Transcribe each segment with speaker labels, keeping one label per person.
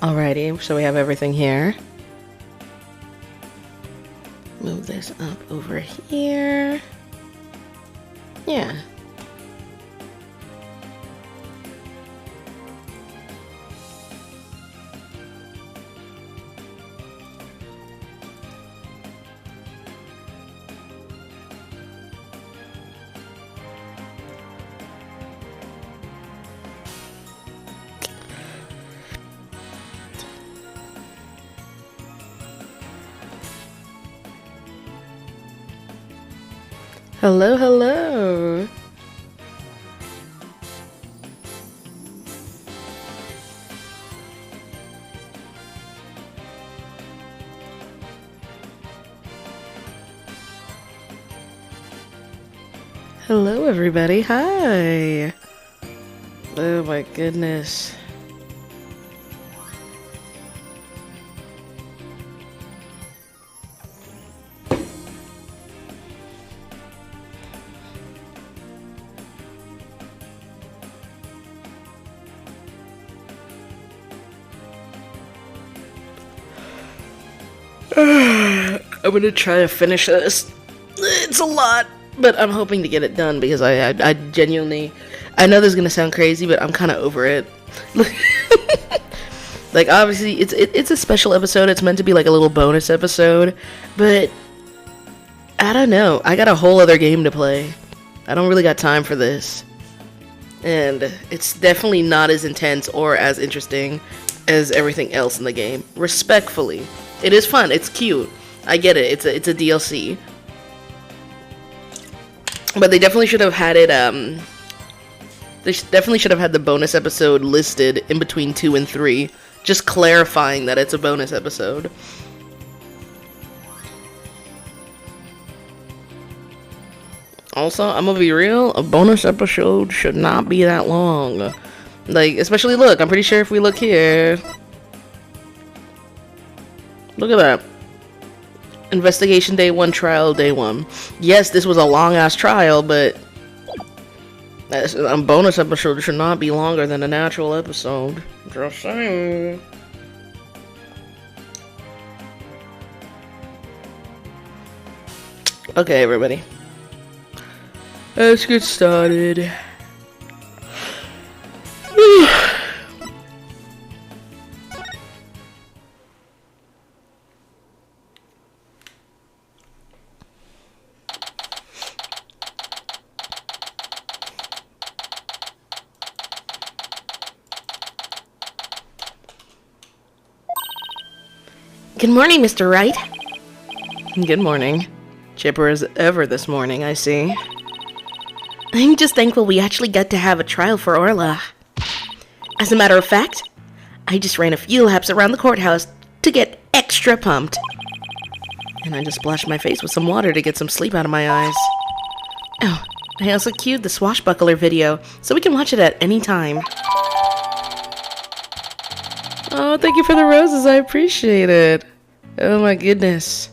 Speaker 1: Alrighty, so we have everything here. Move this up over here. Yeah. Hello, hello. Hello, everybody. Hi. Oh my goodness. I'm gonna try to finish this. It's a lot, but I'm hoping to get it done because I genuinely, I know this is gonna sound crazy, but I'm kind of over it. Like, obviously, it's a special episode. It's meant to be like a little bonus episode, but I don't know. I got a whole other game to play. I don't really got time for this, and it's definitely not as intense or as interesting as everything else in the game. Respectfully, it is fun. It's cute. I get it. It's a DLC. But they definitely should have had it, they definitely should have had the bonus episode listed in between 2 and 3. Just clarifying that it's a bonus episode. Also, I'm gonna be real, a bonus episode should not be that long. Like, especially, look, I'm pretty sure if we look here. Look at that. Investigation day 1, trial day 1. Yes, this was a long-ass trial, but a bonus episode should not be longer than a natural episode. Just saying. Okay, everybody. Let's get started. Good morning, Mr. Wright. Good morning. Chipper as ever this morning, I see. I'm just thankful we actually got to have a trial for Orla. As a matter of fact, I just ran a few laps around the courthouse to get extra pumped. And I just splashed my face with some water to get some sleep out of my eyes. Oh, I also queued the swashbuckler video, so we can watch it at any time. Oh, thank you for the roses, I appreciate it. Oh my goodness.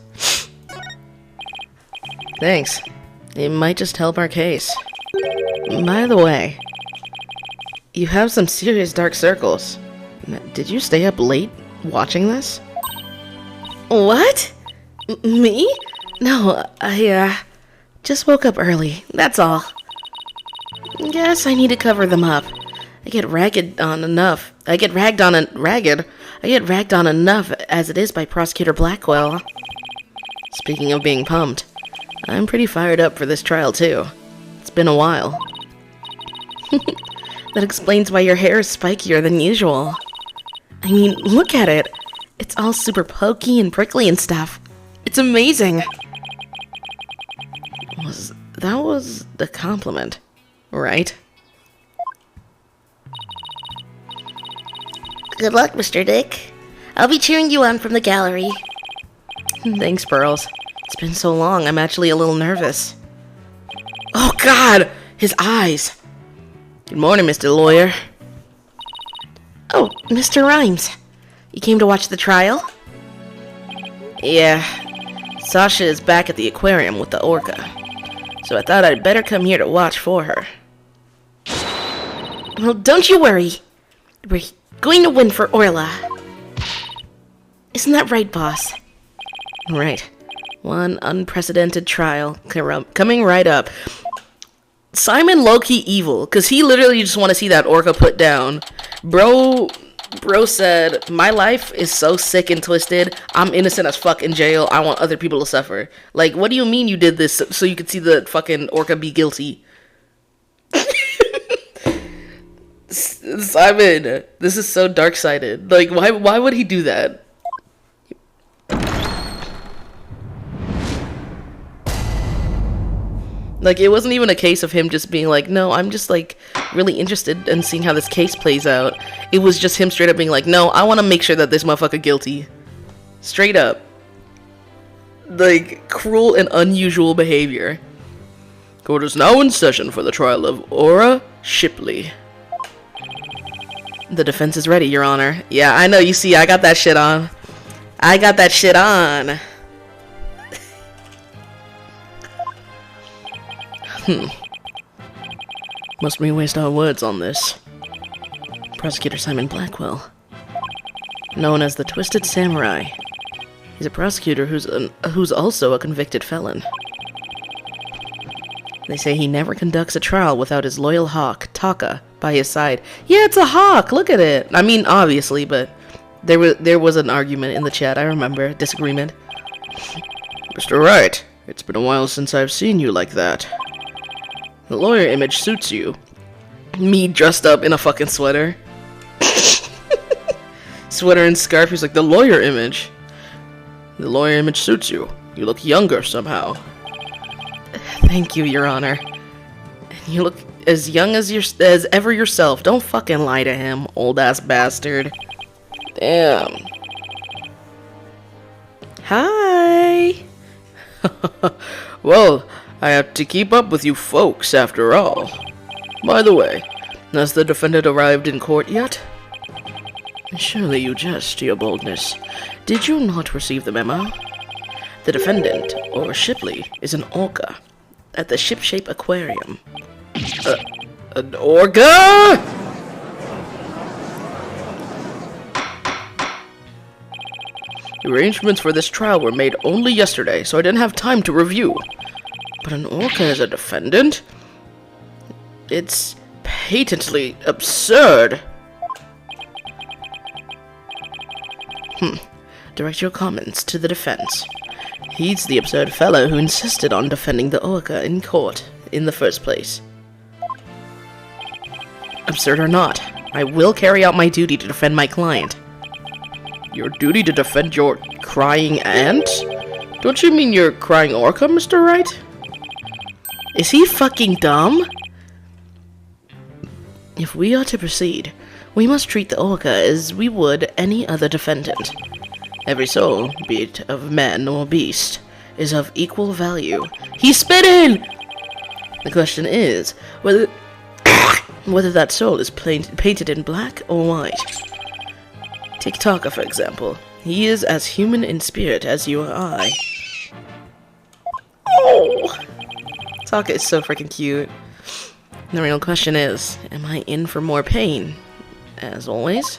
Speaker 1: Thanks. It might just help our case. By the way, you have some serious dark circles. Did you stay up late watching this? What? Me? No, I just woke up early, that's all. Guess I need to cover them up. I get ragged on enough as it is by Prosecutor Blackwell. Speaking of being pumped, I'm pretty fired up for this trial too. It's been a while. That explains why your hair is spikier than usual. I mean, look at it. It's all super pokey and prickly and stuff. It's amazing. That was the compliment, right? Good luck, Mr. Dick. I'll be cheering you on from the gallery. Thanks, Pearls. It's been so long, I'm actually a little nervous. Oh, God! His eyes! Good morning, Mr. Lawyer. Oh, Mr. Rhymes. You came to watch the trial? Yeah. Sasha is back at the aquarium with the orca, so I thought I'd better come here to watch for her. Well, don't you worry. We're going to win for Orla. Isn't that right, boss? Right. One unprecedented trial coming right up. Simon low-key evil, because he literally just want to see that orca put down. Bro said, my life is so sick and twisted. I'm innocent as fuck in jail. I want other people to suffer. Like, what do you mean you did this so you could see the fucking orca be guilty? Simon, this is so dark-sided. Like, why would he do that? Like, it wasn't even a case of him just being like, no, I'm just, like, really interested in seeing how this case plays out. It was just him straight up being like, no, I want to make sure that this motherfucker guilty. Straight up. Like, cruel and unusual behavior. Court is now in session for the trial of Aura Shipley. The defense is ready, Your Honor. Yeah, I know, you see, I got that shit on. I got that shit on. Must we waste our words on this? Prosecutor Simon Blackwell, known as the Twisted Samurai. He's a prosecutor who's also a convicted felon. They say he never conducts a trial without his loyal hawk, Taka, by his side. Yeah, it's a hawk! Look at it! I mean, obviously, but there was an argument in the chat, I remember. Disagreement. Mr. Wright, it's been a while since I've seen you like that. The lawyer image suits you. Me dressed up in a fucking sweater. Sweater and scarf, he's like, the lawyer image. The lawyer image suits you. You look younger somehow. Thank you, Your Honor. You look as young as ever yourself. Don't fucking lie to him, old-ass bastard. Damn. Hi! Well, I have to keep up with you folks, after all. By the way, has the defendant arrived in court yet? Surely you jest, Your Boldness. Did you not receive the memo? The defendant, or Shipley, is an orca at the Shipshape Aquarium. An orca?! Arrangements for this trial were made only yesterday, so I didn't have time to review. But an orca as a defendant? It's patently absurd. Direct your comments to the defense. He's the absurd fellow who insisted on defending the orca in court in the first place. Absurd or not, I will carry out my duty to defend my client. Your duty to defend your crying aunt? Don't you mean your crying orca, Mr. Wright? Is he fucking dumb? If we are to proceed, we must treat the orca as we would any other defendant. Every soul, be it of man or beast, is of equal value. He's spitting! The question is, whether that soul is painted in black or white. Take Taka, for example. He is as human in spirit as you or I. Oh! Taka is so freaking cute. The real question is, am I in for more pain? As always?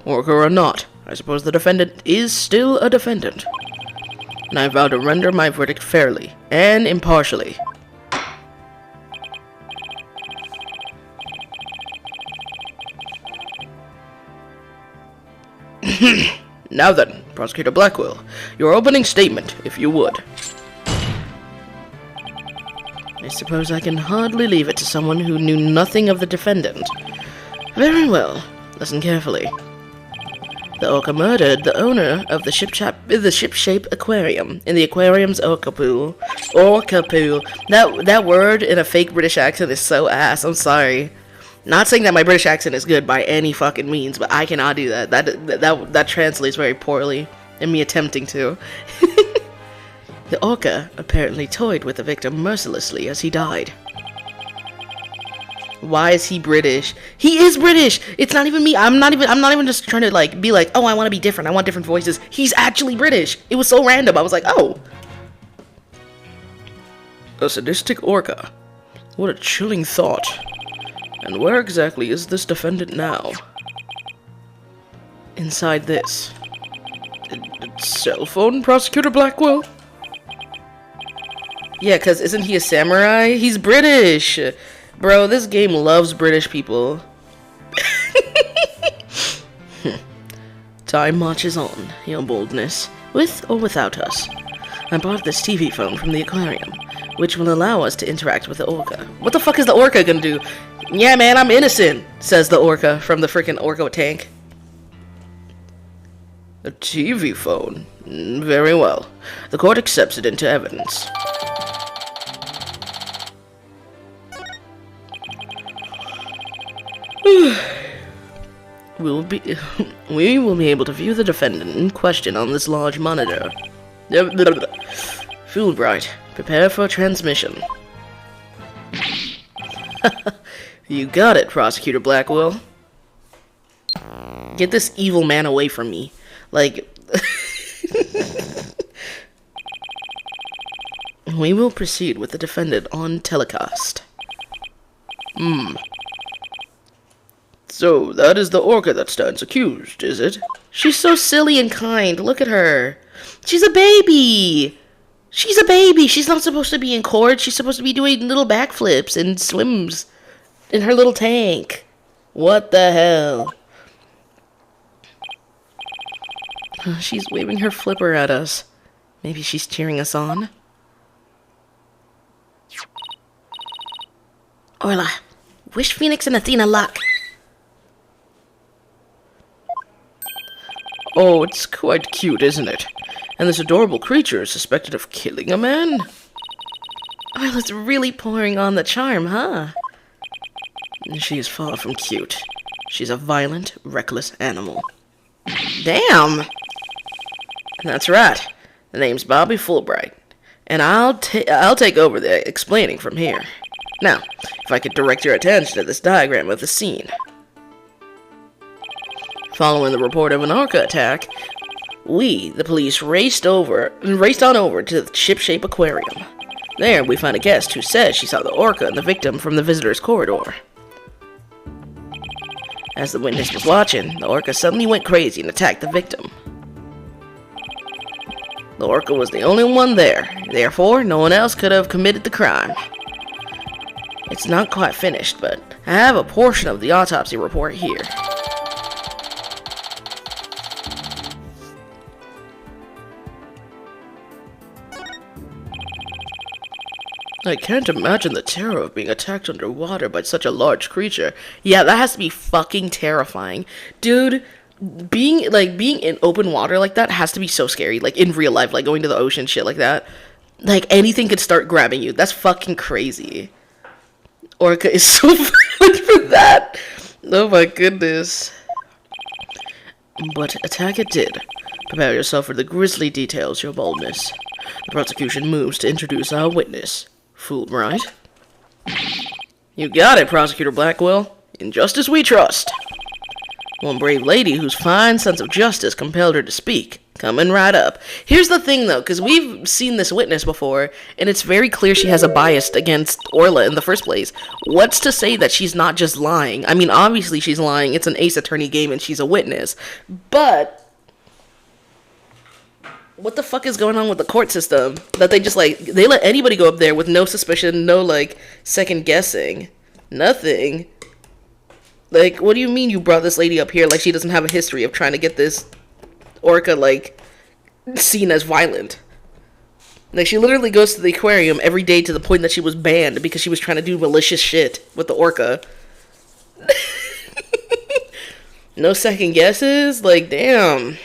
Speaker 1: Orca or not, I suppose the defendant is still a defendant. And I vow to render my verdict fairly and impartially. Now then, Prosecutor Blackwell, your opening statement, if you would. I suppose I can hardly leave it to someone who knew nothing of the defendant. Very well. Listen carefully. The orca murdered the owner of the Shipshape Aquarium in the aquarium's orca pool. Orca pool. That word in a fake British accent is so ass. I'm sorry. Not saying that my British accent is good by any fucking means, but I cannot do that. That translates very poorly in me attempting to. The orca apparently toyed with the victim mercilessly as he died. Why is he British? He is British! It's not even me. I'm not even just trying to like be like, oh, I want to be different. I want different voices. He's actually British. It was so random. I was like, oh. A sadistic orca. What a chilling thought. And where exactly is this defendant now? Inside this. Cell phone, Prosecutor Blackwell? Yeah, because isn't he a samurai? He's British! Bro, this game loves British people. Time marches on, your boldness, with or without us. I bought this TV phone from the aquarium, which will allow us to interact with the orca. What the fuck is the orca gonna do? Yeah, man, I'm innocent, says the orca from the freaking orca tank. A TV phone? Very well. The court accepts it into evidence. we will be able to view the defendant in question on this large monitor. Wright, prepare for transmission. You got it, Prosecutor Blackwell. Get this evil man away from me. Like... We will proceed with the defendant on telecast. So, that is the orca that stands accused, is it? She's so silly and kind. Look at her. She's a baby! She's a baby! She's not supposed to be in court. She's supposed to be doing little backflips and swims in her little tank. What the hell? She's waving her flipper at us. Maybe she's cheering us on? Orla, wish Phoenix and Athena luck. Oh, it's quite cute, isn't it? And this adorable creature is suspected of killing a man? Orla's really pouring on the charm, huh? She is far from cute. She's a violent, reckless animal. Damn! That's right. The name's Bobby Fulbright, and I'll take over the explaining from here. Now, if I could direct your attention to this diagram of the scene. Following the report of an orca attack, we, the police, raced on over to the ship-shape aquarium. There, we found a guest who said she saw the orca and the victim from the visitor's corridor. As the witness was watching, the orca suddenly went crazy and attacked the victim. The orca was the only one there, therefore no one else could have committed the crime. It's not quite finished, but I have a portion of the autopsy report here. I can't imagine the terror of being attacked underwater by such a large creature. Yeah, that has to be fucking terrifying. Dude, being in open water like that has to be so scary. Like, in real life, like, going to the ocean, shit like that. Like, anything could start grabbing you. That's fucking crazy. Orca is so violent for that. Oh my goodness. But attack it did. Prepare yourself for the grisly details, your boldness. The prosecution moves to introduce our witness. Fulbright. You got it, Prosecutor Blackwell. In justice we trust. One brave lady whose fine sense of justice compelled her to speak. Coming right up. Here's the thing, though, because we've seen this witness before, and it's very clear she has a bias against Orla in the first place. What's to say that she's not just lying? I mean, obviously she's lying. It's an Ace Attorney game, and she's a witness. But what the fuck is going on with the court system? That they just, like, they let anybody go up there with no suspicion, no, like, second guessing. Nothing. Like, what do you mean you brought this lady up here like she doesn't have a history of trying to get this orca, like, seen as violent? Like, she literally goes to the aquarium every day to the point that she was banned because she was trying to do malicious shit with the orca. No second guesses? Like, damn.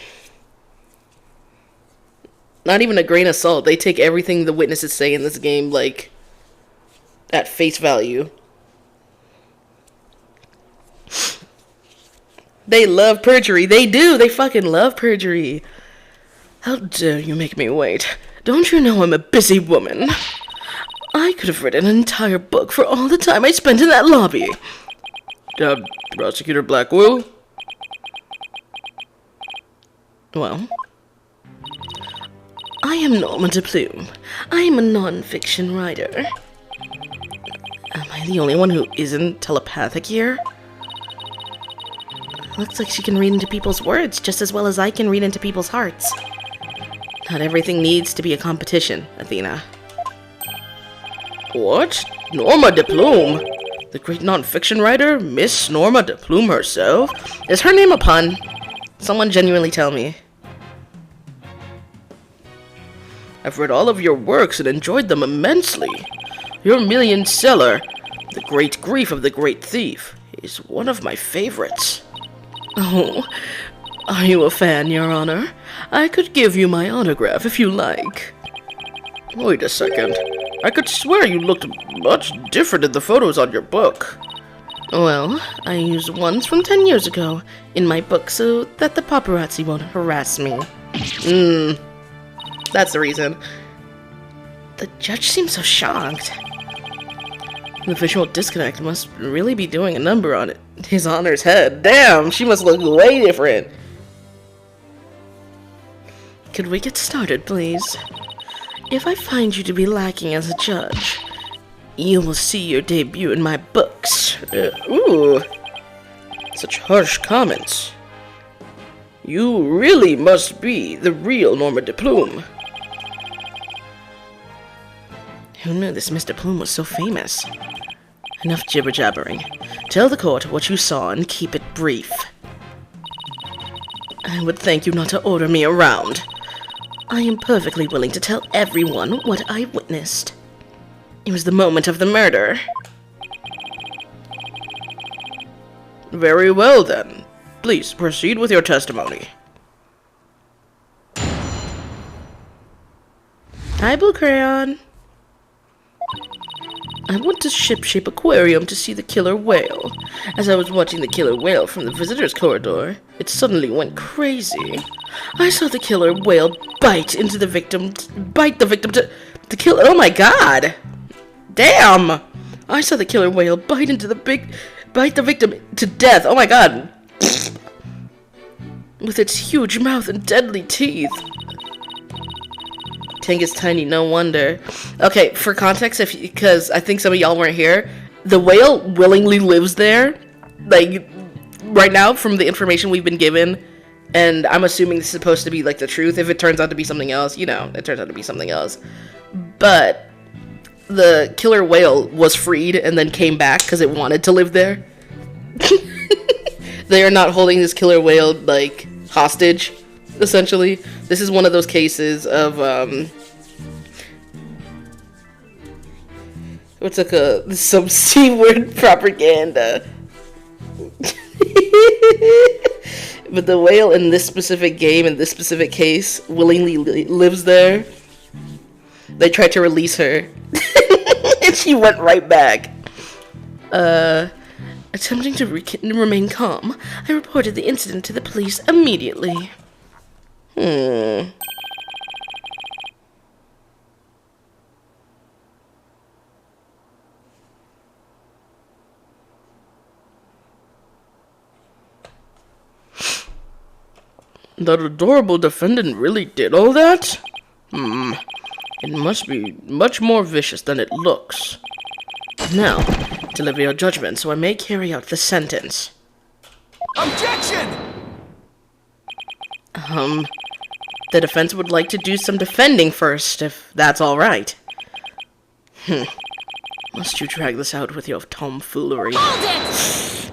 Speaker 1: Not even a grain of salt. They take everything the witnesses say in this game, like, at face value. They love perjury. They do. They fucking love perjury. How dare you make me wait? Don't you know I'm a busy woman? I could have written an entire book for all the time I spent in that lobby. Prosecutor Blackwell? Well, I am Norma DePlume. I am a non-fiction writer. Am I the only one who isn't telepathic here? Looks like she can read into people's words just as well as I can read into people's hearts. Not everything needs to be a competition, Athena. What? Norma de Plume? The great non-fiction writer, Miss Norma de Plume herself? Is her name a pun? Someone genuinely tell me. I've read all of your works and enjoyed them immensely. Your million seller, The Great Grief of the Great Thief, is one of my favorites. Oh, are you a fan, Your Honor? I could give you my autograph if you like. Wait a second. I could swear you looked much different in the photos on your book. Well, I used ones from 10 years ago in my book so that the paparazzi won't harass me. That's the reason. The judge seems so shocked. The visual disconnect must really be doing a number on His Honor's head. Damn, she must look way different. Could we get started, please? If I find you to be lacking as a judge, you will see your debut in my books. Ooh. Such harsh comments. You really must be the real Norma de Plume. Who knew this Mr. Plume was so famous? Enough jibber-jabbering. Tell the court what you saw and keep it brief. I would thank you not to order me around. I am perfectly willing to tell everyone what I witnessed. It was the moment of the murder. Very well, then. Please proceed with your testimony. Hi, Blue Crayon. I went to Ship Aquarium to see the killer whale. As I was watching the killer whale from the visitor's corridor, it suddenly went crazy. I saw the killer whale bite the victim to kill. Oh my god! Damn! I saw the killer whale bite the victim to death. Oh my god! With its huge mouth and deadly teeth. Tank is tiny, no wonder. Okay, for context, because I think some of y'all weren't here, the whale willingly lives there. Like, right now, from the information we've been given, and I'm assuming this is supposed to be, like, the truth. If it turns out to be something else, you know, it turns out to be something else. But the killer whale was freed and then came back because it wanted to live there. They are not holding this killer whale, like, hostage, essentially. This is one of those cases of, what's like some C-word propaganda. But the whale in this specific game, in this specific case, willingly lives there. They tried to release her. And she went right back. Attempting to remain calm, I reported the incident to the police immediately. The adorable defendant really did all that? It must be much more vicious than it looks. Now, deliver your judgment so I may carry out the sentence.
Speaker 2: Objection!
Speaker 1: The defense would like to do some defending first, if that's all right. Must you drag this out with your tomfoolery?
Speaker 2: Hold it!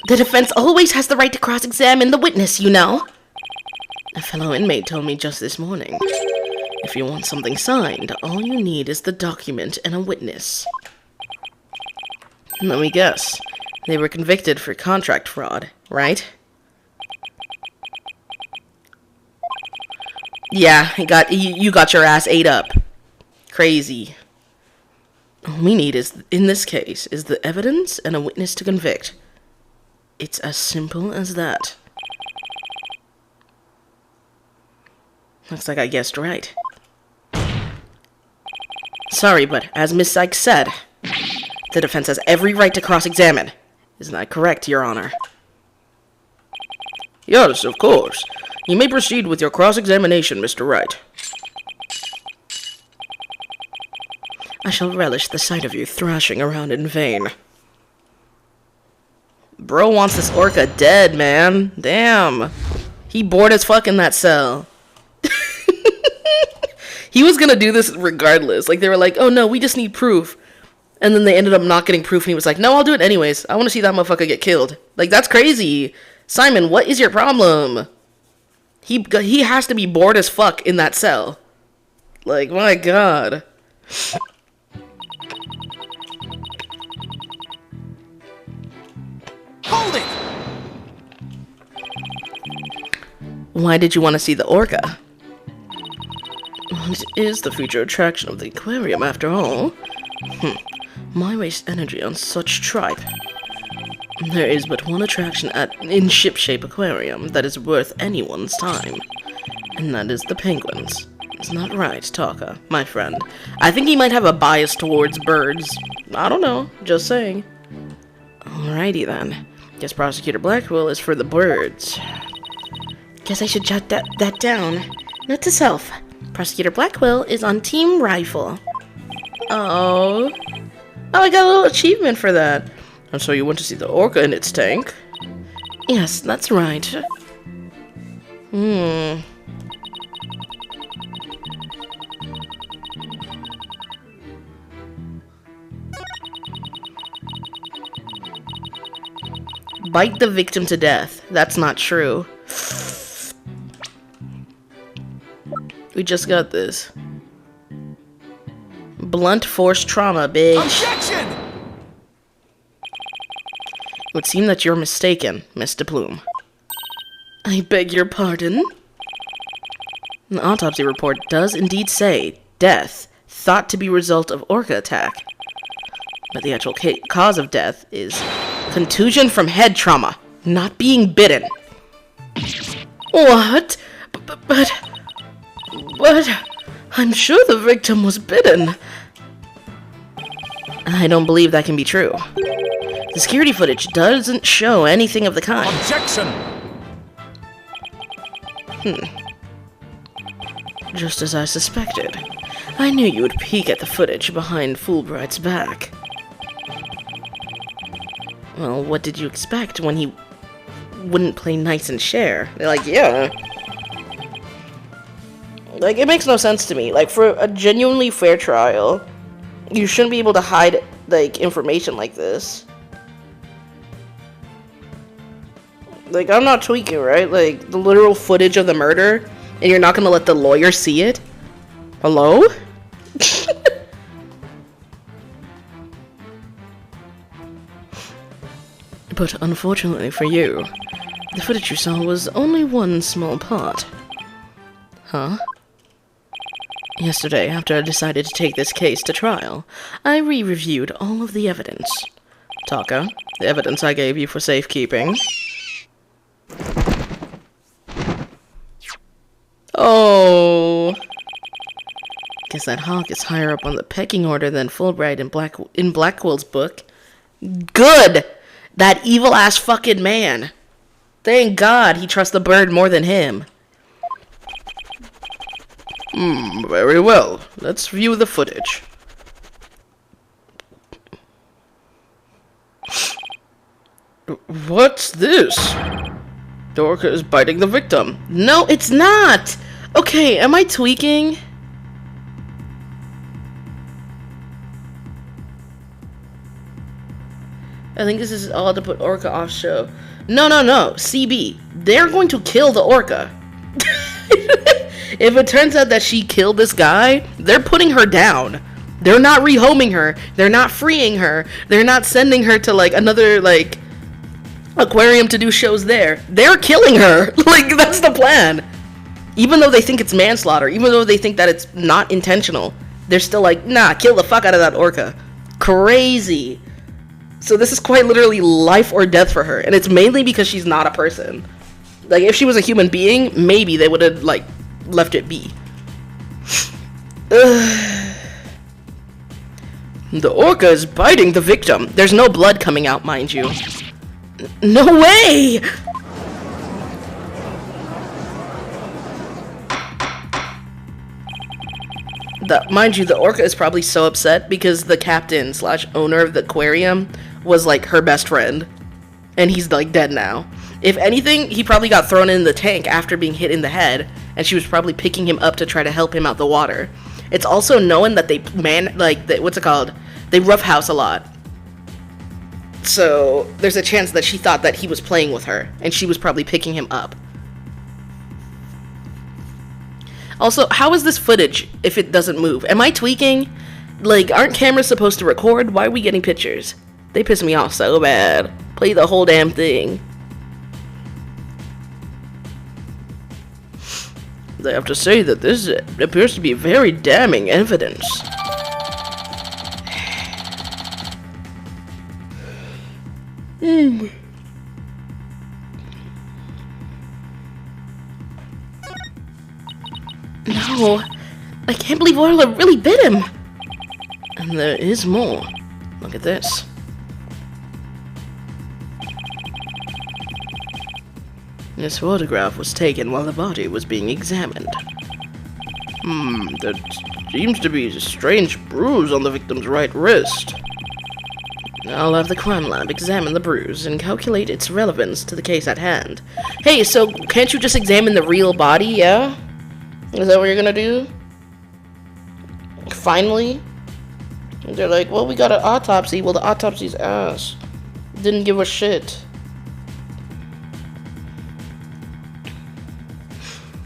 Speaker 1: The defense always has the right to cross-examine the witness, you know. A fellow inmate told me just this morning. If you want something signed, all you need is the document and a witness. Let me guess. They were convicted for contract fraud, right? Yeah, you got your ass ate up. Crazy. All we need is, in this case, is the evidence and a witness to convict. It's as simple as that. Looks like I guessed right. Sorry, but as Miss Sykes said, the defense has every right to cross-examine. Isn't that correct, Your Honor? Yes, of course. You may proceed with your cross-examination, Mr. Wright. I shall relish the sight of you thrashing around in vain. Bro wants this orca dead, man. Damn. He bored as fuck in that cell. He was gonna do this regardless. Like, they were like, oh no, we just need proof. And then they ended up not getting proof, and he was like, no, I'll do it anyways. I want to see that motherfucker get killed. Like, that's crazy. Simon, what is your problem? He has to be bored as fuck in that cell. Like, my god.
Speaker 2: Hold it!
Speaker 1: Why did you want to see the orca? It is the future attraction of the aquarium, after all. Why waste energy on such tripe? There is but one attraction in Ship-Shape Aquarium that is worth anyone's time. And that is the penguins. Isn't that right, Taka, my friend? I think he might have a bias towards birds. I don't know, just saying. Alrighty then. Guess Prosecutor Blackwell is for the birds. Guess I should jot that down. Note to self. Prosecutor Blackwell is on Team Rifle. Oh, I got a little achievement for that. And so you went to see the orca in its tank? Yes, that's right. Bite the victim to death. That's not true. We just got this. Blunt force trauma, bitch.
Speaker 2: Objection!
Speaker 1: It would seem that you're mistaken, Mr. Plume. I beg your pardon? The autopsy report does indeed say death, thought to be result of orca attack. But the actual cause of death is contusion from head trauma, not being bitten. What? But I'm sure the victim was bitten. I don't believe that can be true. The security footage doesn't show anything of the kind.
Speaker 2: Objection!
Speaker 1: Just as I suspected. I knew you would peek at the footage behind Fulbright's back. Well, what did you expect when he wouldn't play nice and share? They're like, yeah. Like, it makes no sense to me. Like, for a genuinely fair trial, you shouldn't be able to hide, like, information like this. Like, I'm not tweaking, right? Like, the literal footage of the murder, and you're not gonna let the lawyer see it? Hello? But unfortunately for you, the footage you saw was only one small part. Huh? Yesterday, after I decided to take this case to trial, I re-reviewed all of the evidence. Taka, the evidence I gave you for safekeeping. Oh. Guess that hawk is higher up on the pecking order than Fulbright in Blackwell's book. Good! That evil-ass fucking man. Thank God he trusts the bird more than him. Very well. Let's view the footage. What's this? The orca is biting the victim. No, it's not! Okay, am I tweaking? I think this is all to put orca off show. No. CB. They're going to kill the orca. If it turns out that she killed this guy, they're putting her down. They're not rehoming her. They're not freeing her. They're not sending her to, like, another, like, aquarium to do shows there. They're killing her. Like, that's the plan. Even though they think it's manslaughter, even though they think that it's not intentional, they're still like, nah, kill the fuck out of that orca. Crazy. So this is quite literally life or death for her, and it's mainly because she's not a person. Like, if she was a human being, maybe they would have, like, left it be. The orca is biting the victim. There's no blood coming out, mind you. No way! Mind you, the orca is probably so upset because the captain slash owner of the aquarium was like her best friend, and he's like dead now. If anything, he probably got thrown in the tank after being hit in the head, and she was probably picking him up to try to help him out the water. It's also known that they they roughhouse a lot. So there's a chance that she thought that he was playing with her, and she was probably picking him up. Also, how is this footage if it doesn't move? Am I tweaking? Like, aren't cameras supposed to record? Why are we getting pictures? They piss me off so bad. Play the whole damn thing. I have to say that this appears to be very damning evidence. No, I can't believe Orla really bit him. And there is more. Look at this. This photograph was taken while the body was being examined. There seems to be a strange bruise on the victim's right wrist. I'll have the crime lab examine the bruise and calculate its relevance to the case at hand. Hey, so can't you just examine the real body, yeah? Is that what you're gonna do? Finally? They're like, well, we got an autopsy. Well, the autopsy's ass. Didn't give a shit.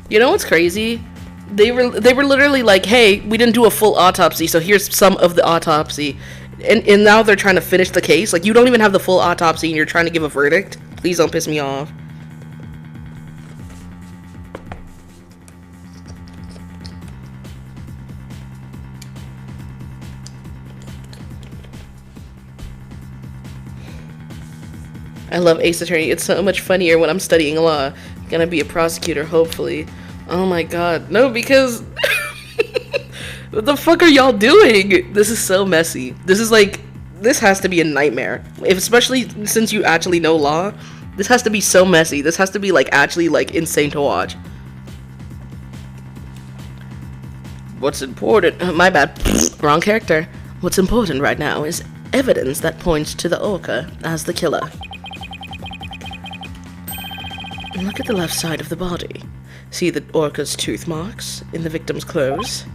Speaker 1: You know what's crazy? They were literally like, hey, we didn't do a full autopsy, so here's some of the autopsy. And now they're trying to finish the case. Like, you don't even have the full autopsy and you're trying to give a verdict? Please don't piss me off. I love Ace Attorney. It's so much funnier when I'm studying law. Gonna be a prosecutor, hopefully. Oh my god. No, because... What the fuck are y'all doing? This is so messy. This is like... This has to be a nightmare. Especially since you actually know law. This has to be so messy. This has to be like actually like insane to watch. What's important... my bad. Wrong character. What's important right now is evidence that points to the orca as the killer. Look at the left side of the body. See the orca's tooth marks in the victim's clothes?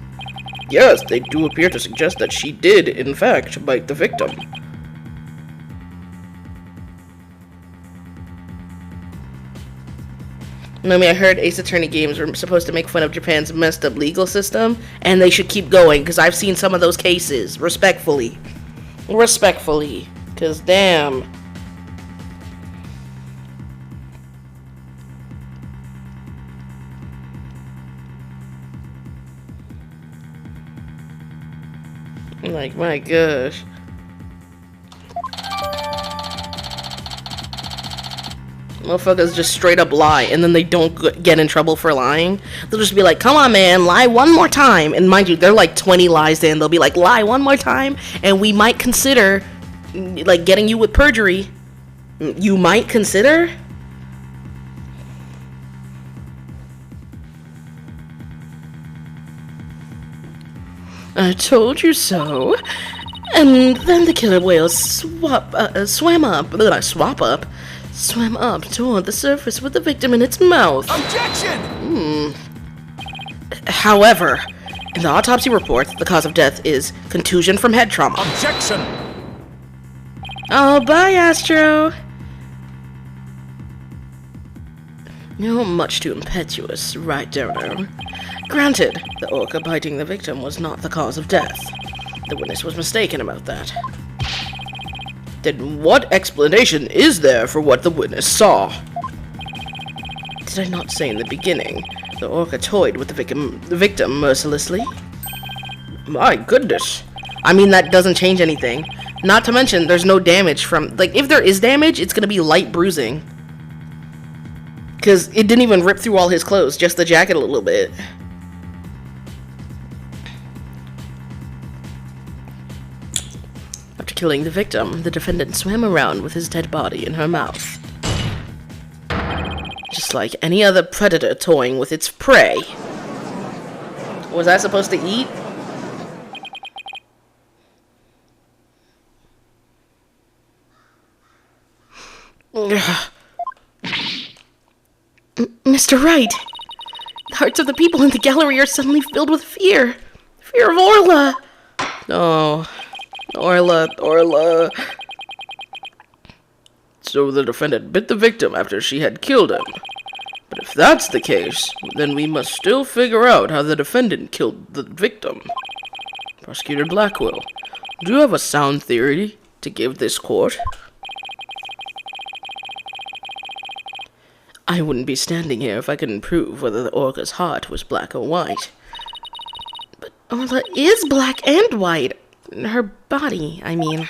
Speaker 1: Yes, they do appear to suggest that she did, in fact, bite the victim. I heard Ace Attorney games were supposed to make fun of Japan's messed up legal system, and they should keep going, because I've seen some of those cases, respectfully. Respectfully. Because, damn. Like, my gosh. Motherfuckers just straight up lie, and then they don't get in trouble for lying. They'll just be like, come on, man, lie one more time. And mind you, they're like 20 lies in. They'll be like, lie one more time, and we might consider, like, getting you with perjury. You might consider? I told you so. And then the killer whale swam up toward the surface with the victim in its mouth.
Speaker 2: Objection!
Speaker 1: However, in the autopsy report, the cause of death is contusion from head trauma.
Speaker 2: Objection!
Speaker 1: Oh, bye, Astro. You're much too impetuous, right, Dono? Granted, the orca biting the victim was not the cause of death. The witness was mistaken about that. Then what explanation is there for what the witness saw? Did I not say in the beginning, the orca toyed with the victim mercilessly? My goodness. I mean, that doesn't change anything. Not to mention, there's no damage from... Like, if there is damage, it's gonna be light bruising. Because it didn't even rip through all his clothes, just the jacket a little bit. After killing the victim, the defendant swam around with his dead body in her mouth. Just like any other predator toying with its prey. Was I supposed to eat? Mr. Wright, the hearts of the people in the gallery are suddenly filled with fear. Fear of Orla. Oh, Orla.
Speaker 2: So the defendant bit the victim after she had killed him. But if that's the case, then we must still figure out how the defendant killed the victim. Prosecutor Blackwell, do you have a sound theory to give this court?
Speaker 1: I wouldn't be standing here if I couldn't prove whether the orca's heart was black or white. But Orla is black and white. Her body, I mean.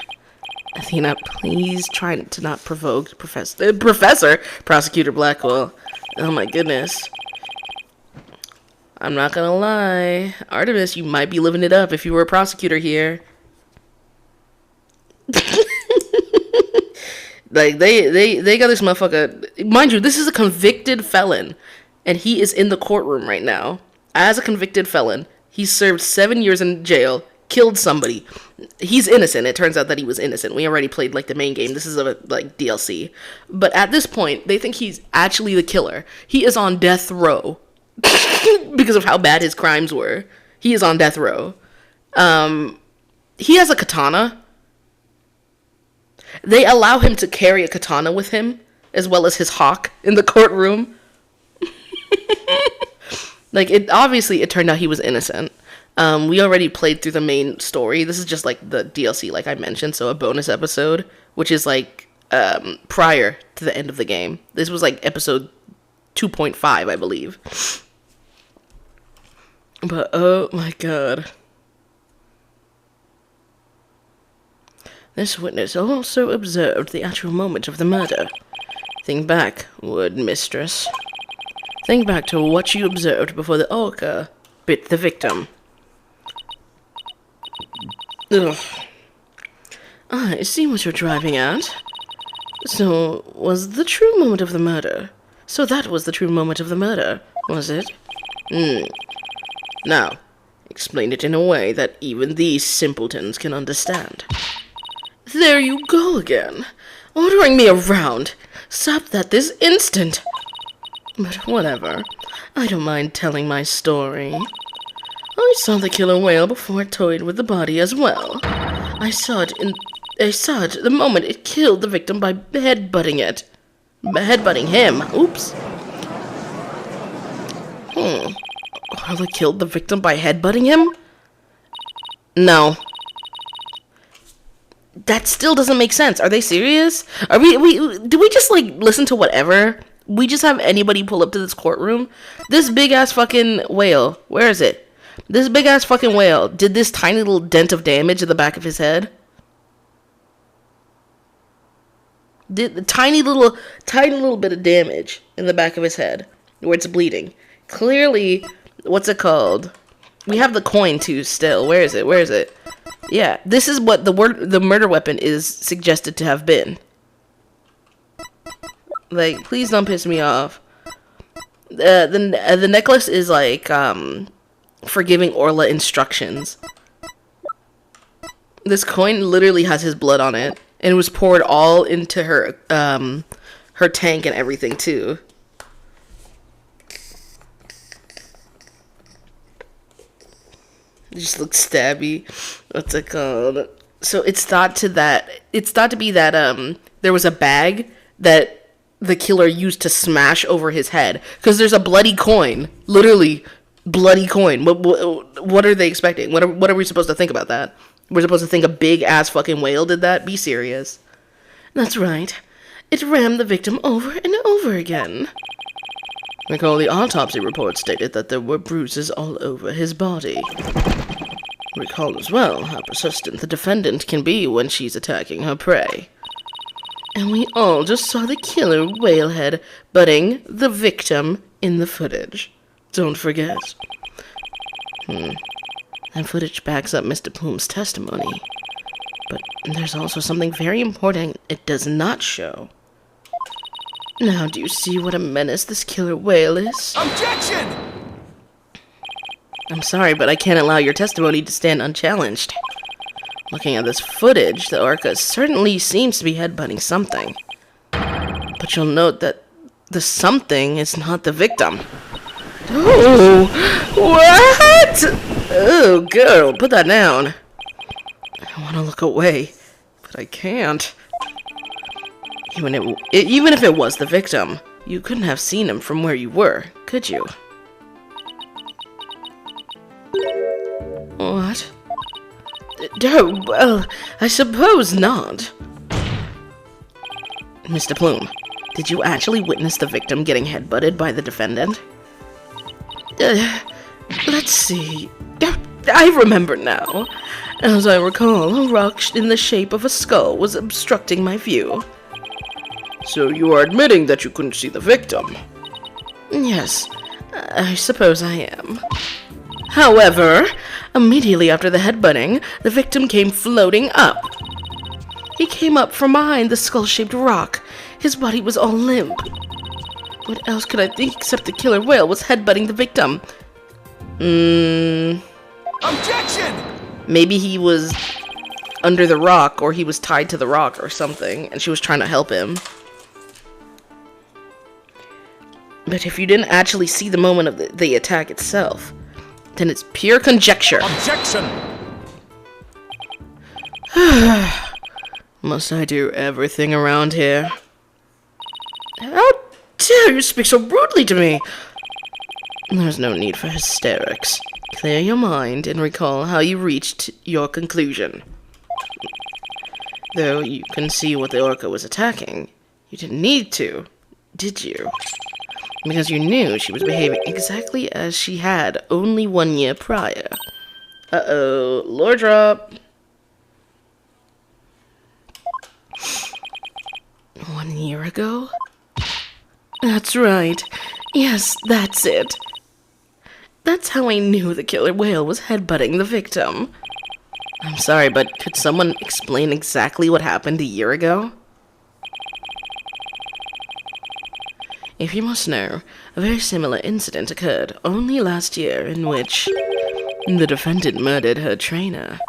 Speaker 1: Athena, please try to not provoke Prosecutor Blackwell. Oh my goodness. I'm not gonna lie. Artemis, you might be living it up if you were a prosecutor here. Like, they got this motherfucker. Mind you, this is a convicted felon. And he is in the courtroom right now. As a convicted felon. He served 7 years in jail. Killed somebody. He's innocent. It turns out that he was innocent. We already played, like, the main game. This is a, like, DLC. But at this point, they think he's actually the killer. He is on death row. Because of how bad his crimes were. He is on death row. He has a katana. They allow him to carry a katana with him, as well as his hawk in the courtroom. Like, obviously, it turned out he was innocent. We already played through the main story. This is just, like, the DLC, like I mentioned, so a bonus episode, which is, like, prior to the end of the game. This was, like, episode 2.5, I believe. But, oh my god. This witness also observed the actual moment of the murder. Think back, wood mistress. Think back to what you observed before the orca bit the victim. Ugh. I see what you're driving at. So, was the true moment of the murder? So that was the true moment of the murder, was it? Now, explain it in a way that even these simpletons can understand. There you go again, ordering me around. Stop that this instant. But whatever, I don't mind telling my story. I saw the killer whale before it toyed with the body as well. I saw it the moment it killed the victim by headbutting it. Headbutting him. Oops. Orla killed the victim by headbutting him? No. That still doesn't make sense. Are they serious? Are do we just, like, listen to whatever? We just have anybody pull up to this courtroom? This big-ass fucking whale, where is it? This big-ass fucking whale did this tiny little dent of damage in the back of his head. Did the tiny little bit of damage in the back of his head where it's bleeding. Clearly, what's it called? We have the coin, too, still. Where is it? Yeah, this is what the murder weapon is suggested to have been. Like, please don't piss me off. The necklace is, like, for giving Orla instructions. This coin literally has his blood on it. And it was poured all into her tank and everything, too. It just looks stabby. What's it called? So it's thought to be that there was a bag that the killer used to smash over his head, because there's a bloody coin, literally bloody coin. What are they expecting? What are we supposed to think about that? We're supposed to think a big ass fucking whale did that? Be serious. That's right. It rammed the victim over and over again. Recall the autopsy report stated that there were bruises all over his body. Recall as well how persistent the defendant can be when she's attacking her prey. And we all just saw the killer whalehead butting the victim in the footage. Don't forget. That footage backs up Mr. Plume's testimony. But there's also something very important it does not show. Now do you see what a menace this killer whale is?
Speaker 2: Objection!
Speaker 1: I'm sorry, but I can't allow your testimony to stand unchallenged. Looking at this footage, the orca certainly seems to be headbutting something. But you'll note that the something is not the victim. Oh, what? Oh, girl, put that down. I want to look away, but I can't. Even if it was the victim, you couldn't have seen him from where you were, could you? What? Oh, well, I suppose not. Mr. Plume, did you actually witness the victim getting headbutted by the defendant? Let's see. I remember now. As I recall, a rock in the shape of a skull was obstructing my view.
Speaker 2: So you are admitting that you couldn't see the victim?
Speaker 1: Yes, I suppose I am. However, immediately after the headbutting, the victim came floating up. He came up from behind the skull-shaped rock. His body was all limp. What else could I think except the killer whale was headbutting the victim?
Speaker 3: Objection!
Speaker 1: Maybe he was under the rock, or he was tied to the rock or something, and she was trying to help him. But if you didn't actually see the moment of the attack itself, then it's pure conjecture.
Speaker 3: Objection!
Speaker 1: Must I do everything around here? How dare you speak so rudely to me? There's no need for hysterics. Clear your mind and recall how you reached your conclusion. Though you can see what the orca was attacking, you didn't need to, did you? Because you knew she was behaving exactly as she had only 1 year prior. Uh-oh, lore drop. 1 year ago? That's right. Yes, that's it. That's how I knew the killer whale was headbutting the victim. I'm sorry, but could someone explain exactly what happened a year ago? If you must know, a very similar incident occurred only last year in which the defendant murdered her trainer.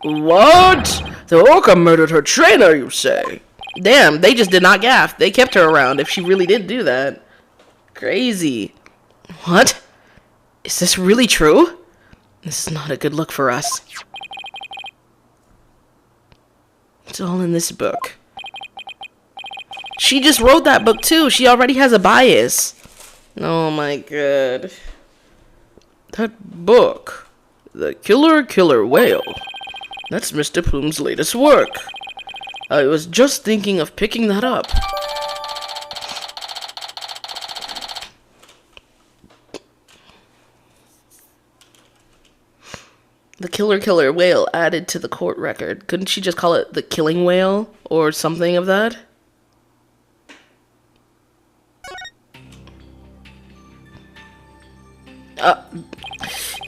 Speaker 2: What? The orca murdered her trainer, you say?
Speaker 1: Damn, they just did not gaff. They kept her around if she really did do that. Crazy. What? Is this really true? This is not a good look for us. It's all in this book. She just wrote that book too. She already has a bias. Oh my god.
Speaker 2: That book, The Killer Whale. That's Mr. Plume's latest work. I was just thinking of picking that up.
Speaker 1: The killer whale added to the court record. Couldn't she just call it the killing whale or something of that?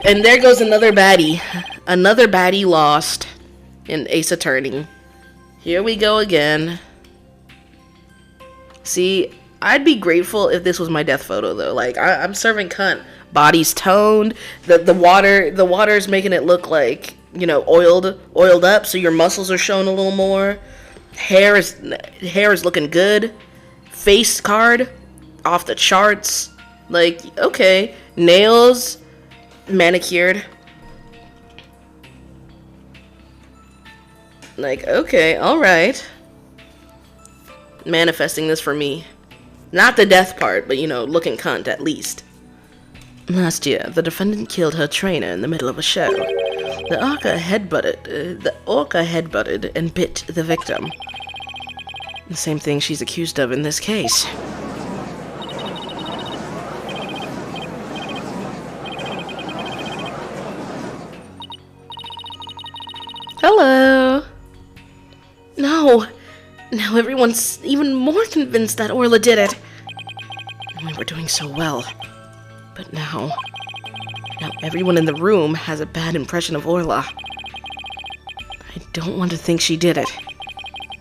Speaker 1: And there goes another baddie. Another baddie lost in Ace Attorney. Here we go again. See, I'd be grateful if this was my death photo though. Like I'm serving cunt. Body's toned. The water's making it look like, you know, oiled up, so your muscles are showing a little more. Hair is looking good. Face card off the charts. Like, okay, nails manicured. Like, okay, all right. Manifesting this for me. Not the death part, but, you know, looking cunt at least. Last year, the defendant killed her trainer in the middle of a show. The orca headbutted and bit the victim. The same thing she's accused of in this case. Hello. No. Now everyone's even more convinced that Orla did it. We were doing so well. But now everyone in the room has a bad impression of Orla. I don't want to think she did it.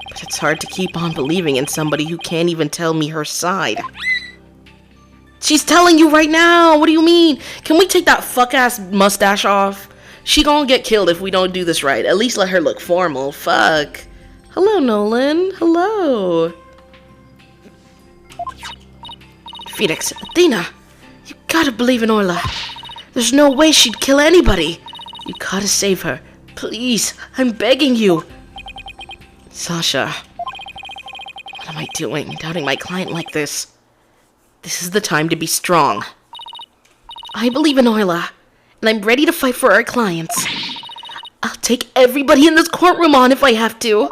Speaker 1: But it's hard to keep on believing in somebody who can't even tell me her side. She's telling you right now! What do you mean? Can we take that fuck-ass mustache off? She gonna get killed if we don't do this right. At least let her look formal. Fuck. Hello, Nolan. Hello. Phoenix, Athena, you gotta believe in Orla. There's no way she'd kill anybody. You gotta save her. Please, I'm begging you. Sasha, what am I doing, doubting my client like this? This is the time to be strong. I believe in Orla, and I'm ready to fight for our clients. I'll take everybody in this courtroom on if I have to.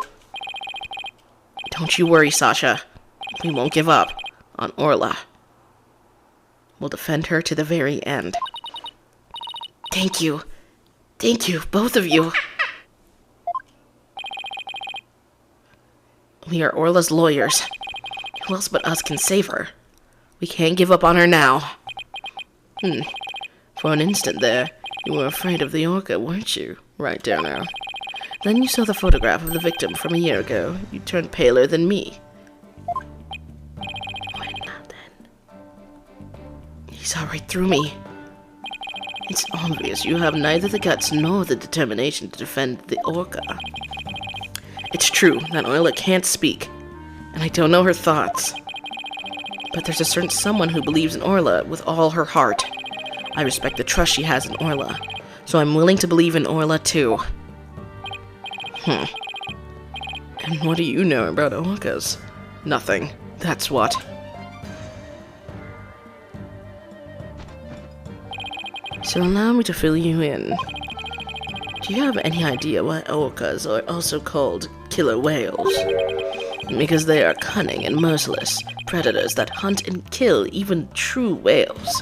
Speaker 1: Don't you worry, Sasha. We won't give up on Orla. We'll defend her to the very end. Thank you. Thank you, both of you. We are Orla's lawyers. Who else but us can save her? We can't give up on her now. For an instant there, you were afraid of the orca, weren't you? Right there now. Then you saw the photograph of the victim from a year ago. You turned paler than me. Why not then? He saw right through me. It's obvious you have neither the guts nor the determination to defend the orca. It's true that Orla can't speak, and I don't know her thoughts. But there's a certain someone who believes in Orla with all her heart. I respect the trust she has in Orla, so I'm willing to believe in Orla too. And what do you know about orcas? Nothing. That's what. So allow me to fill you in. Do you have any idea why orcas are also called killer whales? Because they are cunning and merciless predators that hunt and kill even true whales.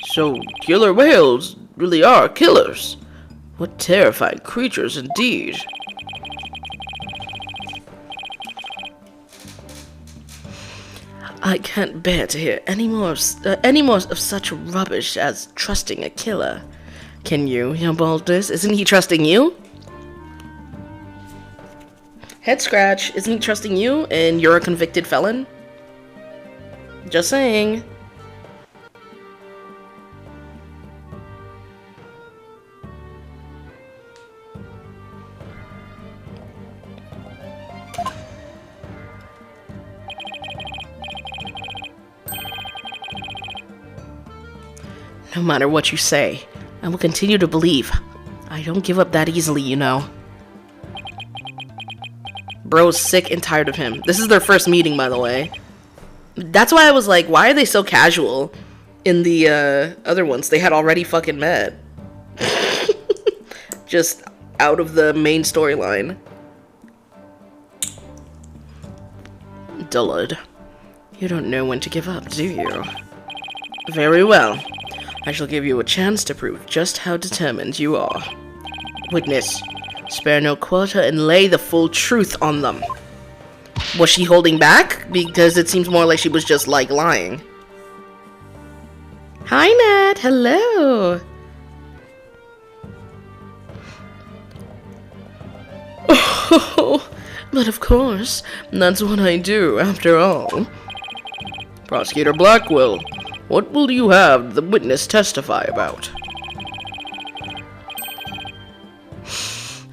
Speaker 1: So, killer whales really are killers. What terrifying creatures indeed. I can't bear to hear any more of such rubbish as trusting a killer. Can you, your baldness? Isn't he trusting you? Head scratch. Isn't he trusting you? And you're a convicted felon? Just saying. No matter what you say, I will continue to believe. I don't give up that easily, you know. Bro's sick and tired of him. This is their first meeting, by the way. That's why I was like, why are they so casual? In the other ones, they had already fucking met. Just out of the main storyline. Dullard. You don't know when to give up, do you? Very well. I shall give you a chance to prove just how determined you are. Witness, spare no quarter and lay the full truth on them. Was she holding back? Because it seems more like she was just, like, lying. Hi, Nat. Hello. Oh, but of course, that's what I do, after all. Prosecutor Blackwell. What will you have the witness testify about?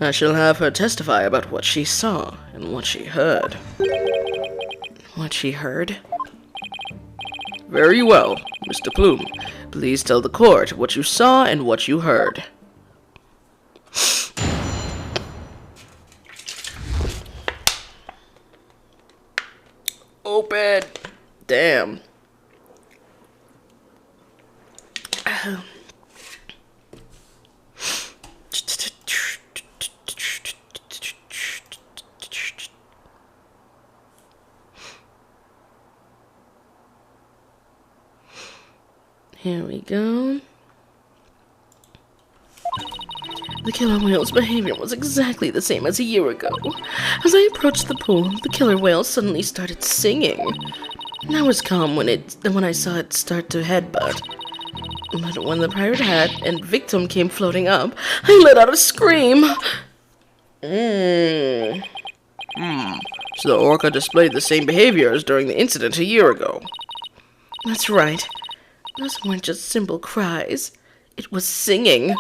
Speaker 1: I shall have her testify about what she saw and what she heard. What she heard? Very well, Mr. Plume. Please tell the court what you saw and what you heard. Open! Damn. Here we go. The killer whale's behavior was exactly the same as a year ago. As I approached the pool, the killer whale suddenly started singing. I was calm when I saw it start to headbutt. But when the pirate hat and victim came floating up, I let out a scream. So the orca displayed the same behavior as during the incident a year ago. That's right. Those weren't just simple cries. It was singing.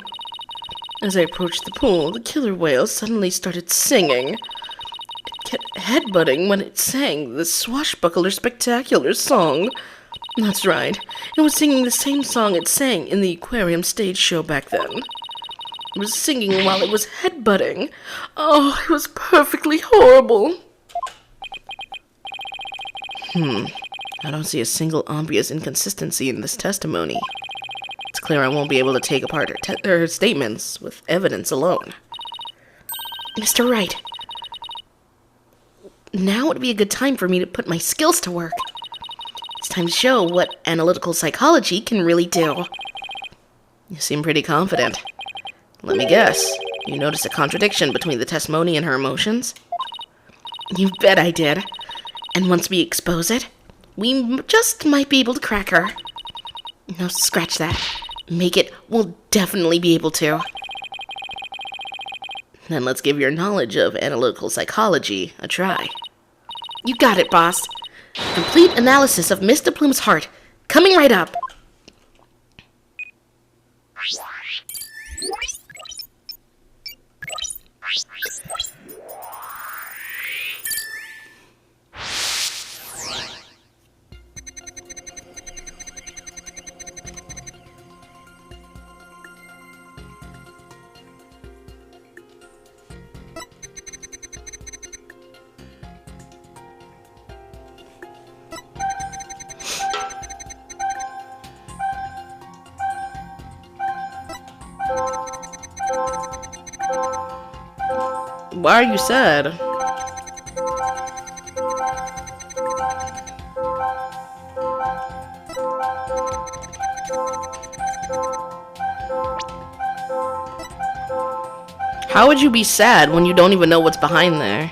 Speaker 1: As I approached the pool, the killer whale suddenly started singing. It kept headbutting when it sang the swashbuckler spectacular song. That's right. It was singing the same song it sang in the aquarium stage show back then. It was singing while it was headbutting. Oh, it was perfectly horrible. I don't see a single obvious inconsistency in this testimony. It's clear I won't be able to take apart her statements with evidence alone. Mr. Wright, now would be a good time for me to put my skills to work. It's time to show what analytical psychology can really do. You seem pretty confident. Let me guess, you noticed a contradiction between the testimony and her emotions? You bet I did. And once we expose it, we just might be able to crack her. No, scratch that. Make it, we'll definitely be able to. Then let's give your knowledge of analytical psychology a try. You got it, boss. Complete analysis of Mr. Plume's heart. Coming right up. Why are you sad? How would you be sad when you don't even know what's behind there?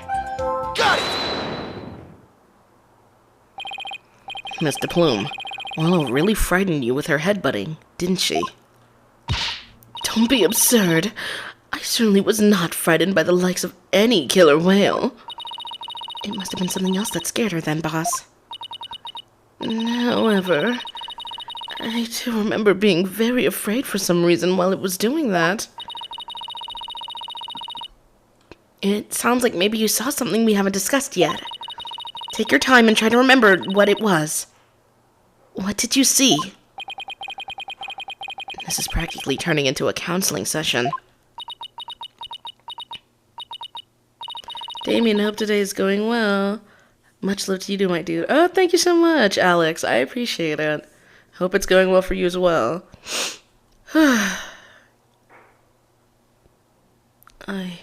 Speaker 3: Got it!
Speaker 1: Mr. Plume, Wallow really frightened you with her headbutting, didn't she? Don't be absurd. I certainly was not frightened by the likes of any killer whale. It must have been something else that scared her then, boss. However, I do remember being very afraid for some reason while it was doing that. It sounds like maybe you saw something we haven't discussed yet. Take your time and try to remember what it was. What did you see? This is practically turning into a counseling session. Damien, hope today is going well. Much love to you, my dude. Oh, thank you so much, Alex. I appreciate it. Hope it's going well for you as well. I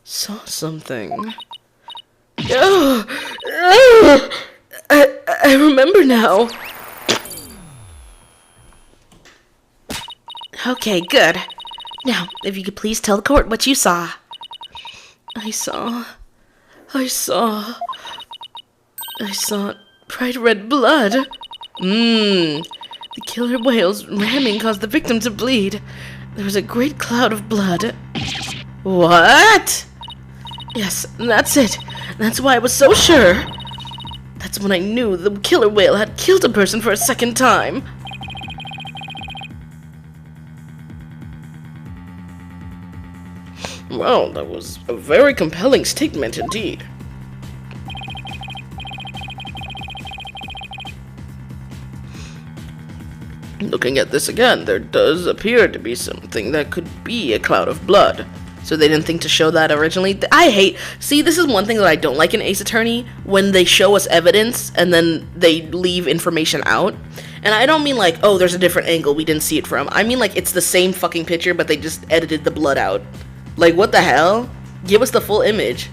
Speaker 1: saw something. I remember now. Okay, good. Now, if you could please tell the court what you saw. I saw bright red blood. The killer whale's ramming caused the victim to bleed. There was a great cloud of blood. What? Yes, that's it. That's why I was so sure. That's when I knew the killer whale had killed a person for a second time. Well, that was a very compelling statement indeed. Looking at this again, there does appear to be something that could be a cloud of blood. So they didn't think to show that originally. See, this is one thing that I don't like in Ace Attorney, when they show us evidence and then they leave information out. And I don't mean like, oh, there's a different angle we didn't see it from. I mean like it's the same fucking picture, but they just edited the blood out. Like, what the hell? Give us the full image.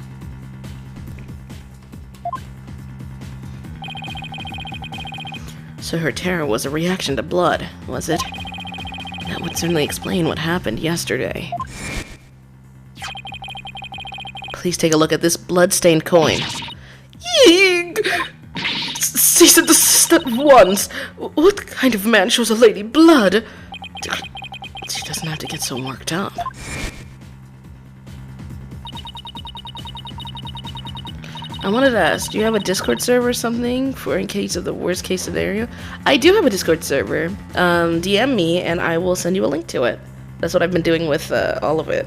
Speaker 1: So her terror was a reaction to blood, was it? That would certainly explain what happened yesterday. Please take a look at this blood-stained coin. Yeeg! Cease and desist at once! What kind of man shows a lady blood? She doesn't have to get so worked up. I wanted to ask, do you have a Discord server or something for in case of the worst case scenario? I do have a Discord server. DM me and I will send you a link to it. That's what I've been doing with all of it.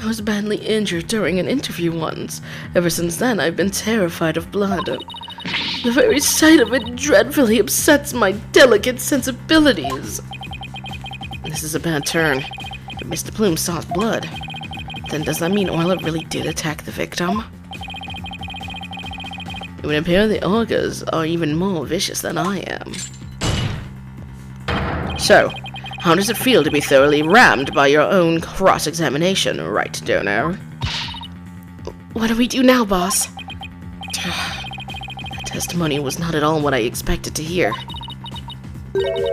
Speaker 1: I was badly injured during an interview once. Ever since then, I've been terrified of blood. The very sight of it dreadfully upsets my delicate sensibilities. This is a bad turn. If Mr. Plume saw blood, then does that mean Orla really did attack the victim? It would appear the Orcas are even more vicious than I am. So, how does it feel to be thoroughly rammed by your own cross-examination, Wright Donor? What do we do now, boss? That testimony was not at all what I expected to hear.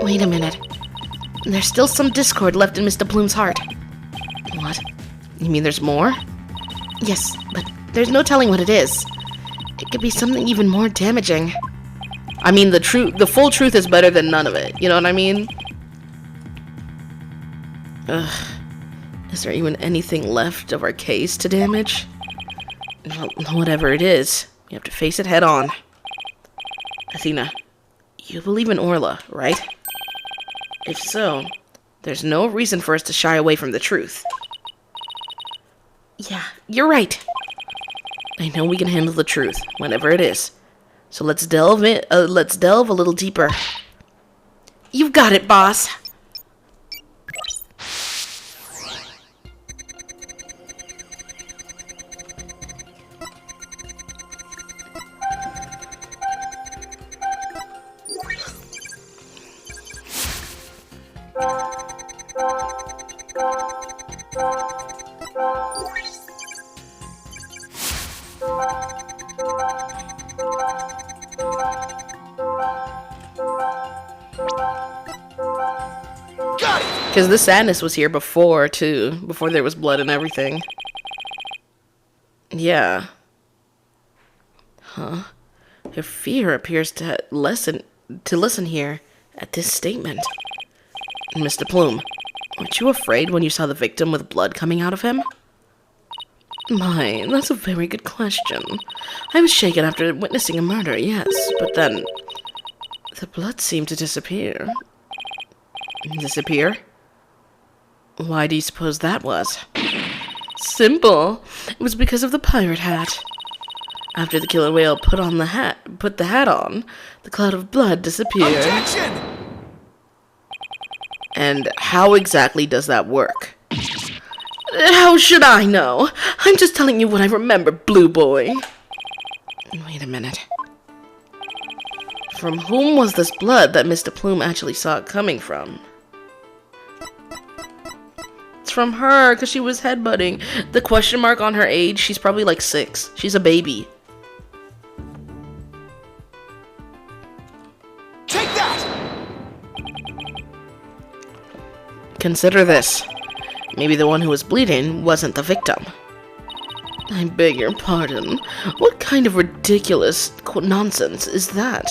Speaker 1: Wait a minute. There's still some discord left in Mr. Plume's heart. What? You mean there's more? Yes, but there's no telling what it is. It could be something even more damaging. I mean, the full truth is better than none of it. You know what I mean? Ugh. Is there even anything left of our case to damage? Well, whatever it is, we have to face it head on. Athena, you believe in Orla, right? If so, there's no reason for us to shy away from the truth. Yeah, you're right. I know we can handle the truth, whatever it is. So let's delve a little deeper. You've got it, boss. Because the sadness was here before, too. Before there was blood and everything. Yeah. Huh. Her fear appears to listen here at this statement. Mr. Plume, weren't you afraid when you saw the victim with blood coming out of him? My, that's a very good question. I was shaken after witnessing a murder, yes, but then the blood seemed to disappear. Disappear? Why do you suppose that was? Simple. It was because of the pirate hat. After the killer whale put the hat on, the cloud of blood disappeared.
Speaker 3: Objection!
Speaker 1: And how exactly does that work? How should I know? I'm just telling you what I remember, Blue Boy. Wait a minute. From whom was this blood that Mr. Plume actually saw it coming from? It's from her, because she was headbutting. The question mark on her age, she's probably like 6. She's a baby.
Speaker 3: Take that!
Speaker 1: Consider this. Maybe the one who was bleeding wasn't the victim. I beg your pardon. What kind of ridiculous nonsense is that?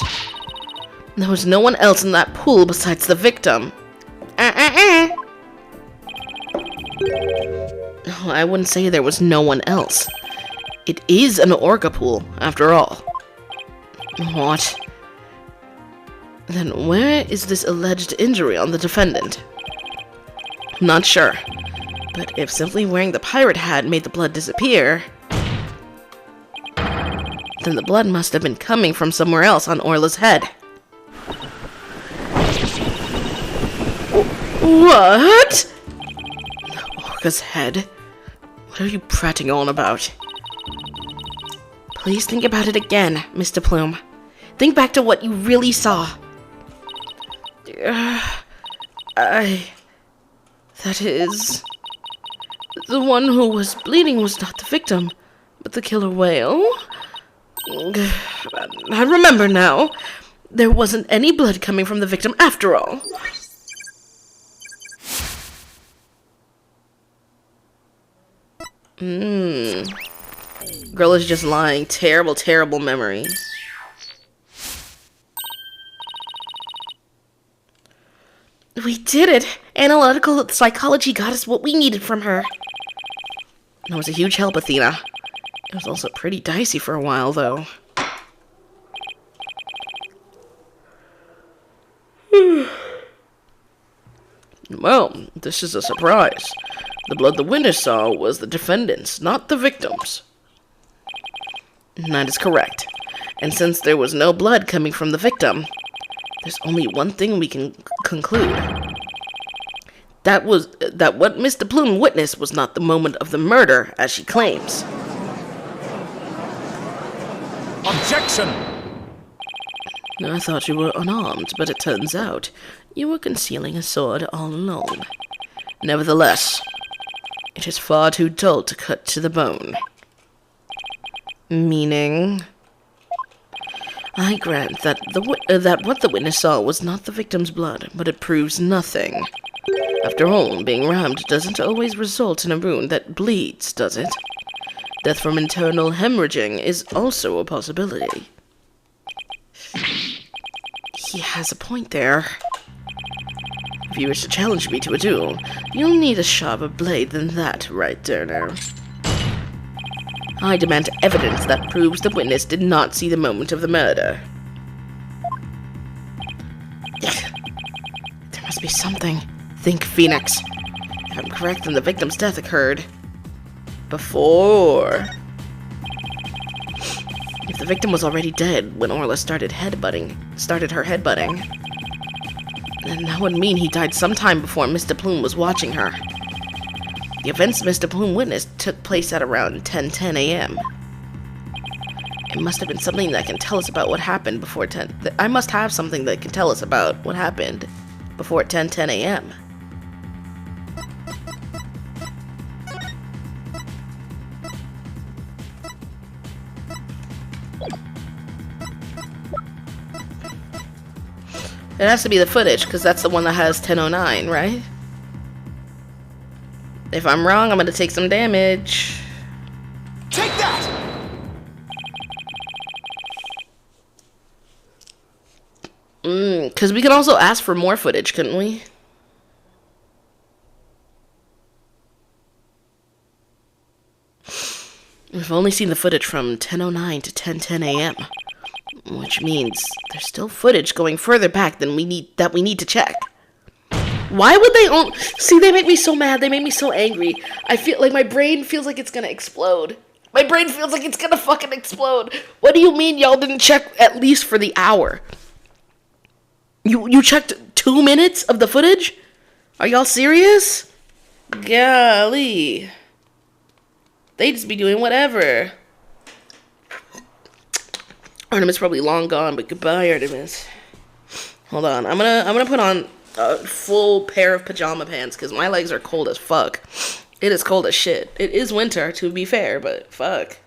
Speaker 1: There was no one else in that pool besides the victim. Oh, I wouldn't say there was no one else. It is an orca pool, after all. What? Then where is this alleged injury on the defendant? I'm not sure. But if simply wearing the pirate hat made the blood disappear, then the blood must have been coming from somewhere else on Orla's head. What? Orca's head? What are you prating on about? Please think about it again, Mr. Plume. Think back to what you really saw. That is... The one who was bleeding was not the victim, but the killer whale. I remember now. There wasn't any blood coming from the victim after all. Girl is just lying. Terrible, terrible memory. We did it! Analytical psychology got us what we needed from her. That was a huge help, Athena. It was also pretty dicey for a while, though.
Speaker 2: Well, this is a surprise. The blood the witness saw was the defendant's, not the victim's.
Speaker 1: That is correct. And since there was no blood coming from the victim, there's only one thing we can conclude. That what Miss DePlume witnessed was not the moment of the murder, as she claims.
Speaker 3: Objection!
Speaker 1: I thought you were unarmed, but it turns out you were concealing a sword all along. Nevertheless, it is far too dull to cut to the bone. Meaning? I grant that that what the witness saw was not the victim's blood, but it proves nothing. After all, being rammed doesn't always result in a wound that bleeds, does it? Death from internal hemorrhaging is also a possibility. He has a point there. If you wish to challenge me to a duel, you'll need a sharper blade than that, Wright Turner. I demand evidence that proves the witness did not see the moment of the murder. There must be something. Think, Phoenix. If I'm correct, then the victim's death occurred before. If the victim was already dead when Orla started her headbutting, then that would mean he died sometime before Miss DePlume was watching her. The events Miss DePlume witnessed took place at around 10:10 a.m. It must have been something that can tell us about what happened before 10. I must have something that can tell us about what happened before 10:10 a.m. It has to be the footage, because that's the one that has 10:09, right? If I'm wrong, I'm gonna take some damage.
Speaker 3: Take that!
Speaker 1: Because we can also ask for more footage, couldn't we? We've only seen the footage from 10:09 to 10:10 a.m. Which means there's still footage going further back than we need to check. Why would they see, they make me so mad, they make me so angry. I feel like my brain feels like it's gonna explode. My brain feels like it's gonna fucking explode. What do you mean y'all didn't check at least for the hour? You checked 2 minutes of the footage? Are y'all serious? Golly. They just be doing whatever. Artemis probably long gone, but goodbye, Artemis. Hold on, I'm gonna put on a full pair of pajama pants because my legs are cold as fuck. It is cold as shit. It is winter, to be fair, but fuck.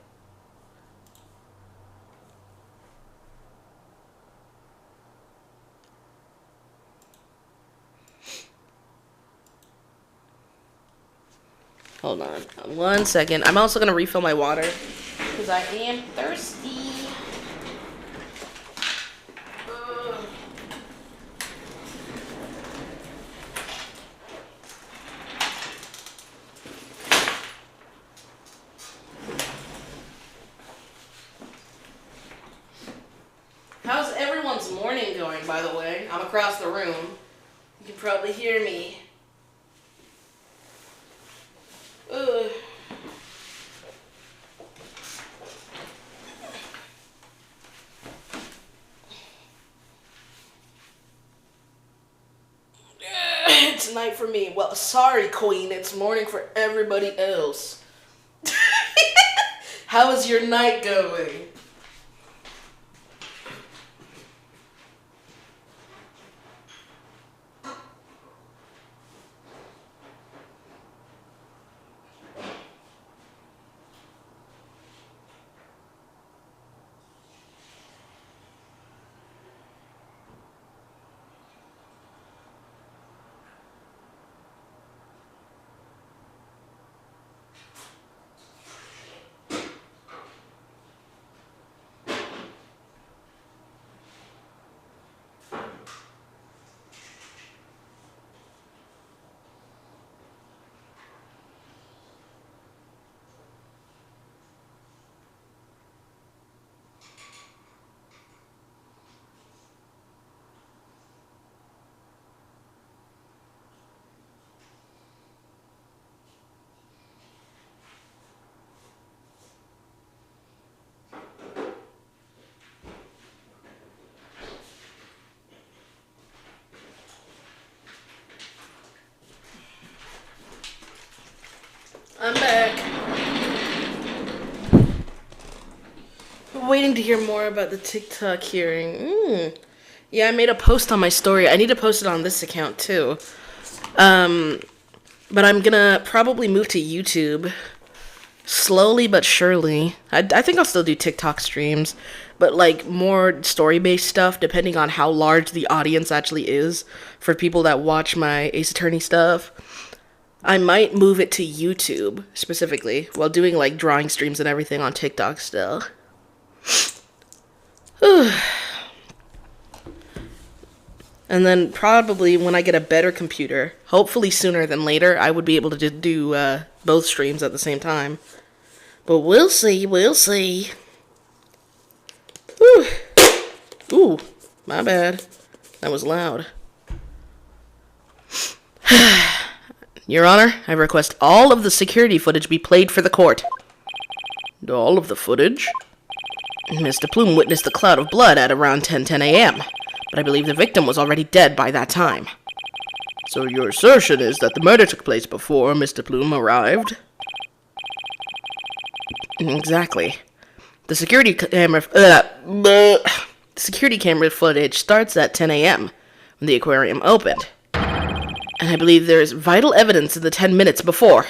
Speaker 1: Hold on 1 second. I'm also gonna refill my water because I am thirsty. How's everyone's morning going, by the way? I'm across the room. You can probably hear me. Ugh. It's night for me. Well, sorry, Queen. It's morning for everybody else. How is your night going? I'm back. Waiting to hear more about the TikTok hearing. Yeah, I made a post on my story. I need to post it on this account too. But I'm gonna probably move to YouTube. Slowly but surely. I think I'll still do TikTok streams, but like more story-based stuff depending on how large the audience actually is for people that watch my Ace Attorney stuff. I might move it to YouTube specifically while doing like drawing streams and everything on TikTok still. And then probably when I get a better computer, hopefully sooner than later, I would be able to do both streams at the same time. But we'll see, we'll see. Whew. Ooh, my bad. That was loud. Your Honor, I request all of the security footage be played for the court.
Speaker 2: All of the footage?
Speaker 1: Mr. Plume witnessed the cloud of blood at around 10:10 a.m., but I believe the victim was already dead by that time.
Speaker 2: So your assertion is that the murder took place before Mr. Plume arrived?
Speaker 1: Exactly. The security camera footage starts at 10 a.m. when the aquarium opened. And I believe there is vital evidence in the 10 minutes before.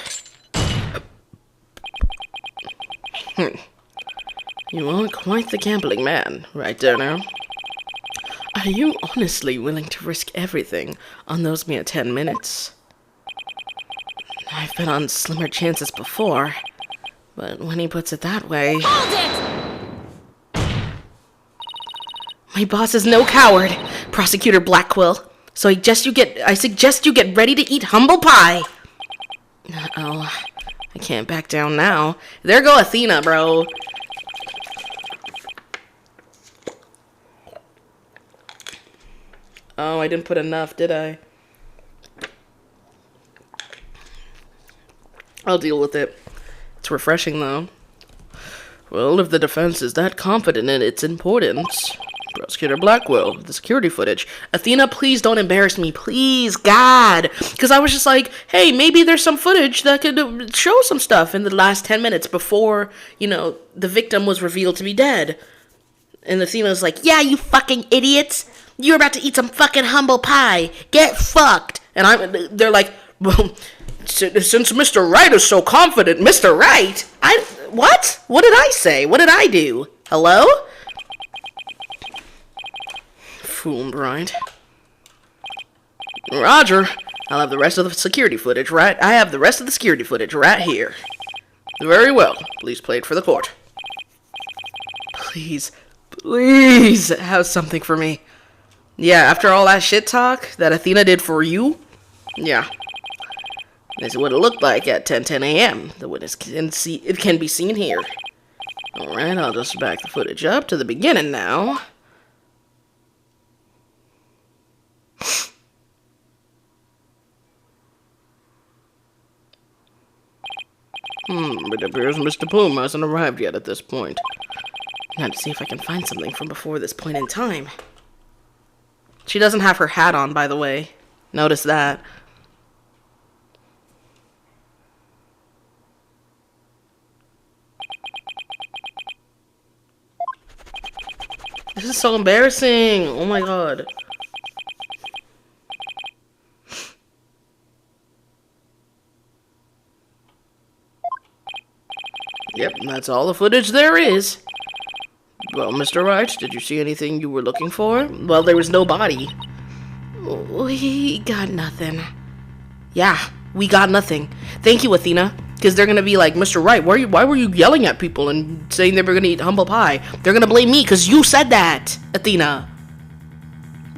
Speaker 2: You are quite the gambling man, right there now.
Speaker 1: Are you honestly willing to risk everything on those mere 10 minutes? I've been on slimmer chances before, but when he puts it that way...
Speaker 4: Hold it!
Speaker 1: My boss is no coward, Prosecutor Blackquill. So I suggest you get ready to eat humble pie. Uh-oh. I can't back down now. There go Athena, bro. Oh, I didn't put enough, did I? I'll deal with it. It's refreshing, though.
Speaker 2: Well, if the defense is that confident in its importance... Prosecutor Blackwell, the security footage.
Speaker 1: Athena, please don't embarrass me. Please, God. Because I was just like, hey, maybe there's some footage that could show some stuff in the last 10 minutes before, you know, the victim was revealed to be dead. And Athena's like, yeah, you fucking idiots. You're about to eat some fucking humble pie. Get fucked. And they're like, well,
Speaker 2: since Mr. Wright is so confident,
Speaker 1: Mr. Wright? What? What did I say? What did I do? Hello?
Speaker 2: Fooled, right?
Speaker 1: Roger. I'll have the rest of the security footage right... I have the rest of the security footage right here.
Speaker 2: Very well. Please play it for the court.
Speaker 1: Please have something for me. Yeah, after all that shit talk that Athena did for you? Yeah. This is what it looked like at 10:10 a.m. The witness it can be seen here. Alright, I'll just back the footage up to the beginning now.
Speaker 2: It appears Mr. Plume hasn't arrived yet at this point.
Speaker 1: Now to see if I can find something from before this point in time. She doesn't have her hat on, by the way. Notice that. This is so embarrassing. Oh my god.
Speaker 2: Yep, that's all the footage there is. Well, Mr. Wright, did you see anything you were looking for?
Speaker 1: Well, there was no body. We got nothing. Yeah, we got nothing. Thank you, Athena. Because they're going to be like, Mr. Wright, why were you yelling at people and saying they were going to eat humble pie? They're going to blame me because you said that, Athena.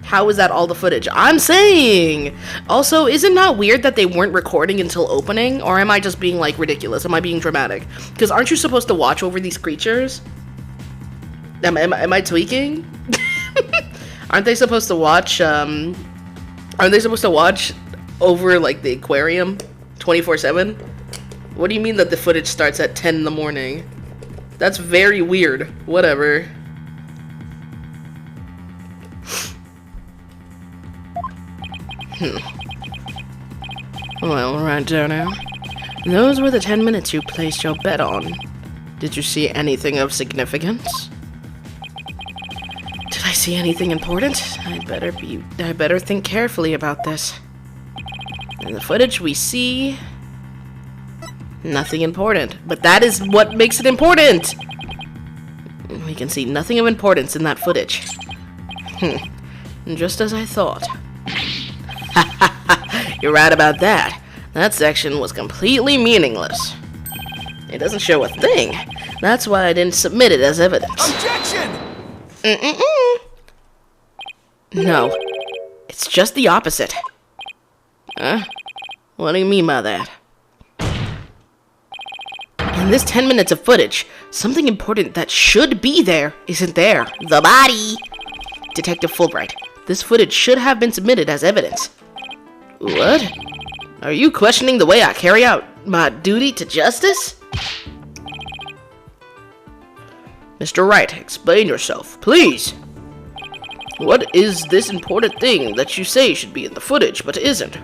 Speaker 1: How is that all the footage? I'm saying! Also, is it not weird that they weren't recording until opening? Or am I just being, like, ridiculous? Am I being dramatic? Because aren't you supposed to watch over these creatures? Am I tweaking? Aren't they supposed to watch, over, like, the aquarium 24/7? What do you mean that the footage starts at 10 in the morning? That's very weird. Whatever.
Speaker 2: Well, right there now.
Speaker 1: Those were the 10 minutes you placed your bet on. Did you see anything of significance? Did I see anything important? I better think carefully about this. In the footage we see nothing important, but that is what makes it important. We can see nothing of importance in that footage. Just as I thought. You're right about that. That section was completely meaningless. It doesn't show a thing. That's why I didn't submit it as evidence.
Speaker 3: Objection!
Speaker 1: No, it's just the opposite. Huh? What do you mean by that? In this 10 minutes of footage, something important that should be there isn't there. The body! Detective Fulbright, this footage should have been submitted as evidence. What? Are you questioning the way I carry out my duty to justice?
Speaker 2: Mr. Wright, explain yourself, please. What is this important thing that you say should be in the footage but isn't?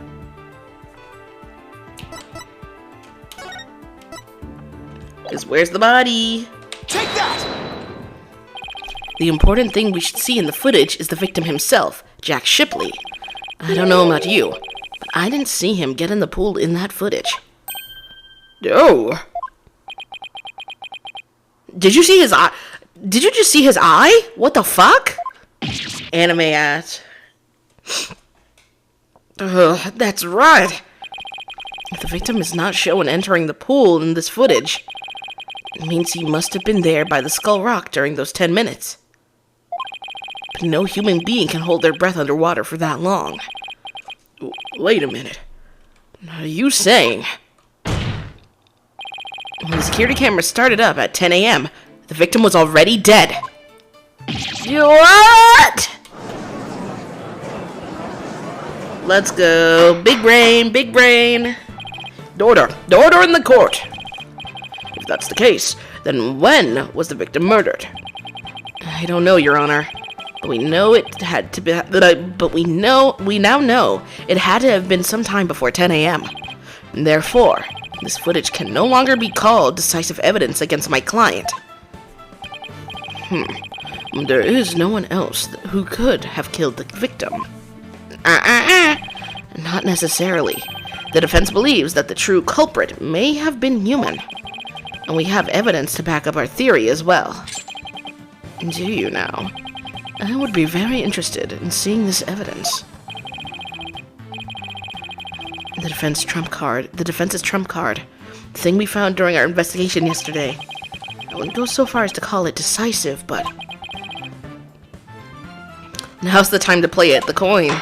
Speaker 1: Where's the body?
Speaker 3: Take that!
Speaker 1: The important thing we should see in the footage is the victim himself, Jack Shipley. I don't know about you, but I didn't see him get in the pool in that footage.
Speaker 2: Oh.
Speaker 1: Did you see his eye? Did you just see his eye? What the fuck? Anime ass. That's right. If the victim is not shown entering the pool in this footage, it means he must have been there by the Skull Rock during those 10 minutes. But no human being can hold their breath underwater for that long.
Speaker 2: Wait a minute. Are you saying...
Speaker 1: When the security camera started up at 10 a.m., the victim was already dead. What? Let's go. Big brain, big brain.
Speaker 2: Order in the court. If that's the case, then when was the victim murdered?
Speaker 1: I don't know, Your Honor. But we know it had to be. We now know it had to have been sometime before 10 a.m. Therefore, this footage can no longer be called decisive evidence against my client.
Speaker 2: There is no one else who could have killed the victim.
Speaker 1: Not necessarily. The defense believes that the true culprit may have been human. And we have evidence to back up our theory as well.
Speaker 2: Do you now?
Speaker 1: I would be very interested in seeing this evidence. The defense's trump card. The thing we found during our investigation yesterday. I wouldn't go so far as to call it decisive, but... Now's the time to play it. The coin.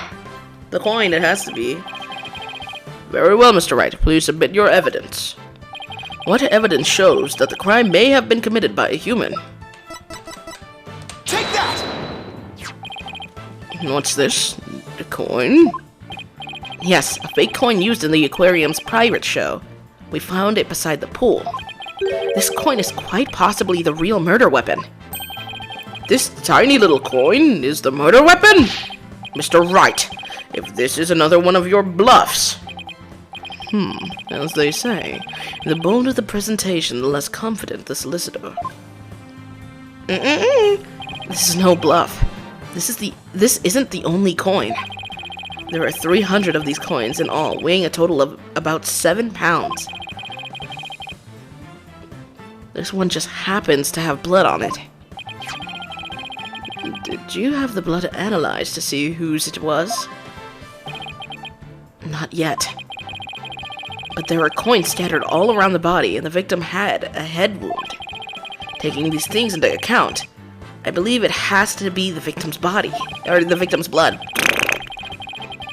Speaker 1: The coin, it has to be.
Speaker 2: Very well, Mr. Wright. Please submit your evidence. What evidence shows that the crime may have been committed by a human?
Speaker 3: Take that!
Speaker 2: What's this? A coin?
Speaker 1: Yes, a fake coin used in the aquarium's pirate show. We found it beside the pool. This coin is quite possibly the real murder weapon.
Speaker 2: This tiny little coin is the murder weapon? Mr. Wright, if this is another one of your bluffs.
Speaker 1: As they say, the bolder the presentation, the less confident the solicitor. This is no bluff. This isn't the only coin. There are 300 of these coins in all, weighing a total of about 7 pounds. This one just happens to have blood on it. Did you have the blood analyzed to see whose it was? Not yet. But there were coins scattered all around the body, and the victim had a head wound. Taking these things into account, I believe it has to be the victim's body, or the victim's blood.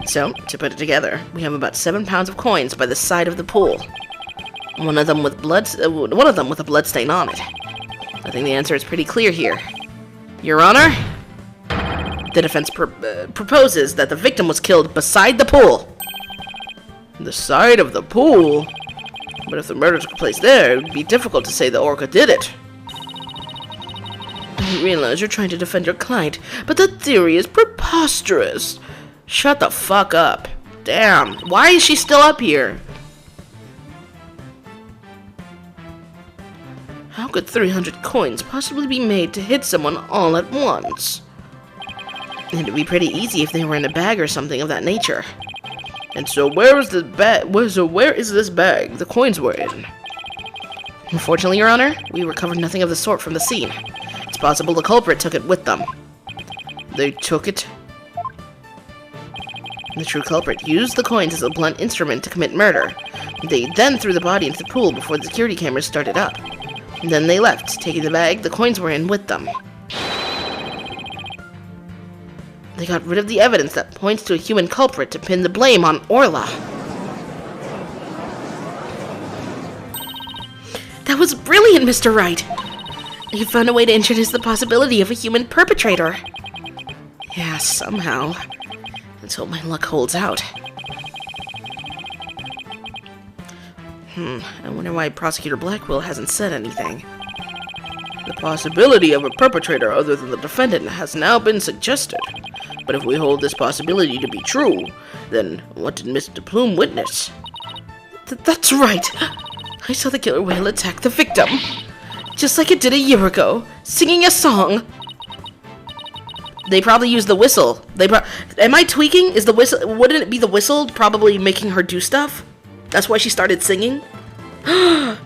Speaker 1: So, to put it together, we have about 7 pounds of coins by the side of the pool. One of them with a blood stain on it. I think the answer is pretty clear here. Your Honor, the defense proposes that the victim was killed beside the pool.
Speaker 2: The side of the pool? But if the murder took place there, it would be difficult to say the orca did it.
Speaker 1: I realize you're trying to defend your client, but that theory is preposterous. Shut the fuck up. Damn, why is she still up here?
Speaker 2: How could 300 coins possibly be made to hit someone all at once?
Speaker 1: It'd be pretty easy if they were in a bag or something of that nature.
Speaker 2: And so where is the bag? Where is this bag the coins were in?
Speaker 1: Unfortunately, Your Honor, we recovered nothing of the sort from the scene. It's possible the culprit took it with them.
Speaker 2: They took it?
Speaker 1: The true culprit used the coins as a blunt instrument to commit murder. They then threw the body into the pool before the security cameras started up. Then they left, taking the bag the coins were in with them. They got rid of the evidence that points to a human culprit to pin the blame on Orla. That was brilliant, Mr. Wright! You found a way to introduce the possibility of a human perpetrator. Yeah, somehow. Let's hope my luck holds out. I wonder why Prosecutor Blackwell hasn't said anything.
Speaker 2: The possibility of a perpetrator other than the defendant has now been suggested. But if we hold this possibility to be true, then what did Mr. Plume witness?
Speaker 1: That's right! I saw the killer whale attack the victim. Just like it did a year ago, singing a song. They probably used the whistle. Am I tweaking? Is the whistle? Wouldn't it be the whistle probably making her do stuff? That's why she started singing?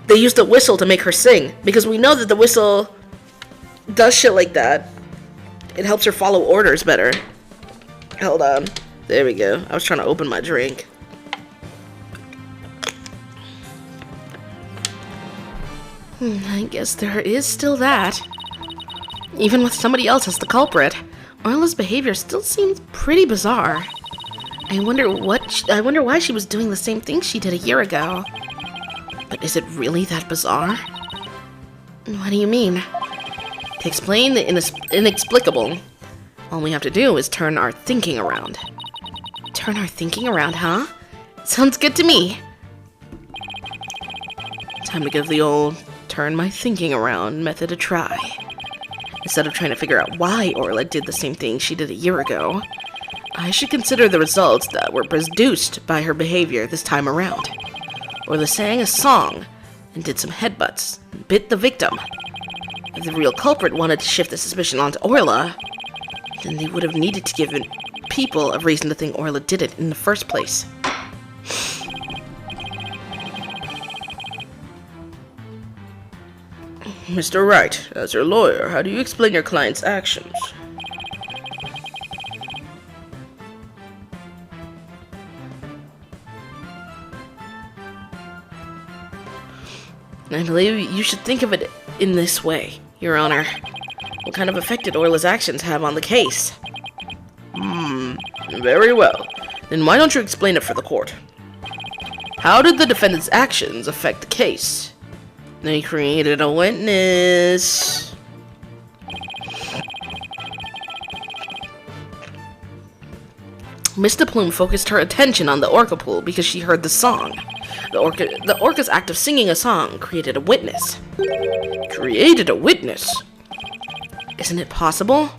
Speaker 1: They used the whistle to make her sing, because we know that the whistle does shit like that. It helps her follow orders better. Hold on. There we go. I was trying to open my drink. I guess there is still that. Even with somebody else as the culprit, Orla's behavior still seems pretty bizarre. I wonder why she was doing the same thing she did a year ago. But is it really that bizarre? What do you mean? To explain the inexplicable, all we have to do is turn our thinking around. Turn our thinking around, huh? Sounds good to me. Time to give the old turn my thinking around method a try. Instead of trying to figure out why Orla did the same thing she did a year ago, I should consider the results that were produced by her behavior this time around. Orla sang a song and did some headbutts and bit the victim. If the real culprit wanted to shift the suspicion onto Orla, then they would have needed to give people a reason to think Orla did it in the first place.
Speaker 2: Mr. Wright, as your lawyer, how do you explain your client's actions?
Speaker 1: I believe you should think of it in this way, Your Honor. What kind of effect did Orla's actions have on the case?
Speaker 2: Very well. Then why don't you explain it for the court? How did the defendant's actions affect the case?
Speaker 1: They created a witness. Mr. Plume focused her attention on the orca pool because she heard the song. The orca's act of singing a song created a witness.
Speaker 2: Created a witness?
Speaker 1: Isn't it possible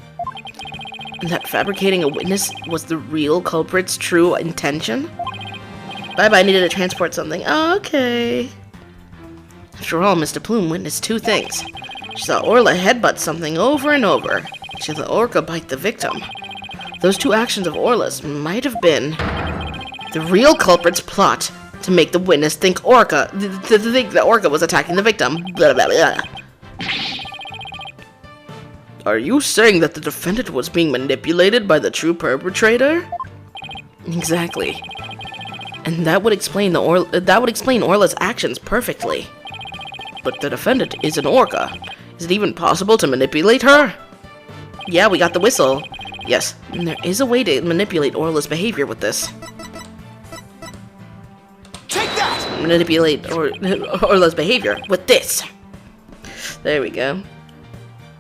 Speaker 1: that fabricating a witness was the real culprit's true intention? Bye-bye, needed to transport something. Okay. After all, Mr. Plume witnessed two things. She saw Orla headbutt something over and over. She saw the orca bite the victim. Those two actions of Orla's might have been the real culprit's plot to make the witness think to think the orca was attacking the victim. Blah, blah, blah.
Speaker 2: Are you saying that the defendant was being manipulated by the true perpetrator?
Speaker 1: Exactly. And that would explain Orla's actions perfectly.
Speaker 2: But the defendant is an orca. Is it even possible to manipulate her?
Speaker 1: Yeah, we got the whistle. Yes, and there is a way to manipulate Orla's behavior with this.
Speaker 3: Take that!
Speaker 1: Manipulate Orla's behavior with this. There we go.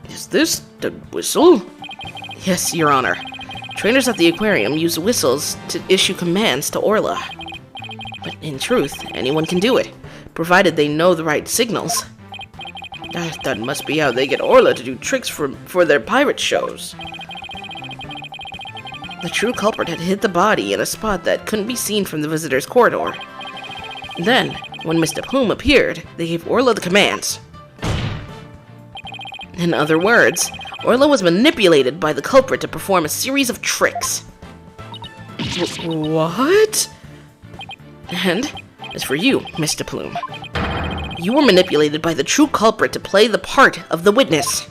Speaker 2: Is this the whistle?
Speaker 1: Yes, Your Honor. Trainers at the aquarium use whistles to issue commands to Orla. But in truth, anyone can do it, provided they know the right signals.
Speaker 2: That must be how they get Orla to do tricks for their pirate shows.
Speaker 1: The true culprit had hid the body in a spot that couldn't be seen from the visitor's corridor. Then, when Mr. Plume appeared, they gave Orla the commands. In other words, Orla was manipulated by the culprit to perform a series of tricks. What? And as for you, Mr. Plume, you were manipulated by the true culprit to play the part of the witness.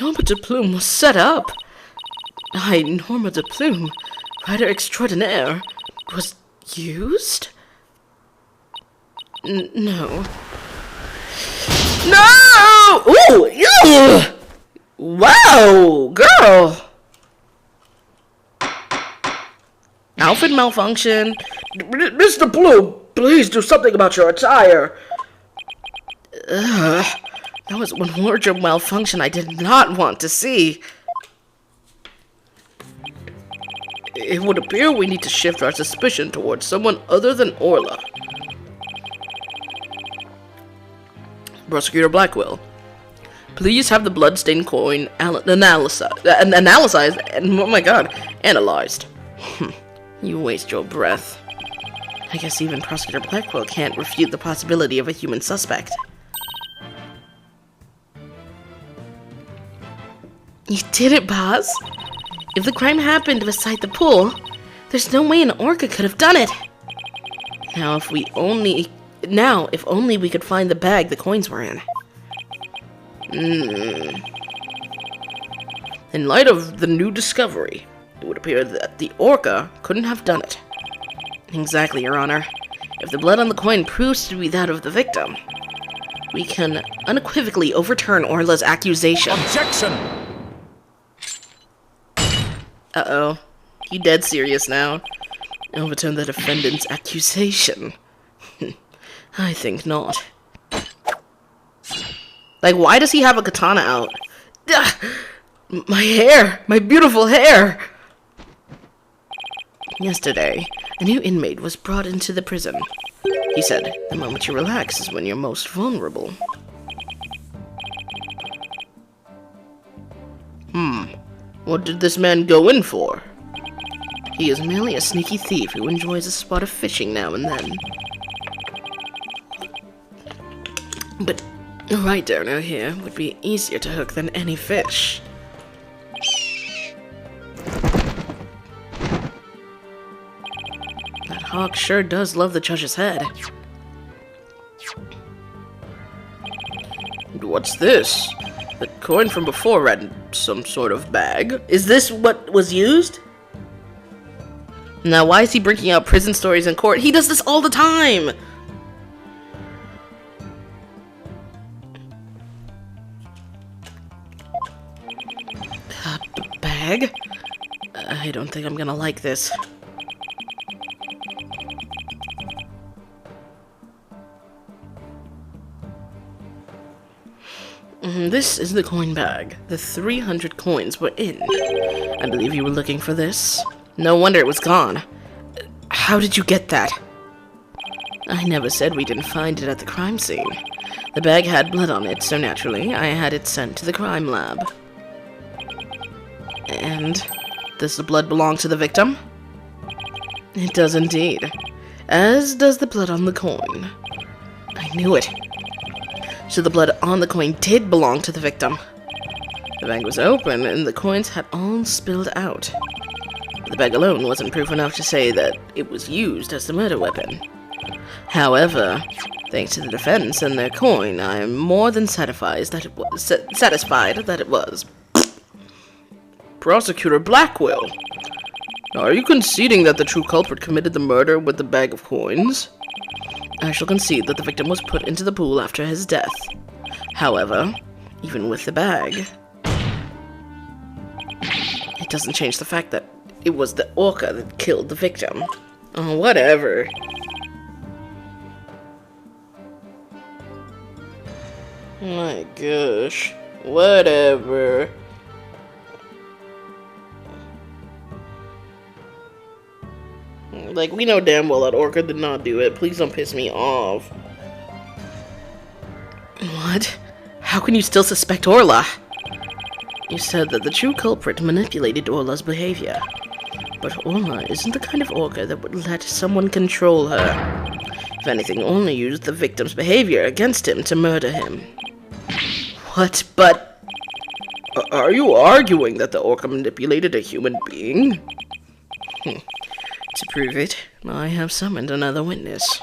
Speaker 2: Norma de Plume was set up. Norma de Plume, writer extraordinaire, was used? No.
Speaker 1: No! Ooh! Ew! Wow! Girl! Outfit malfunction.
Speaker 2: Mr. Plume, please do something about your attire.
Speaker 1: Ugh. That was one wardrobe malfunction I did not want to see.
Speaker 2: It would appear we need to shift our suspicion towards someone other than Orla. Prosecutor Blackwell, please have the bloodstained coin analyzed. Oh my god, analyzed.
Speaker 1: You waste your breath. I guess even Prosecutor Blackwell can't refute the possibility of a human suspect. You did it, boss. If the crime happened beside the pool, there's no way an orca could have done it. Now, if only we could find the bag the coins were in.
Speaker 2: In light of the new discovery, it would appear that the orca couldn't have done it.
Speaker 1: Exactly, Your Honor. If the blood on the coin proves to be that of the victim, we can unequivocally overturn Orla's accusation.
Speaker 3: Objection!
Speaker 1: Uh-oh. You dead serious now? Overturn the defendant's accusation. I think not. Like, why does he have a katana out? Ugh! My hair! My beautiful hair! Yesterday, a new inmate was brought into the prison. He said, the moment you relax is when you're most vulnerable.
Speaker 2: What did this man go in for?
Speaker 1: He is merely a sneaky thief who enjoys a spot of fishing now and then. But a right donor here would be easier to hook than any fish. That hawk sure does love the judge's head.
Speaker 2: What's this? The coin from before had some sort of bag.
Speaker 1: Is this what was used? Now, why is he bringing out prison stories in court? He does this all the time! Bag? I don't think I'm gonna like this. This is the coin bag. The 300 coins were in. I believe you were looking for this. No wonder it was gone. How did you get that? I never said we didn't find it at the crime scene. The bag had blood on it, so naturally, I had it sent to the crime lab. And does the blood belong to the victim? It does indeed. As does the blood on the coin. I knew it. So the blood on the coin did belong to the victim. The bag was open and the coins had all spilled out. The bag alone wasn't proof enough to say that it was used as the murder weapon. However, thanks to the defense and their coin, I am more than satisfied that it was.
Speaker 2: Prosecutor Blackwell, are you conceding that the true culprit committed the murder with the bag of coins?
Speaker 1: I shall concede that the victim was put into the pool after his death. However, even with the bag, it doesn't change the fact that it was the orca that killed the victim. Oh, whatever. My gosh. Whatever. Like, we know damn well that orca did not do it. Please don't piss me off. What? How can you still suspect Orla? You said that the true culprit manipulated Orla's behavior. But Orla isn't the kind of orca that would let someone control her. If anything, only used the victim's behavior against him to murder him. What? But...
Speaker 2: Are you arguing that the orca manipulated a human being?
Speaker 1: To prove it, I have summoned another witness.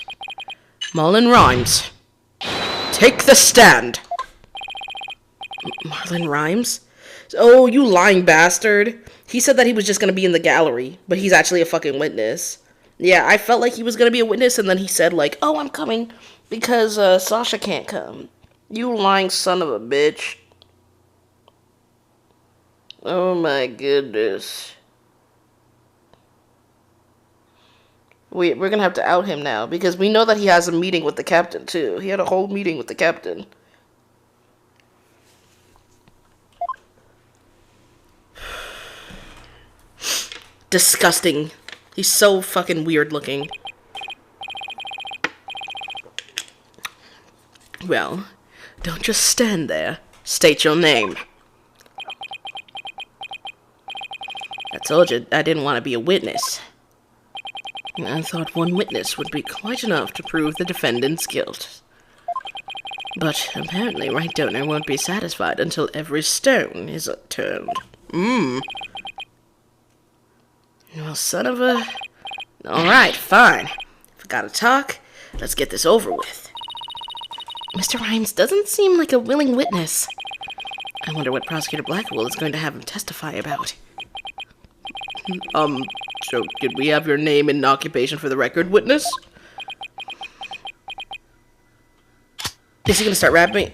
Speaker 1: Marlon Rhymes. Take the stand! Marlon Rhymes? Oh, you lying bastard. He said that he was just gonna be in the gallery, but he's actually a fucking witness. Yeah, I felt like he was gonna be a witness, and then he said, like, oh, I'm coming because Sasha can't come. You lying son of a bitch. Oh my goodness. We're gonna have to out him now, because we know that he has a meeting with the captain, too. He had a whole meeting with the captain. Disgusting. He's so fucking weird looking. Well, don't just stand there. State your name. I told you I didn't want to be a witness. I thought one witness would be quite enough to prove the defendant's guilt. But apparently Wright Donor won't be satisfied until every stone is turned. Well, son of a... Alright, fine. If I gotta talk, let's get this over with. Mr. Rhymes doesn't seem like a willing witness. I wonder what Prosecutor Blackwell is going to have him testify about.
Speaker 2: So could we have your name and occupation for the record, witness?
Speaker 1: Is he gonna start rapping?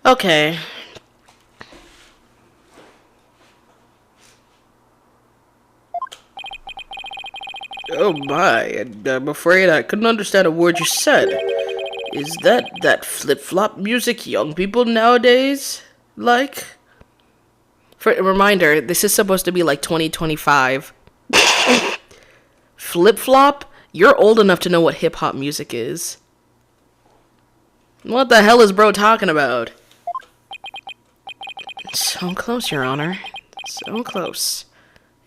Speaker 1: Okay.
Speaker 2: Oh my, I'm afraid I couldn't understand a word you said. Is that flip-flop music young people nowadays like?
Speaker 1: For a reminder, this is supposed to be like 2025. Flip-flop? You're old enough to know what hip-hop music is. What the hell is bro talking about? So close, Your Honor. So close.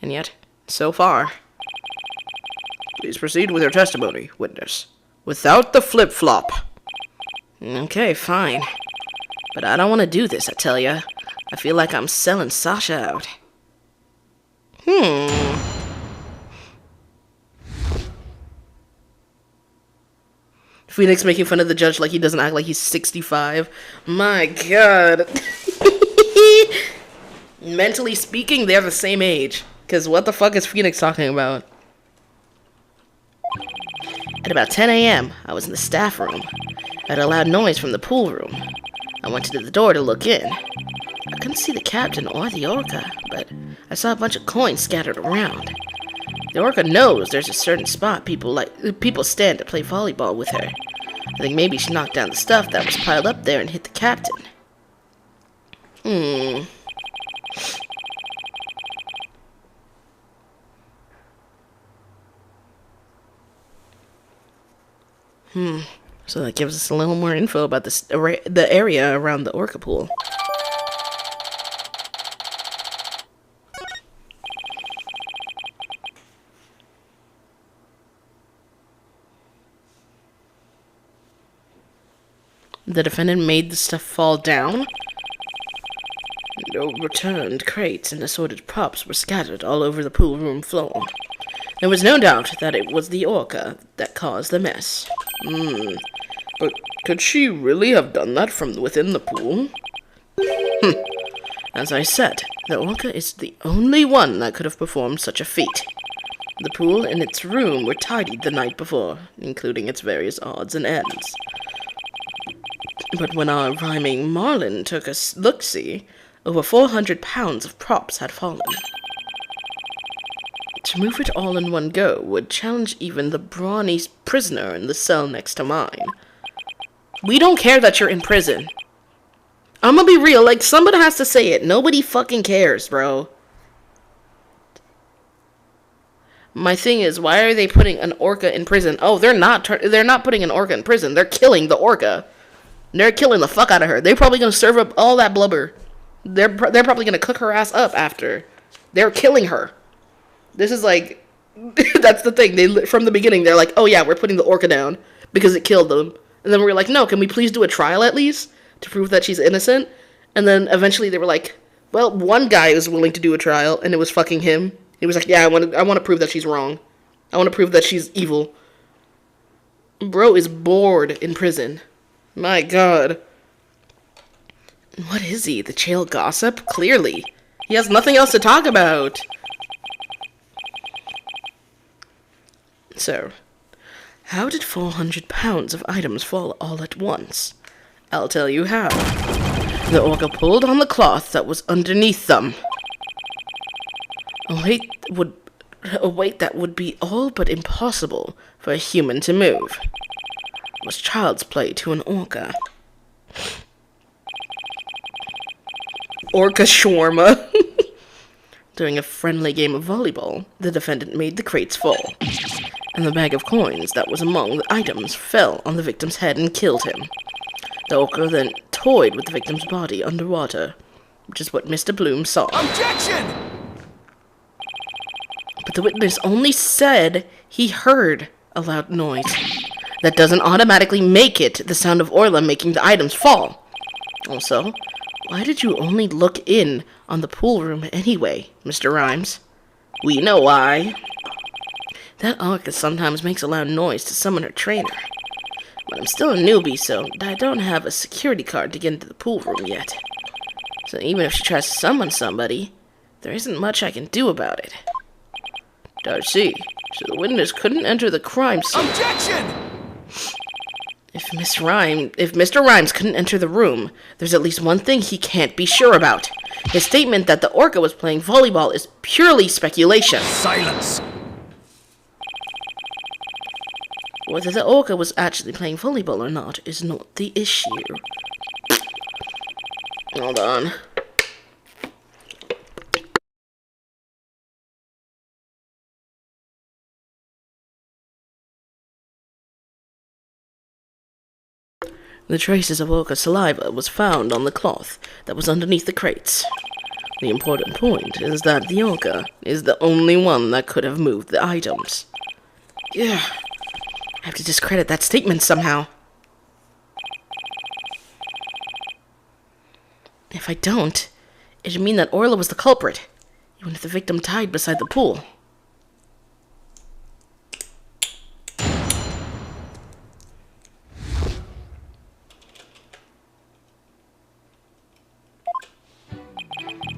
Speaker 1: And yet, so far.
Speaker 2: Please proceed with your testimony, witness. Without the flip-flop.
Speaker 1: Okay, fine. But I don't want to do this, I tell ya. I feel like I'm selling Sasha out. Phoenix making fun of the judge like he doesn't act like he's 65. My god. Mentally speaking, they're the same age. Because what the fuck is Phoenix talking about? At about 10 a.m., I was in the staff room. I heard a loud noise from the pool room. I went to the door to look in. I couldn't see the captain or the orca, but I saw a bunch of coins scattered around. The orca knows there's a certain spot people stand to play volleyball with her. I think maybe she knocked down the stuff that was piled up there and hit the captain. So that gives us a little more info about the area around the orca pool. The defendant made the stuff fall down. No returned crates and assorted props were scattered all over the pool room floor. There was no doubt that it was the orca that caused the mess.
Speaker 2: But could she really have done that from within the pool?
Speaker 1: As I said, the orca is the only one that could have performed such a feat. The pool and its room were tidied the night before, including its various odds and ends. But when our rhyming Marlin took a look-see, over 400 pounds of props had fallen. To move it all in one go would challenge even the brawny prisoner in the cell next to mine. We don't care that you're in prison. I'm gonna be real, like, somebody has to say it. Nobody fucking cares, bro. My thing is, why are they putting an orca in prison? Oh, they're not putting an orca in prison. They're killing the orca. They're killing the fuck out of her. They're probably gonna serve up all that blubber. They're probably gonna cook her ass up after. They're killing her. This is like, that's the thing. They from the beginning they're like, oh yeah, we're putting the orca down because it killed them. And then we're like, no, can we please do a trial at least to prove that she's innocent? And then eventually they were like, well, one guy was willing to do a trial, and it was fucking him. He was like, yeah, I want to prove that she's wrong. I want to prove that she's evil. Bro is bored in prison. My god. What is he? The jail gossip? Clearly. He has nothing else to talk about. So, how did 400 pounds of items fall all at once? I'll tell you how. The orca pulled on the cloth that was underneath them. A weight that would be all but impossible for a human to move. It was child's play to an orca. Orca shawarma. During a friendly game of volleyball, the defendant made the crates fall, and the bag of coins that was among the items fell on the victim's head and killed him. The orca then toyed with the victim's body underwater, which is what Mr. Bloom saw.
Speaker 3: Objection!
Speaker 1: But the witness only said he heard a loud noise. That doesn't automatically make it the sound of Orla making the items fall. Also, why did you only look in on the pool room anyway, Mr. Rhymes? We know why. That orca sometimes makes a loud noise to summon her trainer. But I'm still a newbie, so I don't have a security card to get into the pool room yet. So even if she tries to summon somebody, there isn't much I can do about it.
Speaker 2: Darcy, so the witness couldn't enter the crime scene.
Speaker 3: Objection!
Speaker 1: If Mr. Rhymes couldn't enter the room, there's at least one thing he can't be sure about. His statement that the orca was playing volleyball is purely speculation.
Speaker 3: Silence!
Speaker 1: Whether the orca was actually playing volleyball or not is not the issue. Hold on. The traces of orca saliva was found on the cloth that was underneath the crates. The important point is that the orca is the only one that could have moved the items. Yeah, I have to discredit that statement somehow. If I don't, it'd mean that Orla was the culprit, even if the victim died beside the pool.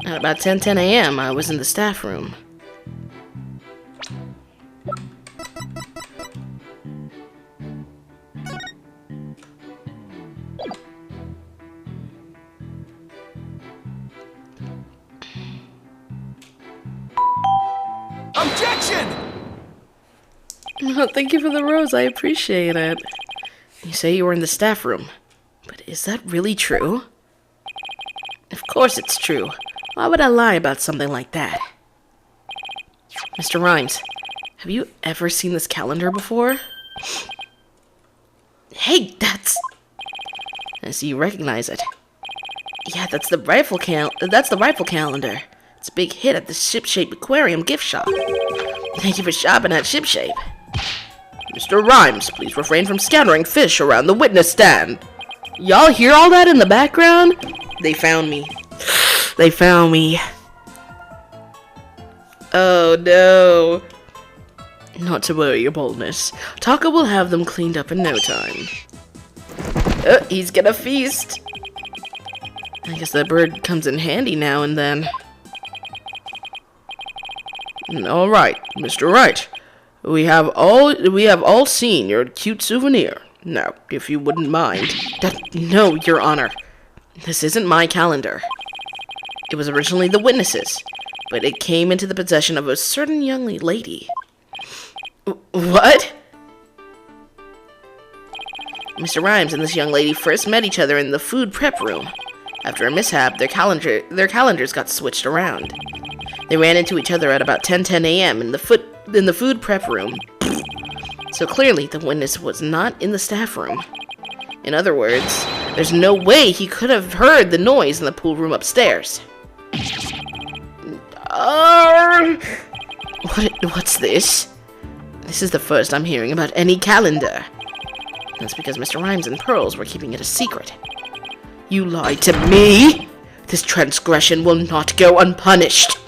Speaker 1: At about 10:10 a.m., I was in the staff room.
Speaker 3: Objection!
Speaker 1: Oh, thank you for the rose, I appreciate it. You say you were in the staff room, but is that really true? Of course it's true. Why would I lie about something like that? Mr. Rhymes, have you ever seen this calendar before? Hey, I see you recognize it. Yeah, that's the rifle calendar. It's a big hit at the Shipshape Aquarium gift shop. Thank you for shopping at Shipshape.
Speaker 2: Mr. Rhymes, please refrain from scattering fish around the witness stand.
Speaker 1: Y'all hear all that in the background? They found me. They found me. Oh no. Not to worry, your boldness. Taka will have them cleaned up in no time. He's gonna feast. I guess that bird comes in handy now and then.
Speaker 2: All right, Mr. Wright. We have all seen your cute souvenir. Now, if you wouldn't mind.
Speaker 1: No, Your Honor. This isn't my calendar. It was originally the witness's, but it came into the possession of a certain young lady. What? Mr. Rhymes and this young lady first met each other in the food prep room. After a mishap, their calendars got switched around. They ran into each other at about 10:10 a.m. in the food prep room. So clearly, the witness was not in the staff room. In other words, there's no way he could have heard the noise in the pool room upstairs. What's this? This is the first I'm hearing about any calendar. That's because Mr. Rhymes and Pearls were keeping it a secret. You lied to me! This transgression will not go unpunished.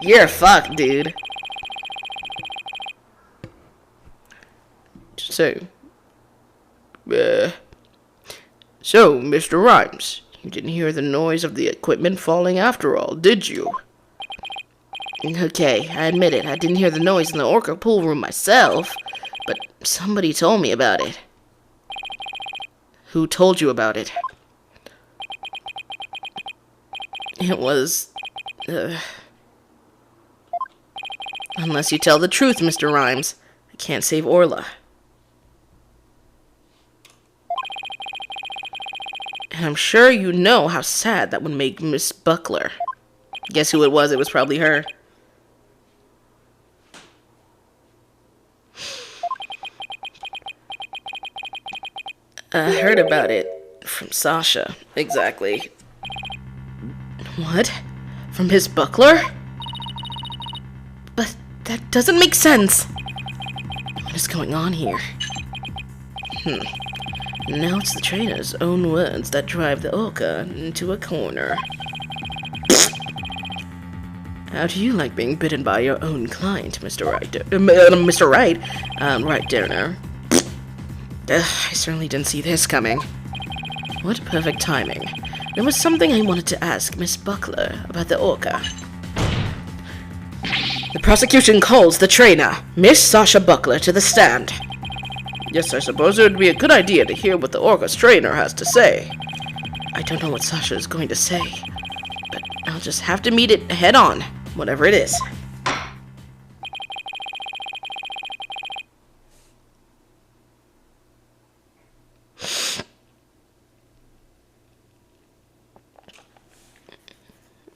Speaker 1: You're fucked, dude.
Speaker 2: So, Mr. Rhymes, you didn't hear the noise of the equipment falling after all, did you?
Speaker 1: Okay, I admit it. I didn't hear the noise in the Orca pool room myself, but somebody told me about it.
Speaker 2: Who told you about it?
Speaker 1: It was... Unless you tell the truth, Mr. Rhymes, I can't save Orla. And I'm sure you know how sad that would make Miss Buckler. Guess who it was? It was probably her. I heard about it from Sasha. Exactly. What? From Miss Buckler? But that doesn't make sense. What is going on here? Now it's the trainer's own words that drive the Orca into a corner. How do you like being bitten by your own client, Mr. Wright? Mr. Wright? Right, Donor. I certainly didn't see this coming. What perfect timing. There was something I wanted to ask Miss Buckler about the Orca. The prosecution calls the trainer, Miss Sasha Buckler, to the stand.
Speaker 2: Yes, I suppose it would be a good idea to hear what the Orca's trainer has to say.
Speaker 1: I don't know what Sasha is going to say, but I'll just have to meet it head on, whatever it is.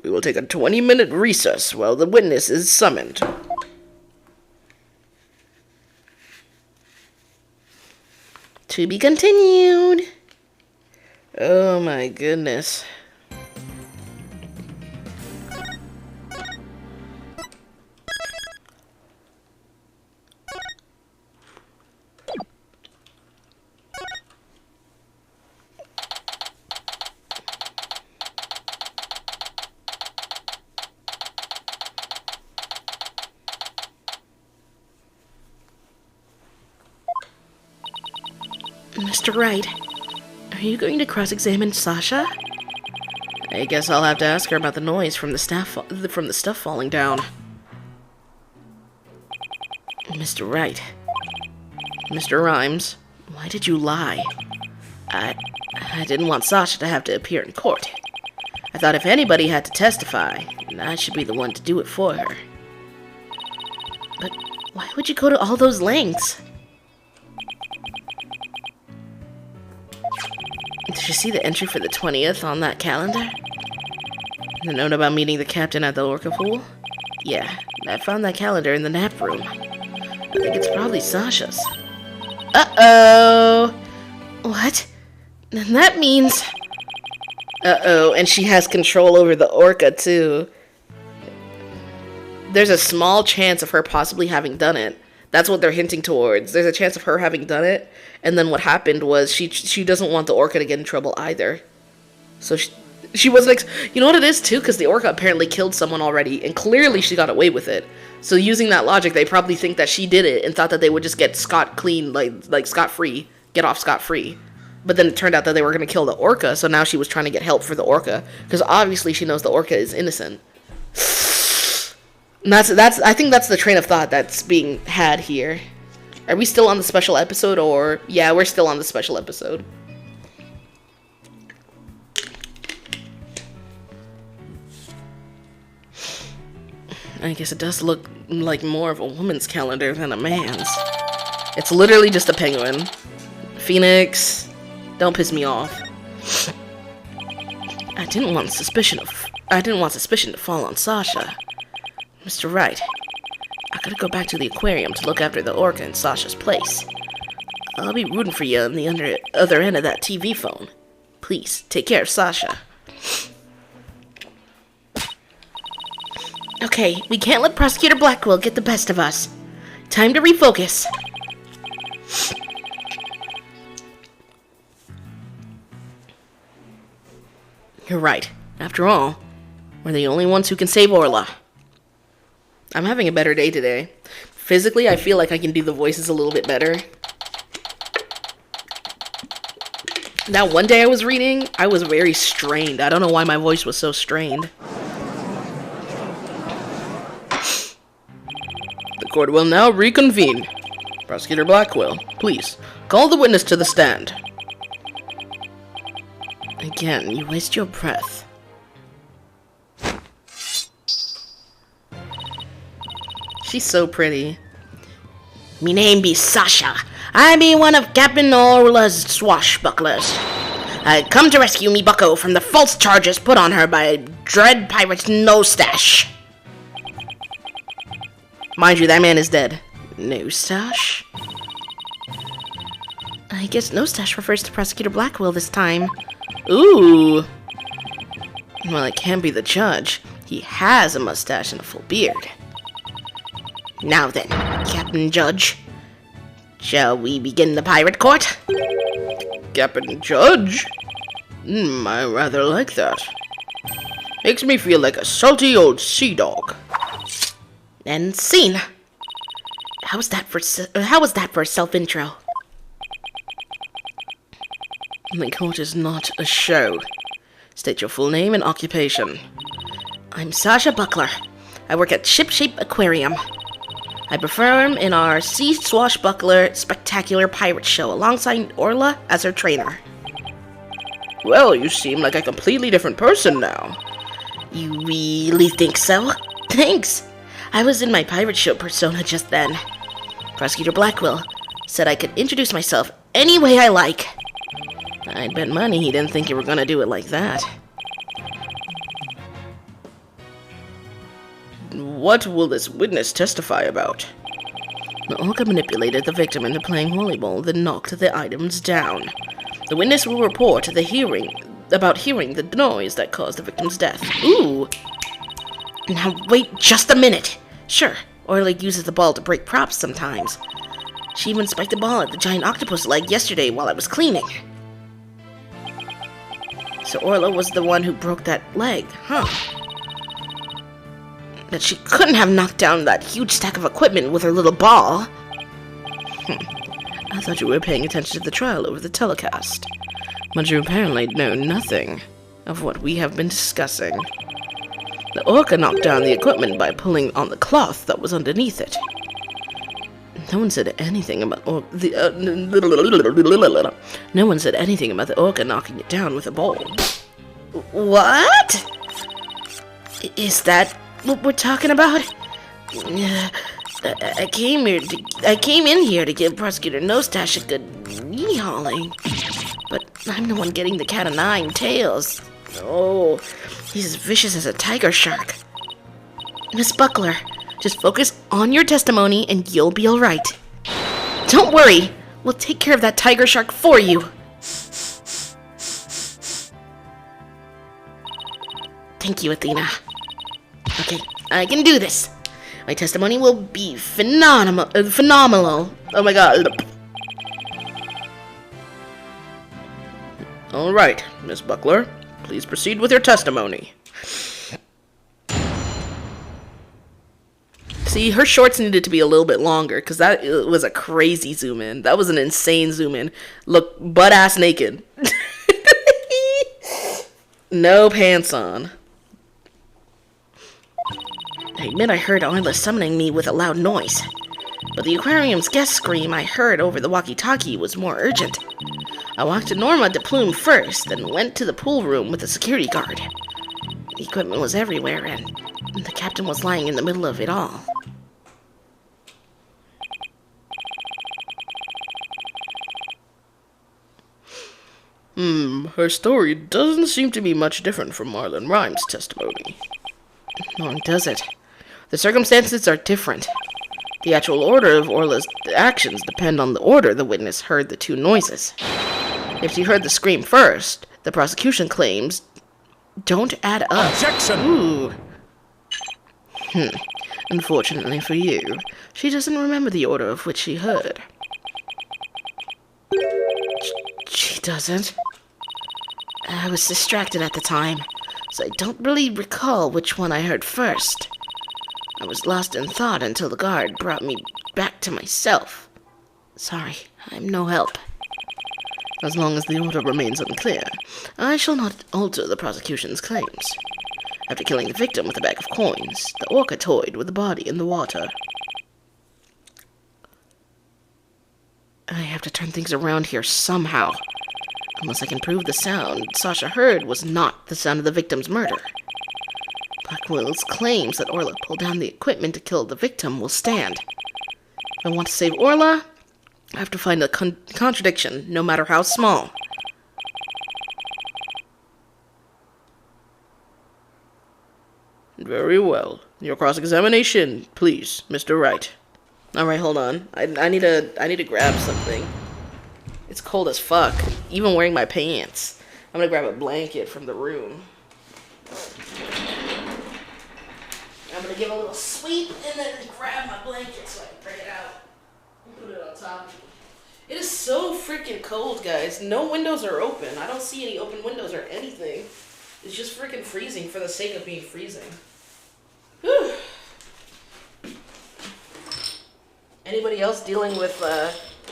Speaker 2: We will take a 20-minute recess while the witness is summoned.
Speaker 1: To be continued. Oh my goodness. Mr. Wright, are you going to cross-examine Sasha? I guess I'll have to ask her about the noise from the stuff falling down. Mr. Wright. Mr. Rhymes, why did you lie? I didn't want Sasha to have to appear in court. I thought if anybody had to testify, I should be the one to do it for her. But why would you go to all those lengths? Did you see the entry for the 20th on that calendar? The note about meeting the captain at the Orca pool? Yeah, I found that calendar in the nap room. I think it's probably Sasha's. Uh-oh! What? Then that means... Uh-oh, and she has control over the Orca, too. There's a small chance of her possibly having done it. That's what they're hinting towards. There's a chance of her having done it, and then what happened was she doesn't want the Orca to get in trouble either. So she wasn't... You know what it is, too? Because the Orca apparently killed someone already, and clearly she got away with it. So using that logic, they probably think that she did it and thought that they would just get scot-clean, like scot-free, get off scot-free. But then it turned out that they were going to kill the Orca, so now she was trying to get help for the Orca, because obviously she knows the Orca is innocent. And I think that's the train of thought that's being had here. Are we still on the special episode, or... Yeah, we're still on the special episode. I guess it does look like more of a woman's calendar than a man's. It's literally just a penguin. Phoenix, don't piss me off. I didn't want suspicion to fall on Sasha. Mr. Wright, I gotta go back to the aquarium to look after the orca in Sasha's place. I'll be rooting for you on the other end of that TV phone. Please, take care of Sasha. Okay, we can't let Prosecutor Blackwell get the best of us. Time to refocus. You're right. After all, we're the only ones who can save Orla. I'm having a better day today. Physically, I feel like I can do the voices a little bit better. That one day I was reading, I was very strained. I don't know why my voice was so strained.
Speaker 2: The court will now reconvene. Prosecutor Blackwell, please, call the witness to the stand.
Speaker 1: Again, you waste your breath. She's so pretty. Me name be Sasha. I be one of Captain Orla's swashbucklers. I come to rescue me bucko from the false charges put on her by dread pirate Nostache. Mind you, that man is dead. Nostache? I guess Nostache refers to Prosecutor Blackwell this time. Ooh. Well, it can't be the judge. He has a mustache and a full beard. Now then, Captain Judge, shall we begin the pirate court?
Speaker 2: Captain Judge? I rather like that. Makes me feel like a salty old sea dog.
Speaker 1: And scene. How was that for a self-intro?
Speaker 2: The court is not a show. State your full name and occupation.
Speaker 1: I'm Sasha Buckler. I work at Shipshape Aquarium. I perform in our Sea Swashbuckler Spectacular Pirate Show alongside Orla as her trainer.
Speaker 2: Well, you seem like a completely different person now.
Speaker 1: You really think so? Thanks. I was in my pirate show persona just then. Prosecutor Blackwell said I could introduce myself any way I like. I'd bet money he didn't think you were gonna do it like that.
Speaker 2: What will this witness testify about?
Speaker 1: The orca manipulated the victim into playing volleyball, then knocked the items down. The witness will report to the hearing about hearing the noise that caused the victim's death. Ooh! Now wait just a minute! Sure, Orla uses the ball to break props sometimes. She even spiked the ball at the giant octopus leg yesterday while I was cleaning. So Orla was the one who broke that leg, huh? But she couldn't have knocked down that huge stack of equipment with her little ball.
Speaker 2: I thought you were paying attention to the trial over the telecast. But you apparently know nothing of what we have been discussing. The orca knocked down the equipment by pulling on the cloth that was underneath it.
Speaker 1: No one said anything about the orca knocking it down with a ball. What? Is that what we're talking about? I came in here to give Prosecutor Nostache a good knee-hauling. But I'm the one getting the cat o' nine tails. Oh, he's as vicious as a tiger shark. Miss Buckler, just focus on your testimony and you'll be alright. Don't worry, we'll take care of that tiger shark for you. Thank you, Athena. Okay, I can do this. My testimony will be phenomenal. Oh my god.
Speaker 2: All right, Miss Buckler, please proceed with your testimony.
Speaker 1: See, her shorts needed to be a little bit longer because that was a crazy zoom in. That was an insane zoom in. Look, butt ass naked. No pants on. I admit I heard Orla summoning me with a loud noise, but the aquarium's guest scream I heard over the walkie-talkie was more urgent. I walked to Norma de Plume first, then went to the pool room with the security guard. The equipment was everywhere, and the captain was lying in the middle of it all.
Speaker 2: Her story doesn't seem to be much different from Marlon Rhymes' testimony.
Speaker 1: Nor does it. The circumstances are different. The actual order of Orla's actions depend on the order the witness heard the two noises. If she heard the scream first, the prosecution claims don't add up.
Speaker 3: Objection!
Speaker 1: Ooh. Unfortunately for you, she doesn't remember the order of which she heard. She doesn't? I was distracted at the time, so I don't really recall which one I heard first. I was lost in thought until the guard brought me back to myself. Sorry, I'm no help. As long as the order remains unclear, I shall not alter the prosecution's claims. After killing the victim with a bag of coins, the orca toyed with the body in the water. I have to turn things around here somehow. Unless I can prove the sound Sasha heard was not the sound of the victim's murder. Blackwell's claims that Orla pulled down the equipment to kill the victim will stand. If I want to save Orla, I have to find a contradiction, no matter how small.
Speaker 2: Very well. Your cross-examination, please, Mr. Wright.
Speaker 1: Alright, hold on. I need to grab something. It's cold as fuck, even wearing my pants. I'm gonna grab a blanket from the room. I'm gonna give a little sweep and then grab my blanket so I can bring it out and put it on top of me. It is so freaking cold, guys. No windows are open. I don't see any open windows or anything. It's just freaking freezing for the sake of being freezing. Whew. Anybody else dealing with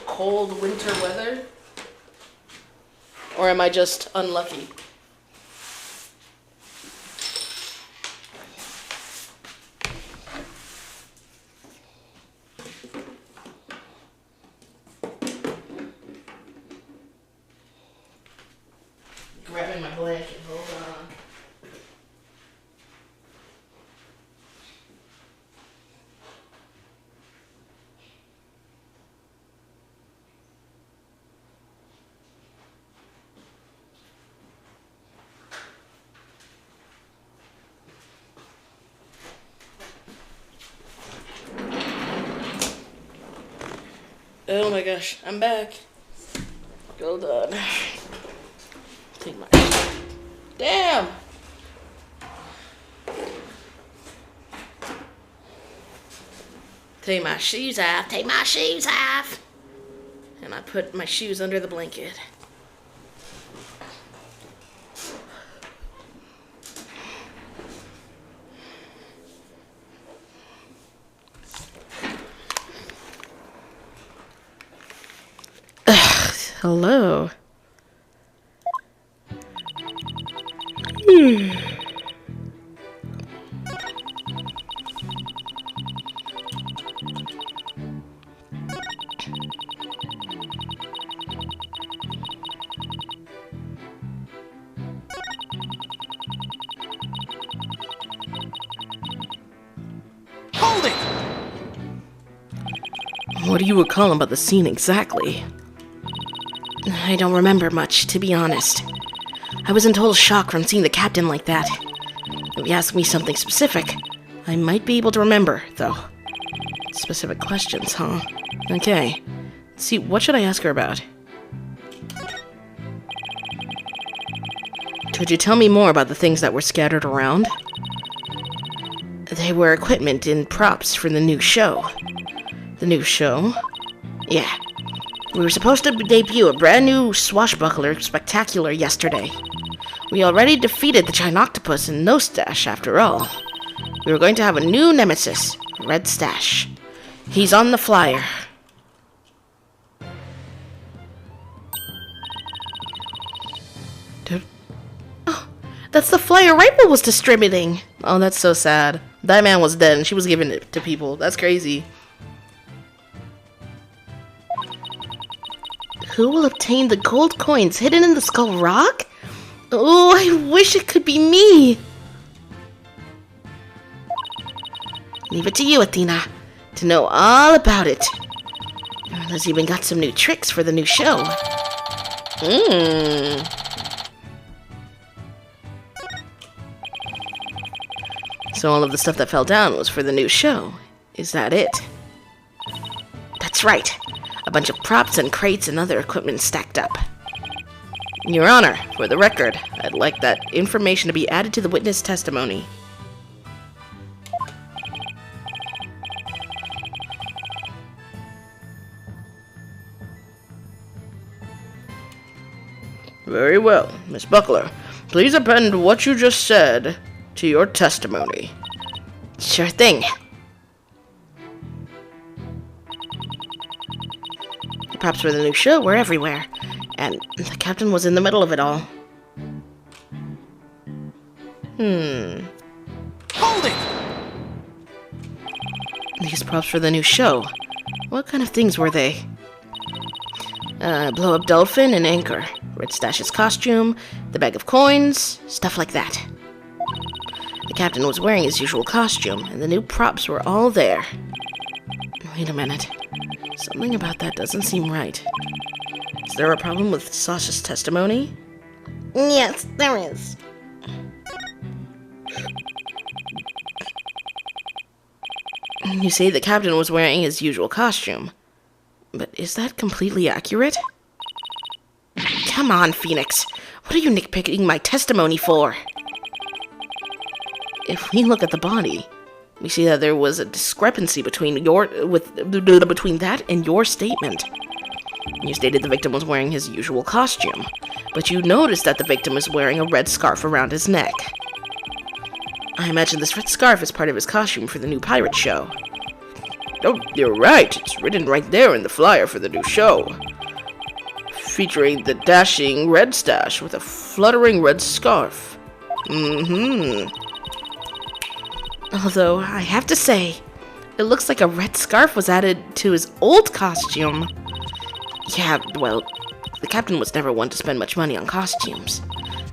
Speaker 1: cold winter weather? Or am I just unlucky? Grabbing my blanket, hold on. Oh my gosh, I'm back. Hold on. Take my... Damn! Take my shoes off. Take my shoes off! And I put my shoes under the blanket. Hello.
Speaker 3: Hold it!
Speaker 1: What do you recall about the scene exactly? I don't remember much, to be honest. I was in total shock from seeing the captain like that. If you ask me something specific, I might be able to remember, though. Specific questions, huh? Okay. Let's see, what should I ask her about? Could you tell me more about the things that were scattered around? They were equipment and props for the new show. The new show? Yeah. We were supposed to debut a brand new swashbuckler spectacular yesterday. We already defeated the giant octopus in No Stash, after all. We were going to have a new nemesis, Red Stash. He's on the flyer. Oh, that's the flyer Wright was distributing. Oh, that's so sad. That man was dead and she was giving it to people. That's crazy. Who will obtain the gold coins hidden in the Skull Rock? Oh, I wish it could be me. Leave it to you, Athena, to know all about it. Let's even got some new tricks for the new show. So all of the stuff that fell down was for the new show. Is that it? That's right. A bunch of props and crates and other equipment stacked up. Your Honor, for the record, I'd like that information to be added to the witness testimony.
Speaker 2: Very well. Miss Buckler, please append what you just said to your testimony.
Speaker 1: Sure thing. The props for the new show were everywhere, and the captain was in the middle of it all.
Speaker 3: Hold it!
Speaker 1: These props for the new show. What kind of things were they? Blow-up dolphin and anchor. Red Stash's costume, the bag of coins, stuff like that. The captain was wearing his usual costume, and the new props were all there. Wait a minute. Something about that doesn't seem right. Is there a problem with Sasha's testimony? Yes, there is. You say the captain was wearing his usual costume. But is that completely accurate? Come on, Phoenix. What are you nitpicking my testimony for? If we look at the body, we see that there was a discrepancy between that and your statement. You stated the victim was wearing his usual costume, but you noticed that the victim is wearing a red scarf around his neck. I imagine this red scarf is part of his costume for the new pirate show.
Speaker 2: Oh, you're right. It's written right there in the flyer for the new show. Featuring the dashing Red Stash with a fluttering red scarf.
Speaker 1: Although, I have to say, it looks like a red scarf was added to his old costume. Yeah, well, the captain was never one to spend much money on costumes.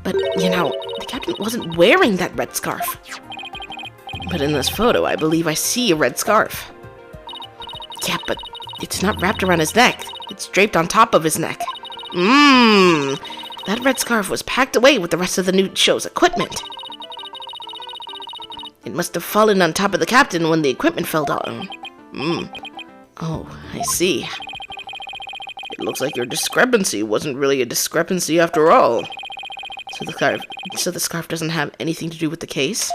Speaker 1: But, you know, the captain wasn't wearing that red scarf. But in this photo, I believe I see a red scarf. Yeah, but it's not wrapped around his neck. It's draped on top of his neck. That red scarf was packed away with the rest of the new show's equipment. It must have fallen on top of the captain when the equipment fell down. Oh, I see.
Speaker 2: It looks like your discrepancy wasn't really a discrepancy after all.
Speaker 1: So the scarf doesn't have anything to do with the case?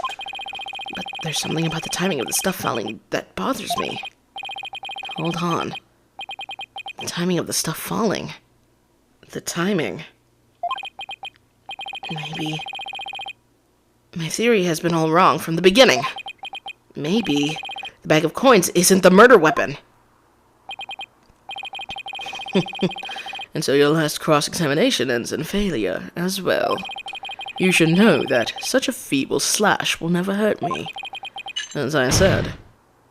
Speaker 1: But there's something about the timing of the stuff falling that bothers me. Hold on. The timing of the stuff falling. The timing. Maybe my theory has been all wrong from the beginning. Maybe the bag of coins isn't the murder weapon.
Speaker 2: And so your last cross-examination ends in failure as well. You should know that such a feeble slash will never hurt me. As I said,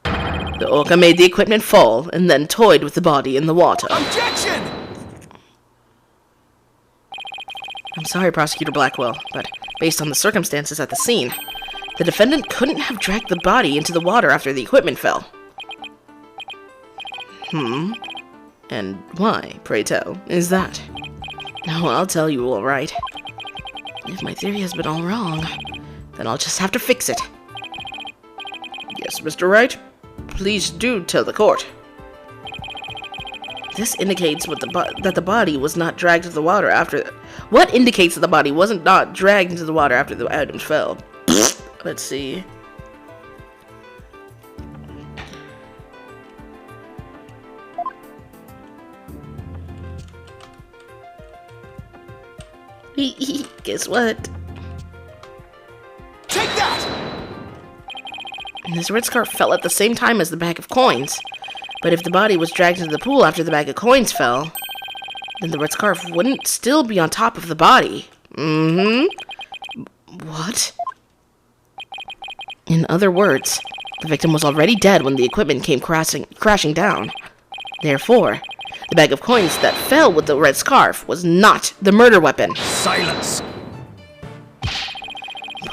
Speaker 2: the orca made the equipment fall and then toyed with the body in the water.
Speaker 3: Objection!
Speaker 1: I'm sorry, Prosecutor Blackwell, but based on the circumstances at the scene, the defendant couldn't have dragged the body into the water after the equipment fell. And why, pray tell, is that? No, I'll tell you all right. If my theory has been all wrong, then I'll just have to fix it.
Speaker 2: Yes, Mr. Wright? Please do tell the court.
Speaker 1: This indicates that the body was not dragged into the water after... What indicates that the body wasn't not dragged into the water after the items fell? Let's see. Guess what?
Speaker 3: Take that!
Speaker 1: This red scarf fell at the same time as the bag of coins. But if the body was dragged into the pool after the bag of coins fell, then the red scarf wouldn't still be on top of the body. What? In other words, the victim was already dead when the equipment came crashing down. Therefore, the bag of coins that fell with the red scarf was not the murder weapon.
Speaker 3: Silence!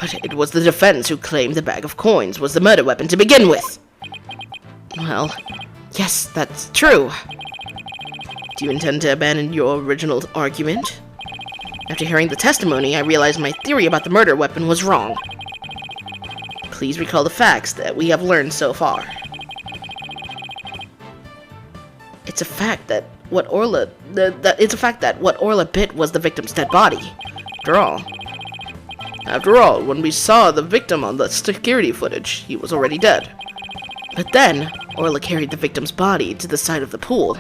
Speaker 1: But it was the defense who claimed the bag of coins was the murder weapon to begin with. Well, yes, that's true. Do you intend to abandon your original argument? After hearing the testimony, I realized my theory about the murder weapon was wrong. Please recall the facts that we have learned so far. It's a fact that what Orla bit was the victim's dead body. After all, when we saw the victim on the security footage, he was already dead. But then, Orla carried the victim's body to the side of the pool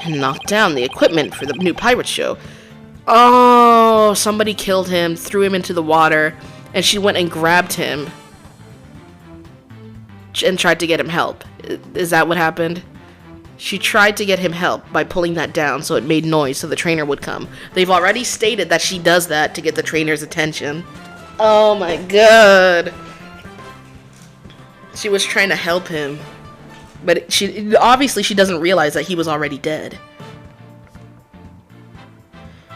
Speaker 1: and knocked down the equipment for the new pirate show. Oh, somebody killed him, threw him into the water, and she went and grabbed him and tried to get him help. Is that what happened? She tried to get him help by pulling that down so it made noise so the trainer would come. They've already stated that she does that to get the trainer's attention. Oh my god. She was trying to help him. But she doesn't realize that he was already dead.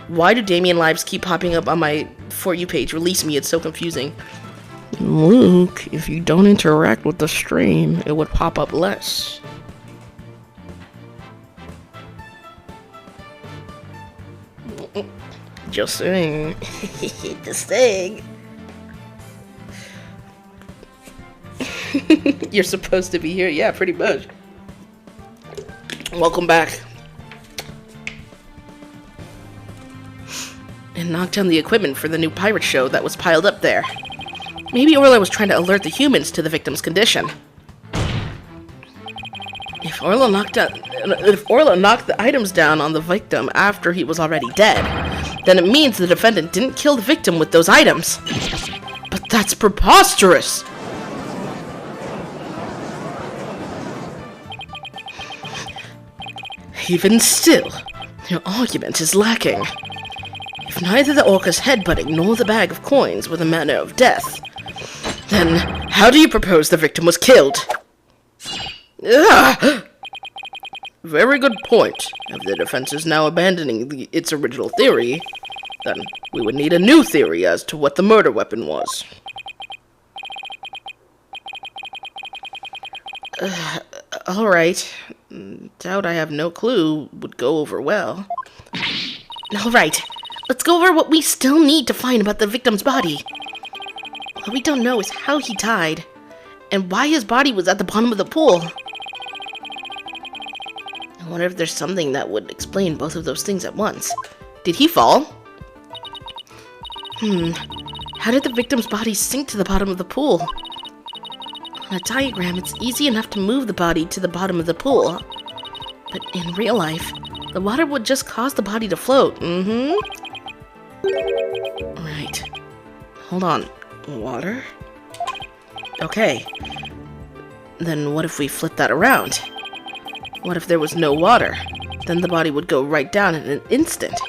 Speaker 1: Why do Damien lives keep popping up on my For You page? Release me, it's so confusing. Luke, if you don't interact with the stream, it would pop up less. Just saying. Just saying. You're supposed to be here? Yeah, pretty much. Welcome back. And knocked down the equipment for the new pirate show that was piled up there. Maybe Orla was trying to alert the humans to the victim's condition. If Orla knocked the items down on the victim after he was already dead, then it means the defendant didn't kill the victim with those items. But that's preposterous! Even still, your argument is lacking. If neither the orca's headbutting nor the bag of coins were the manner of death, then how do you propose the victim was killed? Ugh. Very good point. If the defense is now abandoning its original theory, then we would need a new theory as to what the murder weapon was. Alright. Doubt I have no clue would go over well. Alright. Let's go over what we still need to find about the victim's body. What we don't know is how he died, and why his body was at the bottom of the pool. I wonder if there's something that would explain both of those things at once. Did he fall? How did the victim's body sink to the bottom of the pool? On a diagram, it's easy enough to move the body to the bottom of the pool. But in real life, the water would just cause the body to float. Right. Hold on. Water? Okay. Then what if we flip that around? What if there was no water? Then the body would go right down in an instant.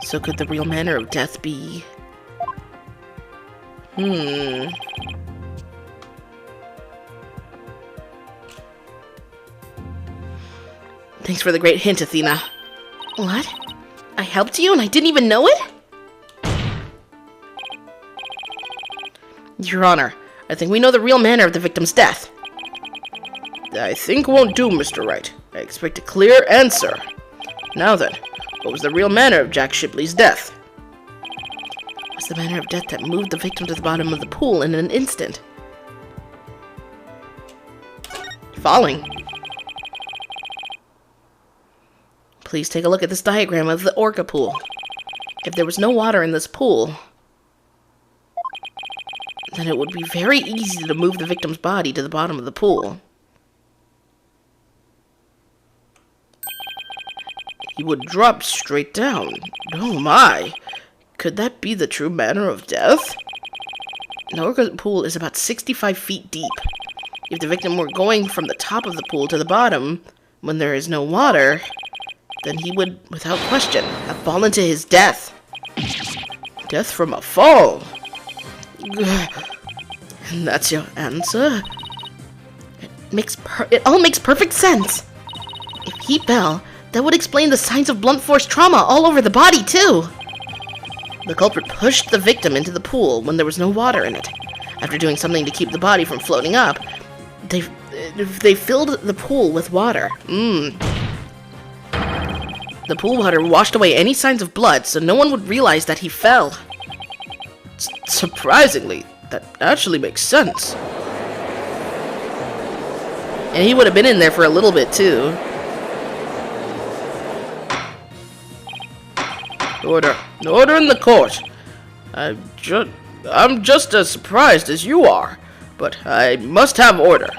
Speaker 1: So could the real manner of death be... Thanks for the great hint, Athena. What? I helped you and I didn't even know it? Your Honor, I think we know the real manner of the victim's death. I think won't do, Mr. Wright. I expect a clear answer. Now then, what was the real manner of Jack Shipley's death? It was the manner of death that moved the victim to the bottom of the pool in an instant. Falling. Please take a look at this diagram of the orca pool. If there was no water in this pool, then it would be very easy to move the victim's body to the bottom of the pool. He would drop straight down. Oh my! Could that be the true manner of death? The orca pool is about 65 feet deep. If the victim were going from the top of the pool to the bottom, when there is no water, then he would, without question, have fallen to his death. Death from a fall. And that's your answer? It all makes perfect sense. If he fell, that would explain the signs of blunt force trauma all over the body, too. The culprit pushed the victim into the pool when there was no water in it. After doing something to keep the body from floating up, they filled the pool with water. The pool water washed away any signs of blood, so no one would realize that he fell. Surprisingly,
Speaker 2: That actually makes sense.
Speaker 1: And he would have been in there for a little bit, too.
Speaker 2: Order. Order in the court. I'm just as surprised as you are, but I must have order.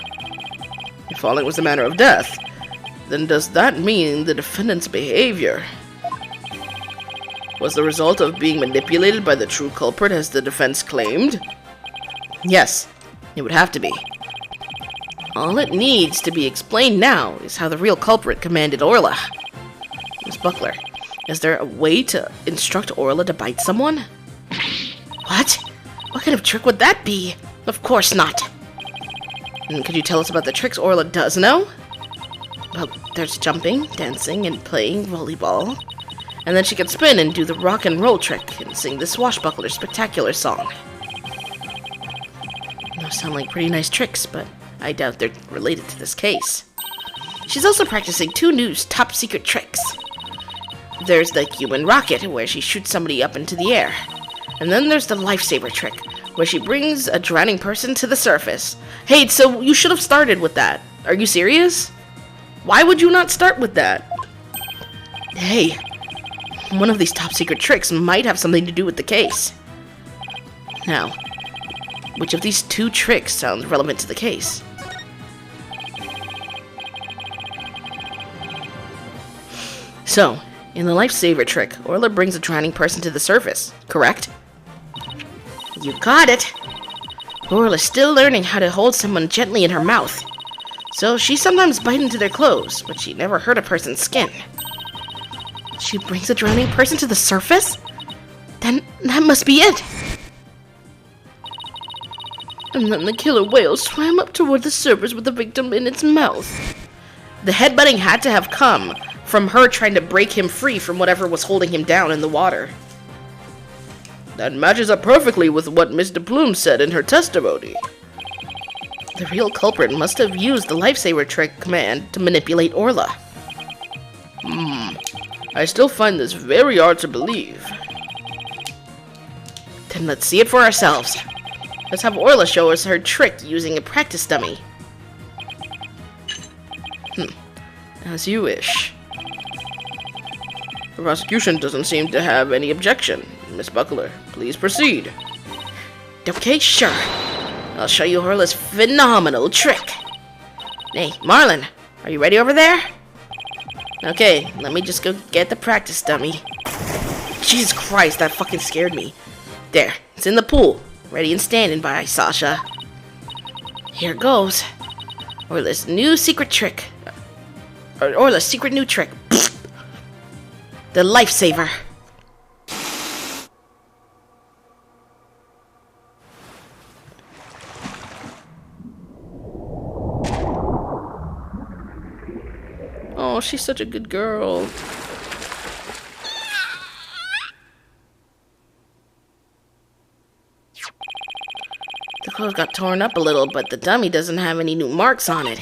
Speaker 2: If falling was the manner of death, then does that mean the defendant's behavior was the result of being manipulated by the true culprit as the defense claimed?
Speaker 1: Yes, it would have to be. All it needs to be explained now is how the real culprit commanded Orla. Miss Buckler, is there a way to instruct Orla to bite someone? What? What kind of trick would that be? Of course not. And could you tell us about the tricks Orla does know? Well, there's jumping, dancing, and playing volleyball. And then she can spin and do the rock and roll trick and sing the Swashbuckler Spectacular song. Those sound like pretty nice tricks, but I doubt they're related to this case. She's also practicing 2 new top-secret tricks. There's the human rocket, where she shoots somebody up into the air. And then there's the lifesaver trick, where she brings a drowning person to the surface. Hey, so you should have started with that. Are you serious? Why would you not start with that? Hey, one of these top-secret tricks might have something to do with the case. Now, which of these 2 tricks sounds relevant to the case? So, in the lifesaver trick, Orla brings a drowning person to the surface, correct? You got it! Orla's still learning how to hold someone gently in her mouth. So she sometimes bites into their clothes, but she never hurt a person's skin. She brings a drowning person to the surface? Then that must be it! And then the killer whale swam up toward the surface with the victim in its mouth. The headbutting had to have come from her trying to break him free from whatever was holding him down in the water.
Speaker 2: That matches up perfectly with what Miss de Plume said in her testimony.
Speaker 1: The real culprit must have used the lifesaver trick command to manipulate Orla.
Speaker 2: I still find this very hard to believe.
Speaker 1: Then let's see it for ourselves. Let's have Orla show us her trick using a practice dummy. As you wish.
Speaker 2: The prosecution doesn't seem to have any objection. Miss Buckler, please proceed.
Speaker 1: Okay, sure. I'll show you Orla's phenomenal trick. Hey, Marlon, are you ready over there? Okay, let me just go get the practice dummy. Jesus Christ, that fucking scared me. There, it's in the pool. Ready and standing by, Sasha. Here goes. Orla's new secret trick. Orla's secret new trick. The lifesaver.
Speaker 2: Oh, she's such a good girl.
Speaker 1: The clothes got torn up a little, but the dummy doesn't have any new marks on it.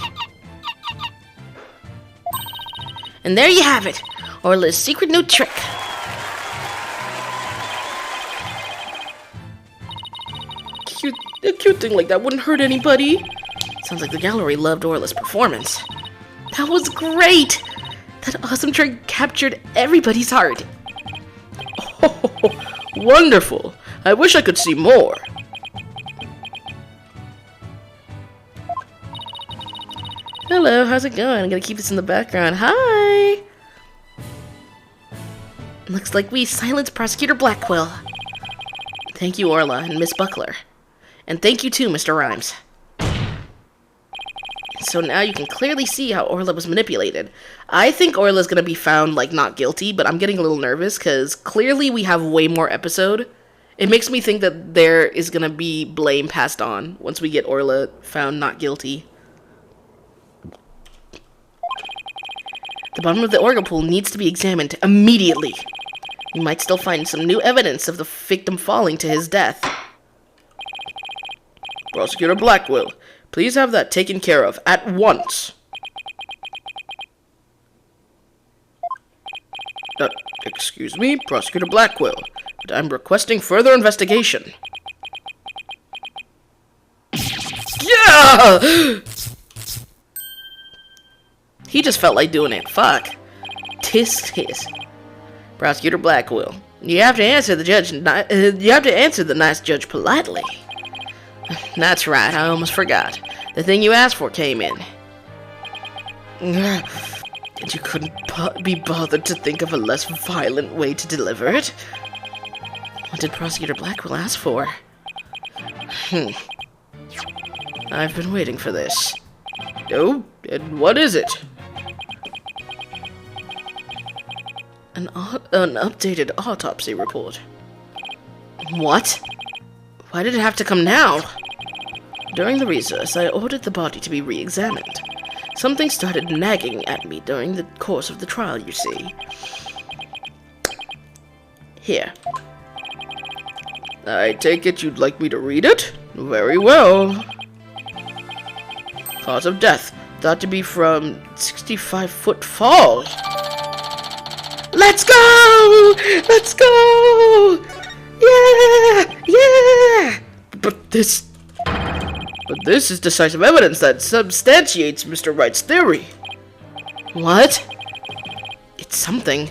Speaker 1: And there you have it, Orla's secret new trick.
Speaker 2: A cute thing like that wouldn't hurt anybody.
Speaker 1: Sounds like the gallery loved Orla's performance. That was great! That awesome trick captured everybody's heart.
Speaker 2: Oh, wonderful. I wish I could see more.
Speaker 1: Hello, how's it going? I'm gonna keep this in the background. Hi! Looks like we silenced Prosecutor Blackwell. Thank you, Orla and Miss Buckler. And thank you too, Mr. Rhymes. So now you can clearly see how Orla was manipulated. I think Orla's gonna be found, like, not guilty, but I'm getting a little nervous because clearly we have way more episode. It makes me think that there is gonna be blame passed on once we get Orla found not guilty. The bottom of the organ pool needs to be examined immediately. We might still find some new evidence of the victim falling to his death.
Speaker 2: Prosecutor Blackwell, please have that taken care of at once. Excuse me, Prosecutor Blackwell, but I'm requesting further investigation.
Speaker 1: He just felt like doing it. Fuck. Tisk. Prosecutor Blackwell, you have to answer the judge. You have to answer the nice judge politely. That's right. I almost forgot. The thing you asked for came in. And you couldn't be bothered to think of a less violent way to deliver it? What did Prosecutor Blackwell ask for? I've been waiting for this.
Speaker 2: Oh, and what is it?
Speaker 1: An updated autopsy report. What? Why did it have to come now? During the recess, I ordered the body to be re-examined. Something started nagging at me during the course of the trial, you see. Here.
Speaker 2: I take it you'd like me to read it? Very well. Cause of death, thought to be from 65-foot fall.
Speaker 1: Let's go! Let's go! Yeah! Yeah!
Speaker 2: But this is decisive evidence that substantiates Mr. Wright's theory.
Speaker 1: What? It's something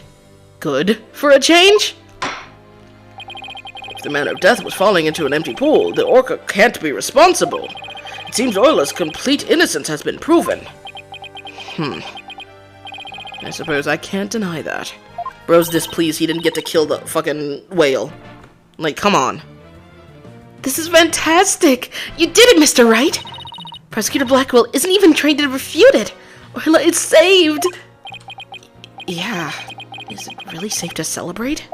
Speaker 1: good for a change?
Speaker 2: If the manner of death was falling into an empty pool, the orca can't be responsible. It seems Orla's complete innocence has been proven.
Speaker 1: I suppose I can't deny that. Bro's displeased he didn't get to kill the fucking whale. Like, come on. This is fantastic! You did it, Mr. Wright! Prosecutor Blackwell isn't even trying to refute it! Orla is saved! Yeah. Is it really safe to celebrate?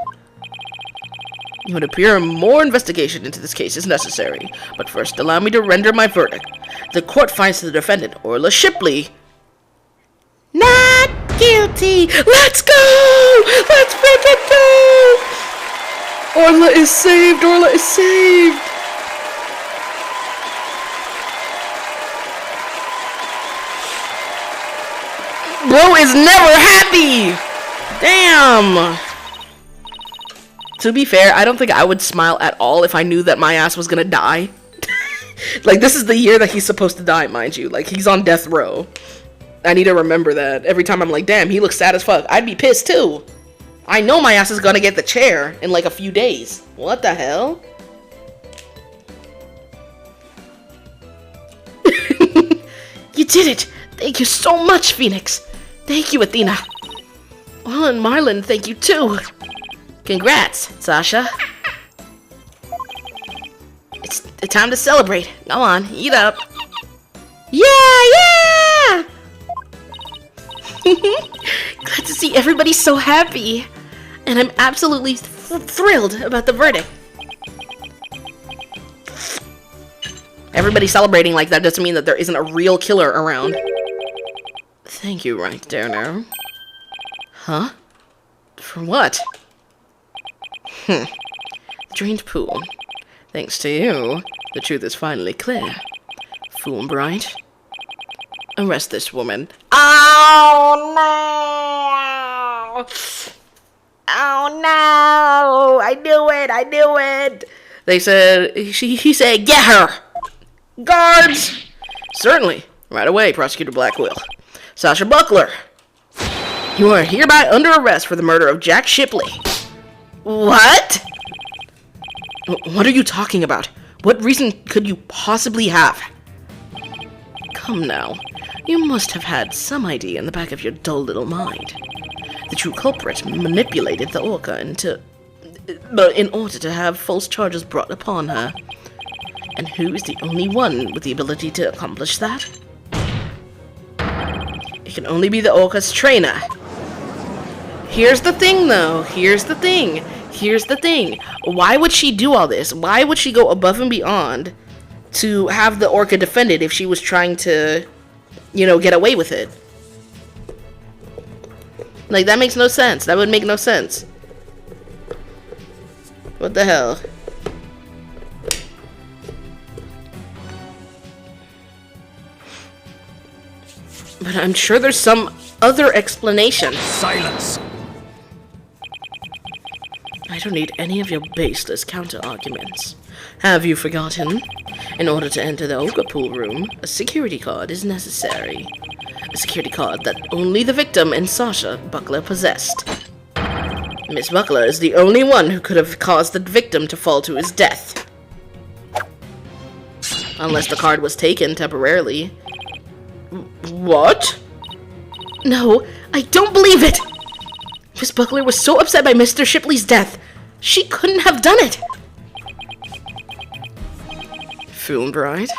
Speaker 2: It would appear more investigation into this case is necessary, but first allow me to render my verdict. The court finds the defendant, Orla Shipley,
Speaker 1: not guilty! Let's go! Let's freaking go! Orla is saved! Orla is saved! Bro is never happy! Damn! To be fair, I don't think I would smile at all if I knew that my ass was gonna die. Like, this is the year that he's supposed to die, mind you. Like, he's on death row. I need to remember that. Every time I'm like, damn, he looks sad as fuck. I'd be pissed, too. I know my ass is gonna get the chair in, like, a few days. What the hell? You did it! Thank you so much, Phoenix! Thank you, Athena! Well, and Marlon, thank you, too! Congrats, Sasha. It's time to celebrate. Go on, eat up. Yeah! Glad to see everybody so happy. And I'm absolutely thrilled about the verdict. Everybody celebrating like that doesn't mean that there isn't a real killer around. Thank you, Wright, Darno. Huh? For what? Drained pool. Thanks to you, the truth is finally clear. Fulbright. Arrest this woman. Oh no! Oh no! I knew it! They said, he said, get her! Guards! Certainly. Right away, Prosecutor Blackwell. Sasha Buckler. You are hereby under arrest for the murder of Jack Shipley. What? What are you talking about? What reason could you possibly have? Come now. You must have had some idea in the back of your dull little mind. The true culprit manipulated the orca in order to have false charges brought upon her. And who is the only one with the ability to accomplish that? It can only be the orca's trainer. Here's the thing, though. Here's the thing. Why would she do all this? Why would she go above and beyond to have the orca defended if she was trying to, get away with it? Like, that makes no sense. That would make no sense. What the hell? But I'm sure there's some other explanation.
Speaker 3: Silence!
Speaker 1: I don't need any of your baseless counter-arguments. Have you forgotten? In order to enter the Oka pool room, a security card is necessary. A security card that only the victim and Sasha Buckler possessed. Miss Buckler is the only one who could have caused the victim to fall to his death. Unless the card was taken temporarily.
Speaker 2: What?
Speaker 1: No, I don't believe it! Miss Buckler was so upset by Mr. Shipley's death, she couldn't have done it!
Speaker 2: Filmed, right?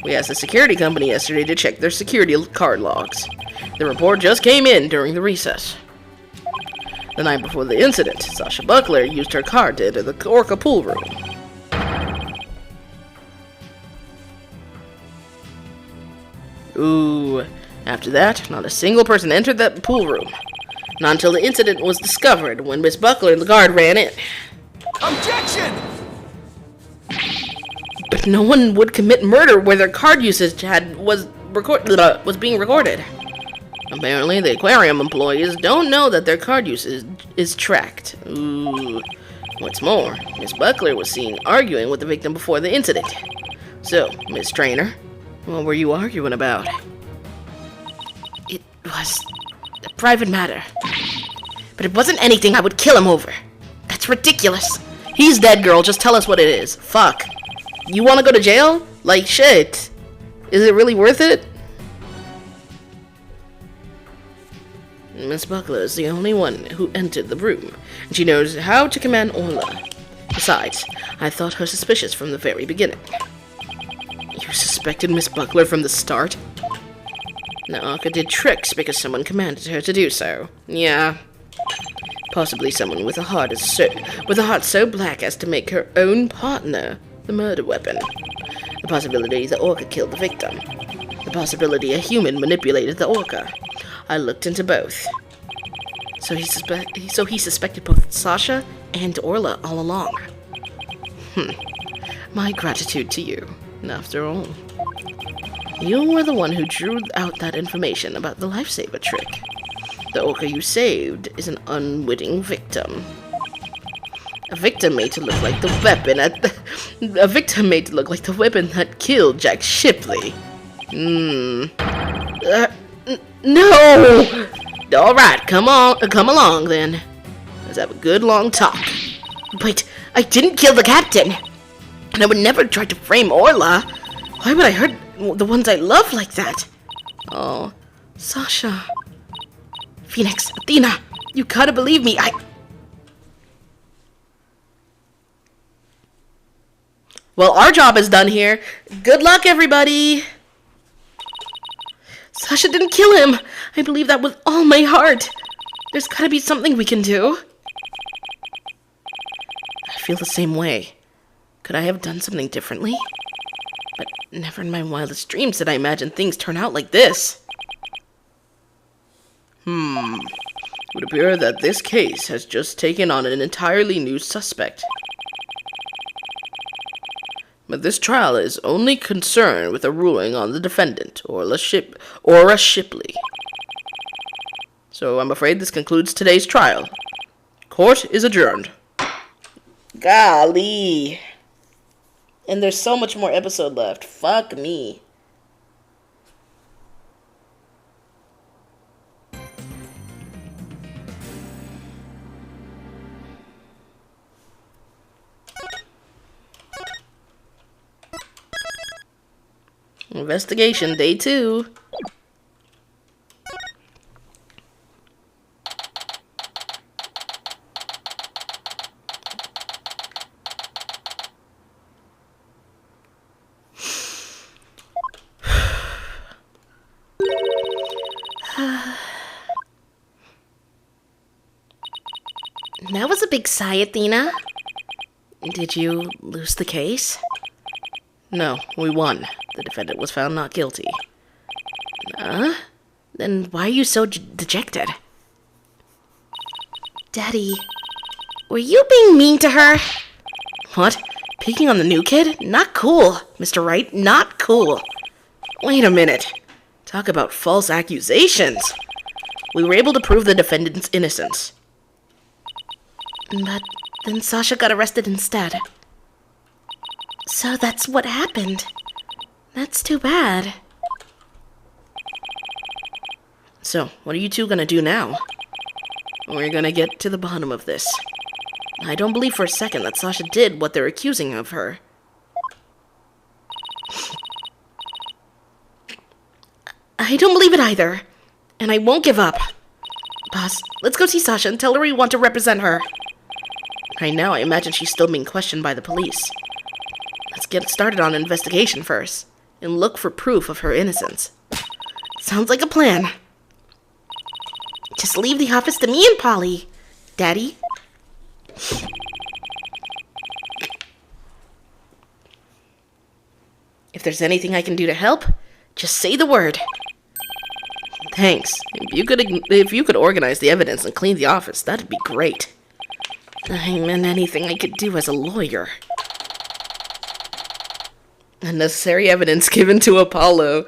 Speaker 2: We asked the security company yesterday to check their security card logs. The report just came in during the recess. The night before the incident, Sasha Buckler used her card to enter the Orca pool room. Ooh. After that, not a single person entered that pool room. Not until the incident was discovered when Miss Buckler and the guard ran in.
Speaker 3: Objection!
Speaker 1: But no one would commit murder where their card usage was being recorded.
Speaker 2: Apparently, the aquarium employees don't know that their card usage is tracked. Ooh. What's more, Miss Buckler was seen arguing with the victim before the incident. So, Miss Trainer, what were you arguing about?
Speaker 1: It was a private matter. But it wasn't anything I would kill him over. That's ridiculous.
Speaker 2: He's dead, girl. Just tell us what it is. Fuck. You want to go to jail? Like, shit. Is it really worth it? Miss Buckler is the only one who entered the room, and she knows how to command Orla. Besides, I thought her suspicious from the very beginning.
Speaker 1: You suspected Miss Buckler from the start?
Speaker 2: Naoka did tricks because someone commanded her to do so. Yeah. Possibly someone with a heart so black as to make her own partner the murder weapon. The possibility the Orca killed the victim. The possibility a human manipulated the Orca. I looked into both.
Speaker 1: So he suspected both Sasha and Orla all along.
Speaker 2: My gratitude to you, after all. You were the one who drew out that information about the lifesaver trick. The Orca you saved is an unwitting victim. A victim made to look like the weapon that killed Jack Shipley. No! Alright, come along then. Let's have a good long talk.
Speaker 1: Wait, I didn't kill the captain! And I would never try to frame Orla. Why would I hurt the ones I love like that?
Speaker 2: Oh,
Speaker 1: Sasha. Phoenix, Athena, you gotta believe me,
Speaker 2: Well, our job is done here. Good luck, everybody!
Speaker 1: Sasha didn't kill him! I believe that with all my heart! There's gotta be something we can do.
Speaker 2: I feel the same way. Could I have done something differently? But never in my wildest dreams did I imagine things turn out like this. It would appear that this case has just taken on an entirely new suspect. But this trial is only concerned with a ruling on the defendant, Orla Shipley. So I'm afraid this concludes today's trial. Court is adjourned. Golly. And there's so much more episode left. Fuck me. Investigation day 2.
Speaker 1: That was a big sigh, Athena. Did you lose the case?
Speaker 2: No, we won. The defendant was found not guilty.
Speaker 1: Then why are you so dejected? Daddy, were you being mean to her?
Speaker 2: What? Picking on the new kid? Not cool, Mr. Wright. Not cool. Wait a minute. Talk about false accusations. We were able to prove the defendant's innocence.
Speaker 1: But Then Sasha got arrested instead. So that's what happened. That's too bad.
Speaker 2: So, what are you two gonna do now? We're gonna get to the bottom of this. I don't believe for a second that Sasha did what they're accusing of her.
Speaker 1: I don't believe it either. And I won't give up. Boss, let's go see Sasha and tell her we want to represent her.
Speaker 2: Right now, I imagine she's still being questioned by the police. Let's get started on an investigation first, and look for proof of her innocence.
Speaker 1: Sounds like a plan. Just leave the office to me and Polly, Daddy.
Speaker 2: If there's anything I can do to help, just say the word. Thanks. If you could organize the evidence and clean the office, that'd be great.
Speaker 1: I meant anything I could do as a lawyer.
Speaker 2: Unnecessary evidence given to Apollo.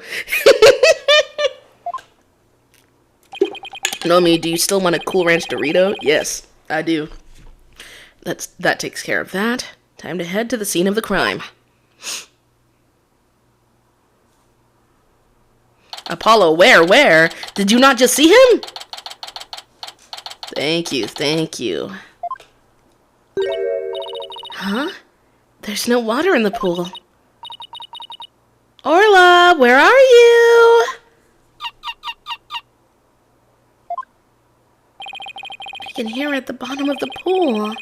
Speaker 2: Nomi, do you still want a Cool Ranch Dorito? Yes, I do. That takes care of that. Time to head to the scene of the crime. Apollo, where? Did you not just see him? Thank you.
Speaker 1: Huh? There's no water in the pool. Orla, where are you? I can hear her at the bottom of the pool.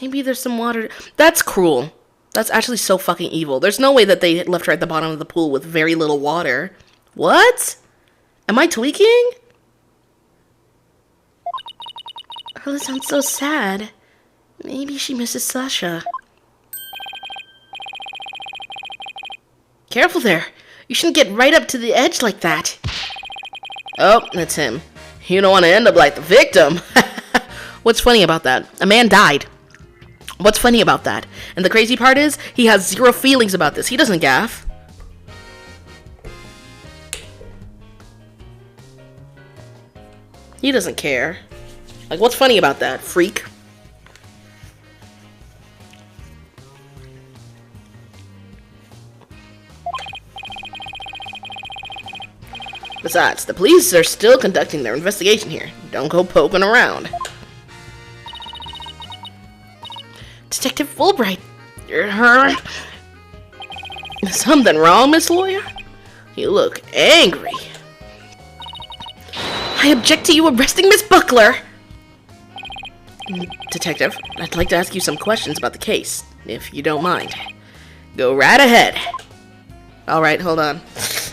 Speaker 1: Maybe there's some water.
Speaker 2: That's cruel. That's actually so fucking evil. There's no way that they left her at the bottom of the pool with very little water. What? Am I tweaking?
Speaker 1: Orla sounds so sad. Maybe she misses Sasha.
Speaker 2: Careful there. You shouldn't get right up to the edge like that. Oh, that's him. You don't want to end up like the victim. What's funny about that? A man died. What's funny about that? And the crazy part is, he has zero feelings about this. He doesn't gaff. He doesn't care. Like, what's funny about that, freak? Besides, the police are still conducting their investigation here. Don't go poking around.
Speaker 1: Detective Fulbright.
Speaker 2: Something wrong, Miss Lawyer? You look angry.
Speaker 1: I object to you arresting Miss Buckler.
Speaker 2: Detective, I'd like to ask you some questions about the case, if you don't mind. Go right ahead. Alright, hold on.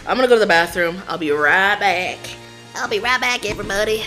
Speaker 2: I'm gonna go to the bathroom. I'll be right back.
Speaker 1: I'll be right back, everybody.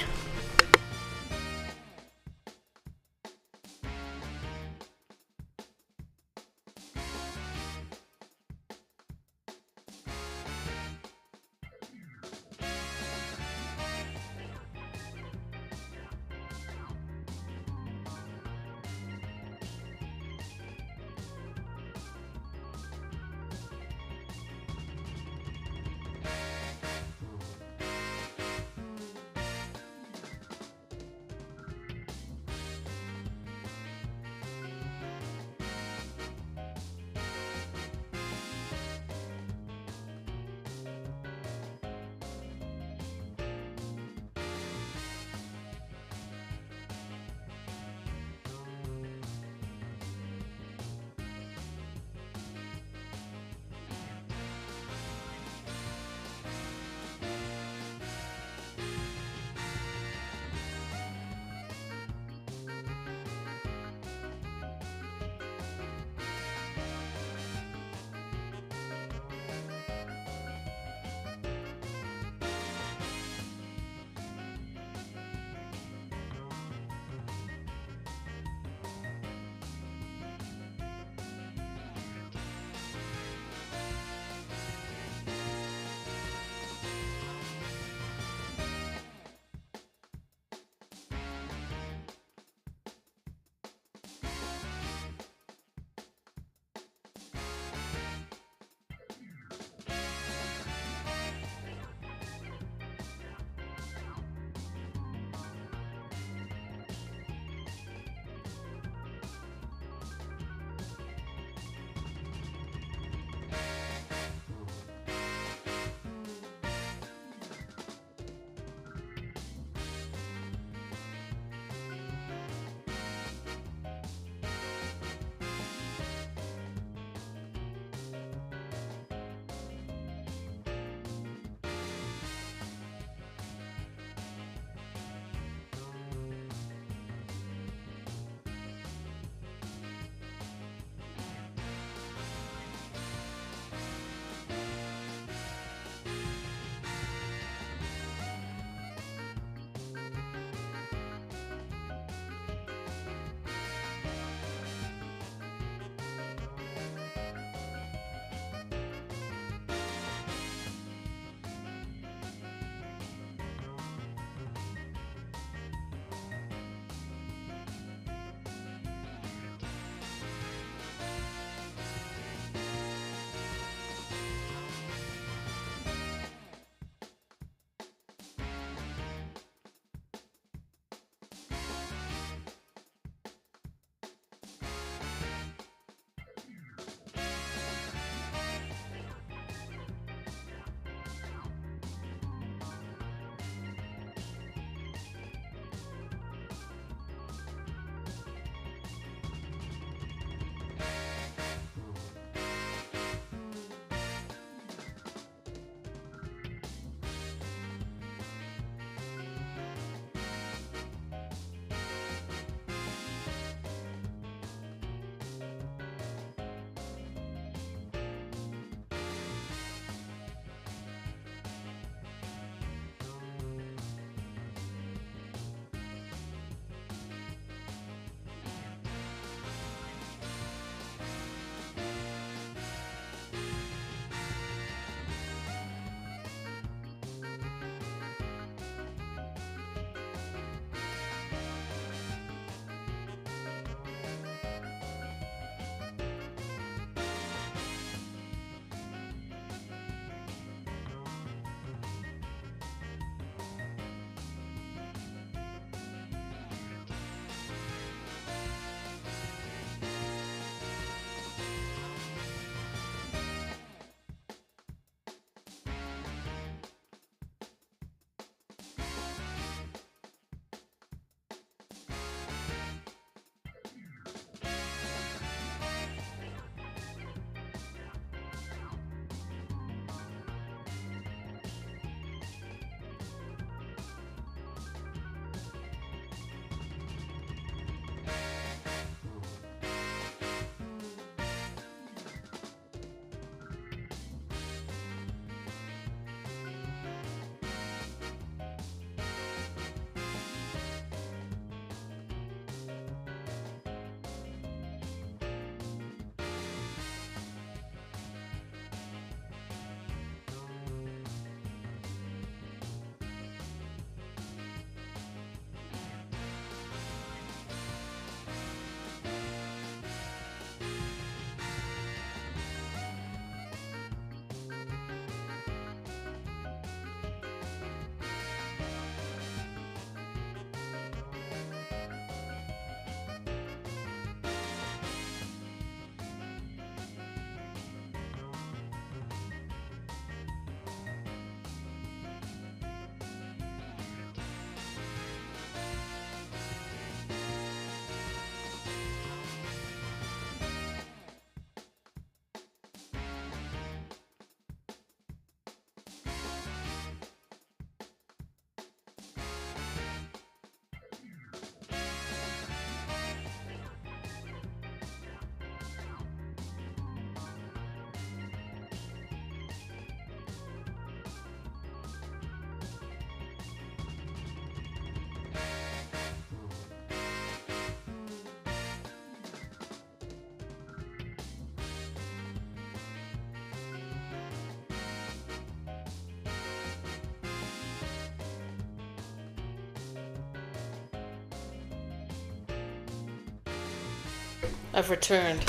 Speaker 1: I've returned.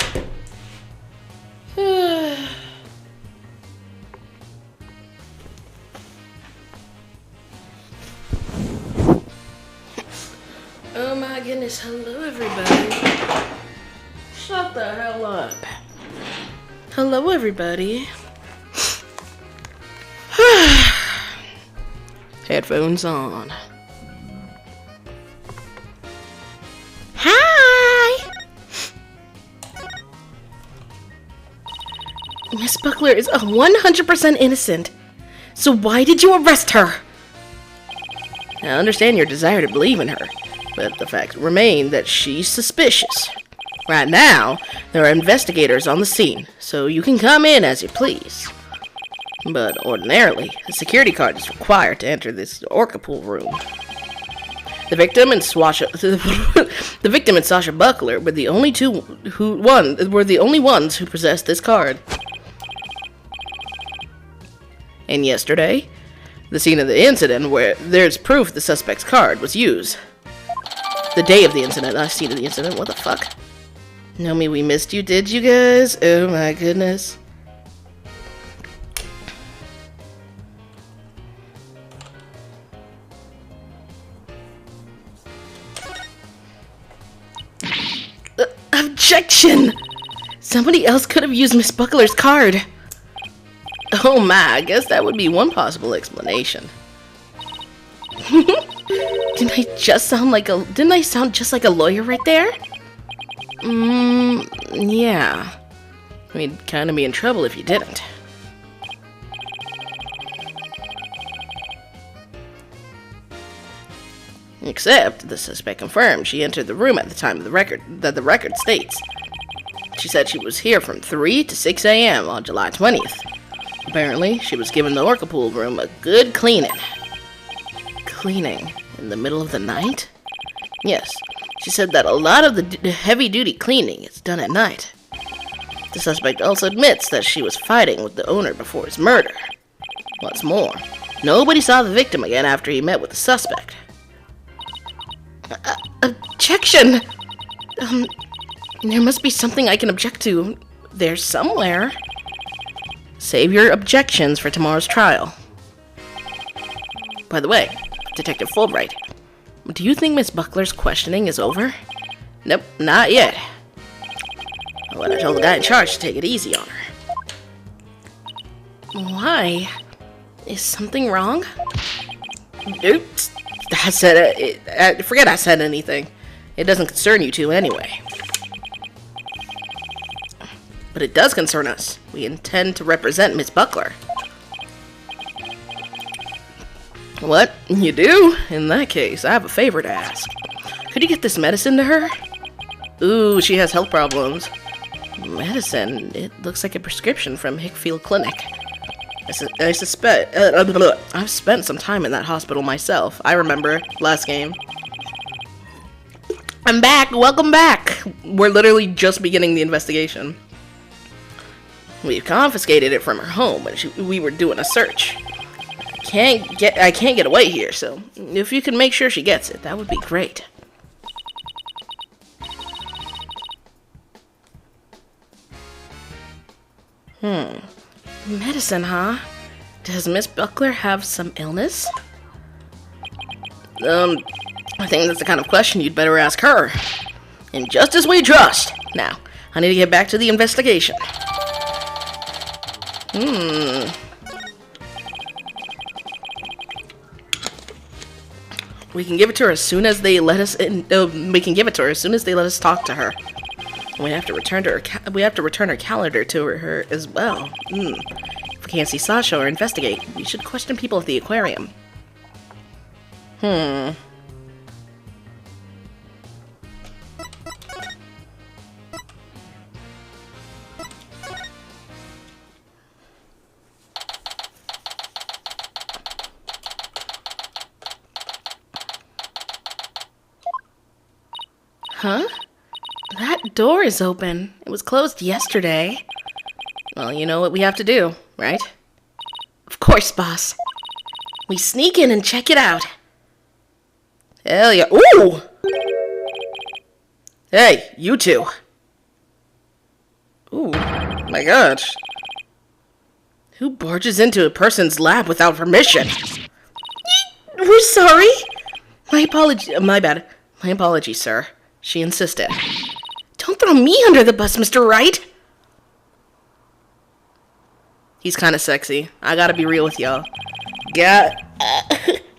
Speaker 1: Oh my goodness, hello everybody. Shut the hell up. Hello everybody. Headphones on. Hi! Miss Buckler is 100% innocent. So why did you arrest her? I understand your desire to believe in her, but the fact remains that she's suspicious. Right now, there are investigators on the scene, so you can come in as you please. But ordinarily, a security card is required to enter this orca pool room. The victim and Sasha Buckler were the only ones who possessed this card. And yesterday, the scene of the incident where there's proof the suspect's card was used. The day of the incident, not scene of the incident, what the fuck? Nomi, we missed you, did you guys? Oh my goodness. Objection! Somebody else could have used Miss Buckler's card. Oh my, I guess that would be one possible explanation. Didn't I sound just like a lawyer right there? Yeah. We'd kind of be in trouble if you didn't. Except, the suspect confirmed she entered the room at the time of the record states. She said she was here from 3 to 6 a.m. on July 20th. Apparently, she was given the orca pool room a good cleaning. Cleaning? In the middle of the night? Yes, she said that a lot of the heavy-duty cleaning is done at night. The suspect also admits that she was fighting with the owner before his murder. What's more, nobody saw the victim again after he met with the suspect. Objection! There must be something I can object to. There's somewhere. Save your objections for tomorrow's trial. By the way, Detective Fulbright, do you think Miss Buckler's questioning is over? Nope, not yet. But I told the guy in charge to take it easy on her. Why? Is something wrong? Oops. Forget I said anything. It doesn't concern you two anyway. But it does concern us. We intend to represent Miss Buckler. What? You do? In that case, I have a favor to ask. Could you get this medicine to her? Ooh, she has health problems. Medicine? It looks like a prescription from Hickfield Clinic. I suspect... I've spent some time in that hospital myself. I remember. Last game. I'm back! Welcome back! We're literally just beginning the investigation. We've confiscated it from her home when we were doing a search. I can't get away here, so if you can make sure she gets it, that would be great. Medicine, huh? Does Miss Buckler have some illness? I think that's the kind of question you'd better ask her. And just as we trust. Now, I need to get back to the investigation. We can give it to her as soon as they let us in. We can give it to her as soon as they let us talk to her. We have to return to her. We have to return her calendar to her as well. If we can't see Sasha or investigate, we should question people at the aquarium. Huh? That door is open. It was closed yesterday. Well, you know what we have to do, right? Of course, boss. We sneak in and check it out. Hell yeah. Ooh! Hey, you two.
Speaker 2: Ooh, my gosh. Who barges into a person's lab without permission?
Speaker 1: We're sorry. My bad. My apologies, sir. She insisted. Don't throw me under the bus, Mr. Wright.
Speaker 2: He's kind of sexy. I gotta be real with y'all.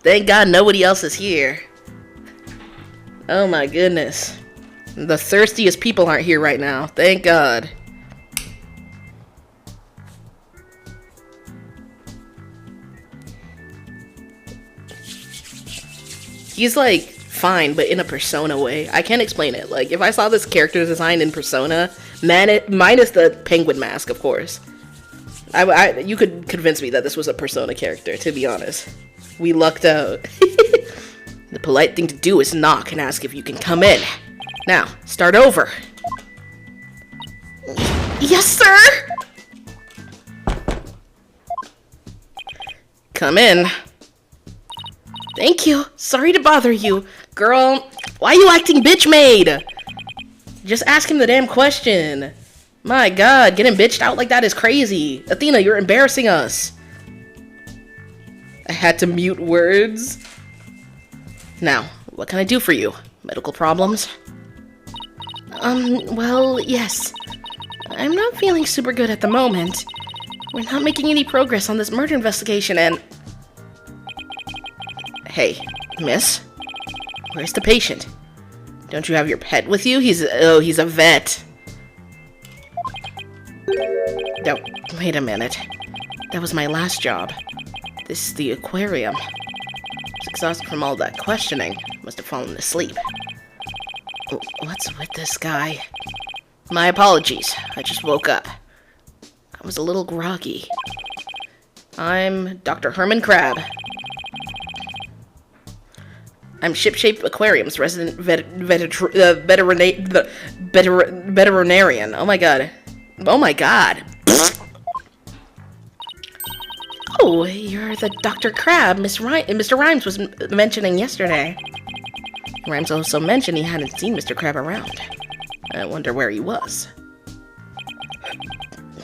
Speaker 2: Thank God nobody else is here. Oh my goodness. The thirstiest people aren't here right now. Thank God. He's like fine, but in a Persona way. I can't explain it. Like if I saw this character design in Persona, minus the penguin mask, of course. You could convince me that this was a Persona character, to be honest. We lucked out. The polite thing to do is knock and ask if you can come in. Now, start over.
Speaker 1: Yes, sir!
Speaker 2: Come in.
Speaker 1: Thank you. Sorry to bother you. Girl, why you acting bitch made?
Speaker 2: Just ask him the damn question. My God, getting bitched out like that is crazy. Athena, you're embarrassing us. I had to mute words. Now, what can I do for you? Medical problems?
Speaker 1: Well, yes. I'm not feeling super good at the moment. We're not making any progress on this murder investigation and...
Speaker 2: Hey, miss? Where's the patient? Don't you have your pet with you? He's a vet. No, wait a minute. That was my last job. This is the aquarium. I was exhausted from all that questioning. Must have fallen asleep. What's with this guy? My apologies. I just woke up. I was a little groggy. I'm Dr. Herman Crab. I'm Shipshape Aquarium's resident veterinarian. Oh my god. Oh my god.
Speaker 1: Oh, you're the Dr. Crab Mr. Rhymes was mentioning yesterday.
Speaker 2: Rhymes also mentioned he hadn't seen Mr. Crab around. I wonder where he was.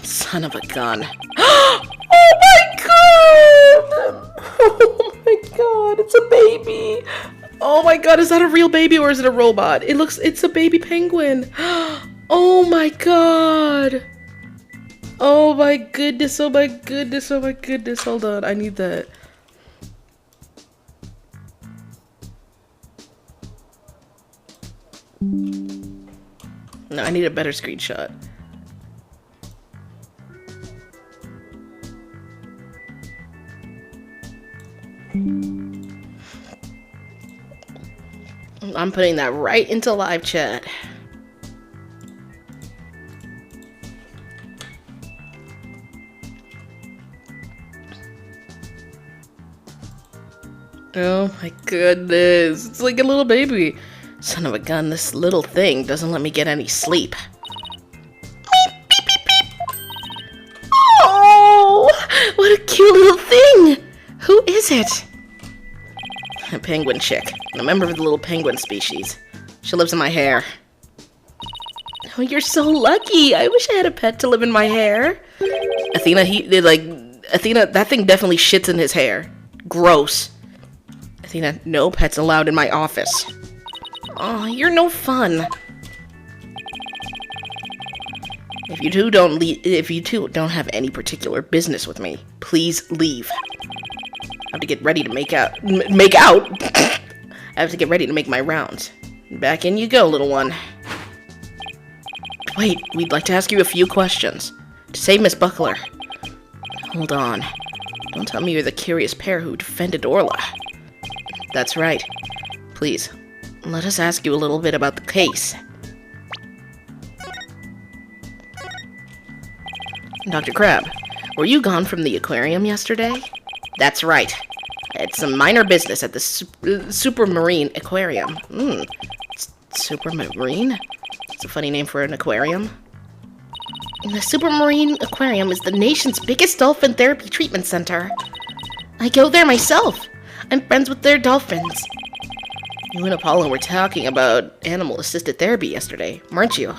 Speaker 2: Son of a gun.
Speaker 1: Oh my god! Oh my god, it's a baby!
Speaker 2: Oh my god, is that a real baby or is it a robot? It's a baby penguin. Oh my god. Oh my goodness, oh my goodness, oh my goodness. Hold on, I need that. No, I need a better screenshot. I'm putting that right into live chat. Oh my goodness. It's like a little baby. Son of a gun, this little thing doesn't let me get any sleep.
Speaker 1: Beep, beep, beep, beep. Oh, what a cute little thing. Who is it?
Speaker 2: A penguin chick. A member of the little penguin species. She lives in my hair.
Speaker 1: Oh, you're so lucky. I wish I had a pet to live in my hair.
Speaker 2: Athena, Athena, that thing definitely shits in his hair. Gross. Athena, no pets allowed in my office.
Speaker 1: Oh, you're no fun.
Speaker 2: If you two don't have any particular business with me, please leave. I have to get ready to make out. I have to get ready to make my rounds. Back in you go, little one. Wait, we'd like to ask you a few questions. To save Miss Buckler. Hold on. Don't tell me you're the curious pair who defended Orla. That's right. Please, let us ask you a little bit about the case. Dr. Crab, were you gone from the aquarium yesterday? That's right. I had some minor business at the Supermarine Aquarium. Supermarine? It's a funny name for an aquarium.
Speaker 1: The Supermarine Aquarium is the nation's biggest dolphin therapy treatment center. I go there myself. I'm friends with their dolphins.
Speaker 2: You and Apollo were talking about animal-assisted therapy yesterday, weren't you?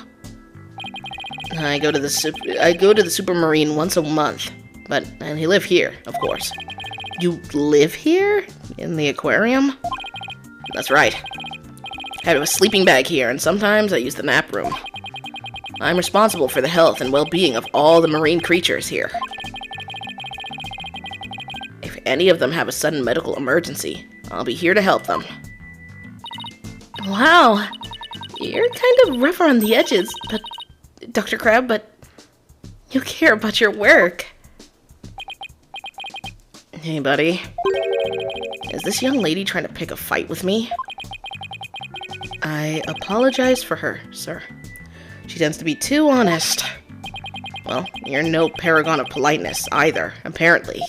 Speaker 1: I go to the Supermarine once a month, but I live here, of course. You live here? In the aquarium? That's right. I have a sleeping bag here, and sometimes I use the nap room. I'm responsible for the health and well-being of all the marine creatures here. If any of them have a sudden medical emergency, I'll be here to help them. Wow, you're kind of rough around the edges, but Dr. Crab, but you care about your work. Hey, buddy. Is this young lady trying to pick a fight with me? I apologize for her, sir. She tends to be too honest. Well, you're no paragon of politeness either, apparently.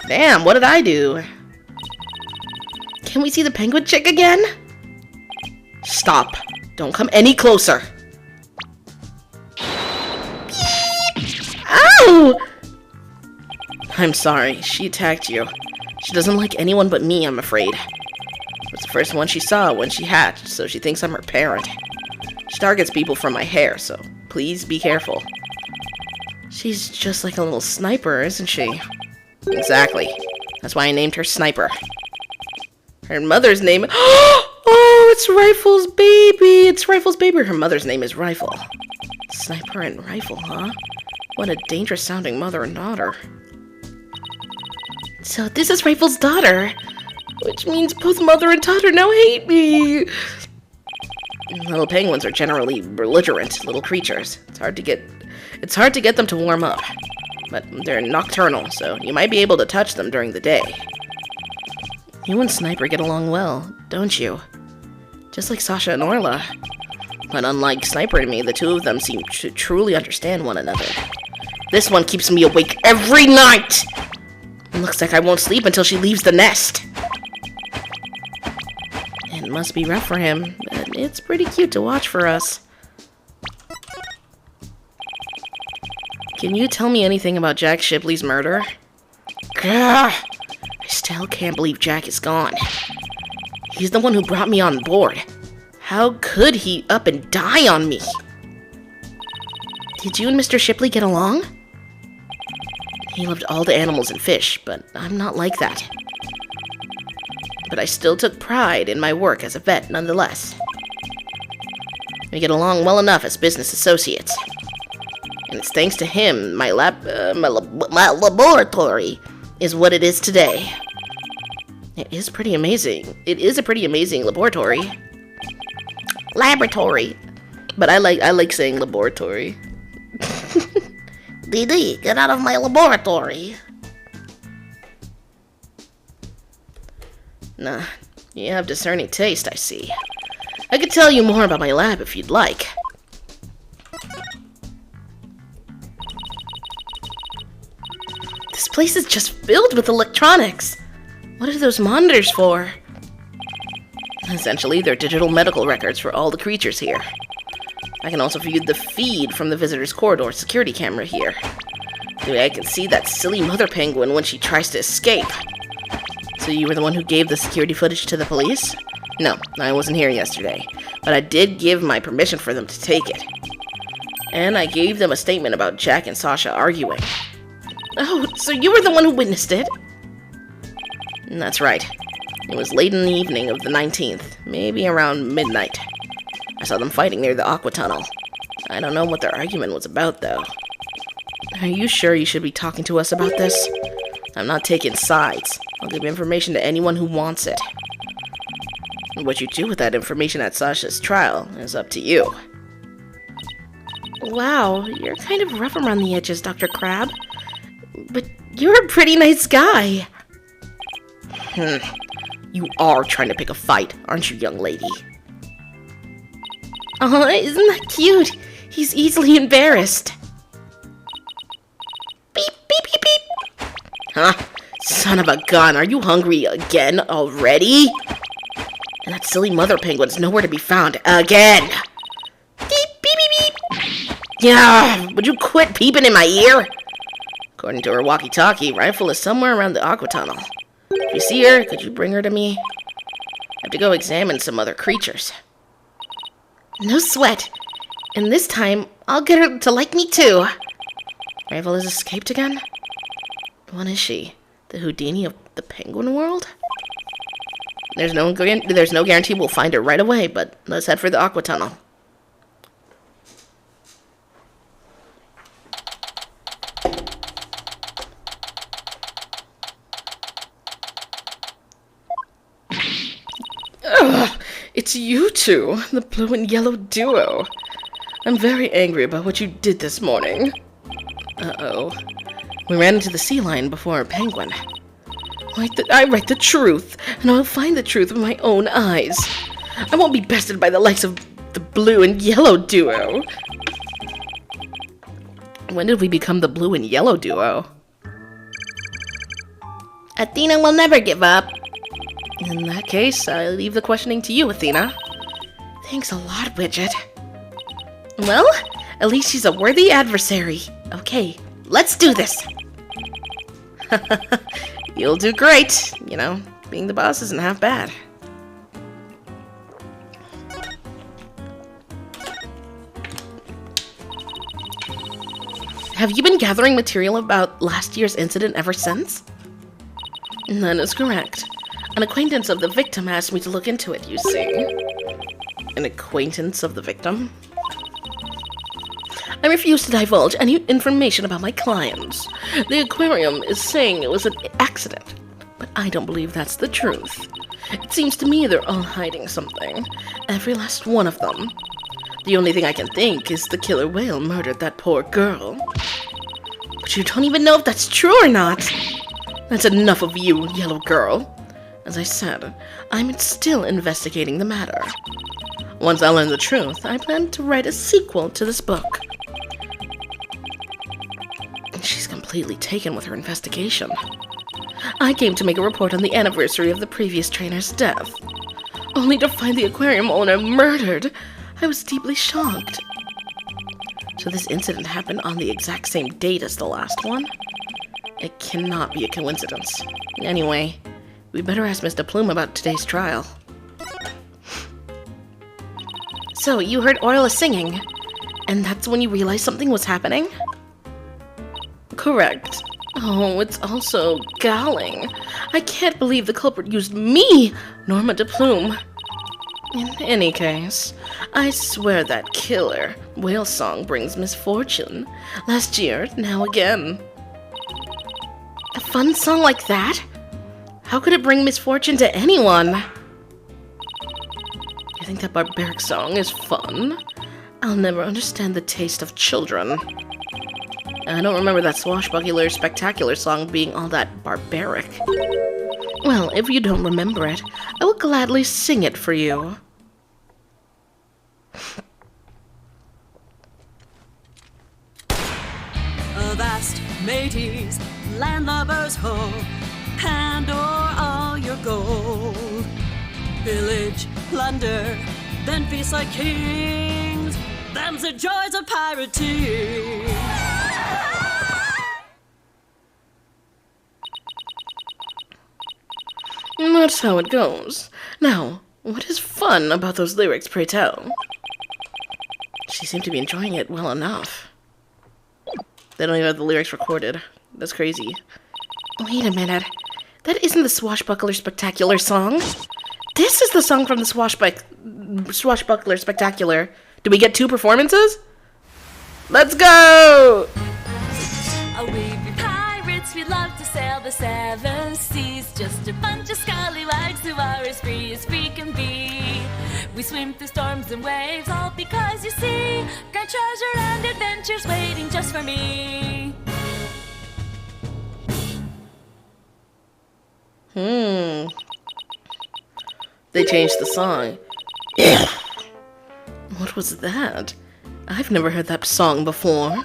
Speaker 1: Damn, what did I do? Can we see the penguin chick again? Stop. Don't come any closer. Ow! I'm sorry, she attacked you. She doesn't like anyone but me, I'm afraid. It was the first one she saw when she hatched, so she thinks I'm her parent. She targets people from my hair, so please be careful. She's just like a little sniper, isn't she? Exactly. That's why I named her Sniper. Her mother's name... Oh, it's Rifle's baby! It's Rifle's baby. Her mother's name is Rifle. Sniper and Rifle, huh? What a dangerous-sounding mother and daughter. So this is Rifle's daughter, which means both mother and daughter now hate me. Little penguins are generally belligerent little creatures. It's hard to get them to warm up, but they're nocturnal, so you might be able to touch them during the day. You and Sniper get along well, don't you? Just like Sasha and Orla. But unlike Sniper and me, the two of them seem to truly understand one another. This one keeps me awake every night! Looks like I won't sleep until she leaves the nest. It must be rough for him, but it's pretty cute to watch for us. Can you tell me anything about Jack Shipley's murder? Gah! I still can't believe Jack is gone. He's the one who brought me on board. How could he up and die on me? Did you and Mr. Shipley get along? He loved all the animals and fish, but I'm not like that. But I still took pride in my work as a vet nonetheless. We get along well enough as business associates. And it's thanks to him my laboratory is what it is today. It is pretty amazing. It is a pretty amazing laboratory. Laboratory. But I like saying laboratory. DD, get out of my laboratory. Nah, you have discerning taste, I see. I could tell you more about my lab if you'd like. This place is just filled with electronics. What are those monitors for? Essentially, they're digital medical records for all the creatures here. I can also view the feed from the visitor's corridor security camera here. I can see that silly mother penguin when she tries to escape. So you were the one who gave the security footage to the police? No, I wasn't here yesterday, but I did give my permission for them to take it. And I gave them a statement about Jack and Sasha arguing. Oh, so you were the one who witnessed it? That's right. It was late in the evening of the 19th, maybe around midnight. I saw them fighting near the aqua tunnel. I don't know what their argument was about, though. Are you sure you should be talking to us about this? I'm not taking sides. I'll give information to anyone who wants it. What you do with that information at Sasha's trial is up to you. Wow, you're kind of rough around the edges, Dr. Crab. But you're a pretty nice guy. You are trying to pick a fight, aren't you, young lady? Oh, isn't that cute? He's easily embarrassed. Beep, beep, beep, beep. Huh? Son of a gun, are you hungry again already? And that silly mother penguin's nowhere to be found again. Beep, beep, beep, beep. Yeah, would you quit peeping in my ear? According to her walkie-talkie, Rifle is somewhere around the aqua tunnel. If you see her, could you bring her to me? I have to go examine some other creatures. No sweat. And this time, I'll get her to like me too. Rival has escaped again? What is she? The Houdini of the penguin world? There's no guarantee we'll find her right away, but let's head for the Aqua Tunnel.
Speaker 2: Ugh, it's you two, the blue and yellow duo. I'm very angry about what you did this morning.
Speaker 1: Uh-oh. We ran into the sea lion before a penguin.
Speaker 2: I write the truth, and I'll find the truth with my own eyes. I won't be bested by the likes of the blue and yellow duo.
Speaker 1: When did we become the blue and yellow duo? Athena will never give up. In that case, I leave the questioning to you, Athena. Thanks a lot, Widget. Well, at least she's a worthy adversary. Okay, let's do this. You'll do great. You know, being the boss isn't half bad. Have you been gathering material about last year's incident ever since?
Speaker 2: That is correct.
Speaker 1: An acquaintance of the victim asked me to look into it, you see.
Speaker 2: An acquaintance of the victim?
Speaker 1: I refuse to divulge any information about my clients. The aquarium is saying it was an accident, but I don't believe that's the truth. It seems to me they're all hiding something. Every last one of them. The only thing I can think is the killer whale murdered that poor girl. But you don't even know if that's true or not. That's enough of you, yellow girl. As I said, I'm still investigating the matter. Once I learn the truth, I plan to write a sequel to this book. She's completely taken with her investigation. I came to make a report on the anniversary of the previous trainer's death, only to find the aquarium owner murdered. I was deeply shocked. So this incident happened on the exact same date as the last one? It cannot be a coincidence. Anyway, we better ask Mr. Plume about today's trial. So, you heard Orla singing, and that's when you realized something was happening?
Speaker 2: Correct.
Speaker 1: Oh, it's also galling. I can't believe the culprit used me, Norma de Plume. In any case, I swear that killer whale song brings misfortune. Last year, now again. A fun song like that? How could it bring misfortune to anyone? You think that barbaric song is fun? I'll never understand the taste of children. I don't remember that swashbuckler spectacular song being all that barbaric. Well, if you don't remember it, I will gladly sing it for you.
Speaker 5: A vast mateys, landlubbers ho, hand o'er all your gold. Pillage, plunder, then feast like kings. Them's the joys of pirating.
Speaker 1: That's how it goes. Now, what is fun about those lyrics, pray tell? She seemed to be enjoying it well enough. They don't even have the lyrics recorded. That's crazy. Wait a minute. That isn't the Swashbuckler Spectacular song. This is the song from the Swashbuckler Spectacular. Do we get two performances? Let's go!
Speaker 4: Oh, we be pirates, we love to sail the seven seas. Just a bunch of scallywags who are as free can be. We swim through storms and waves, all because you see great treasure and adventures waiting just for me.
Speaker 1: They changed the song. What was that? I've never heard that song before.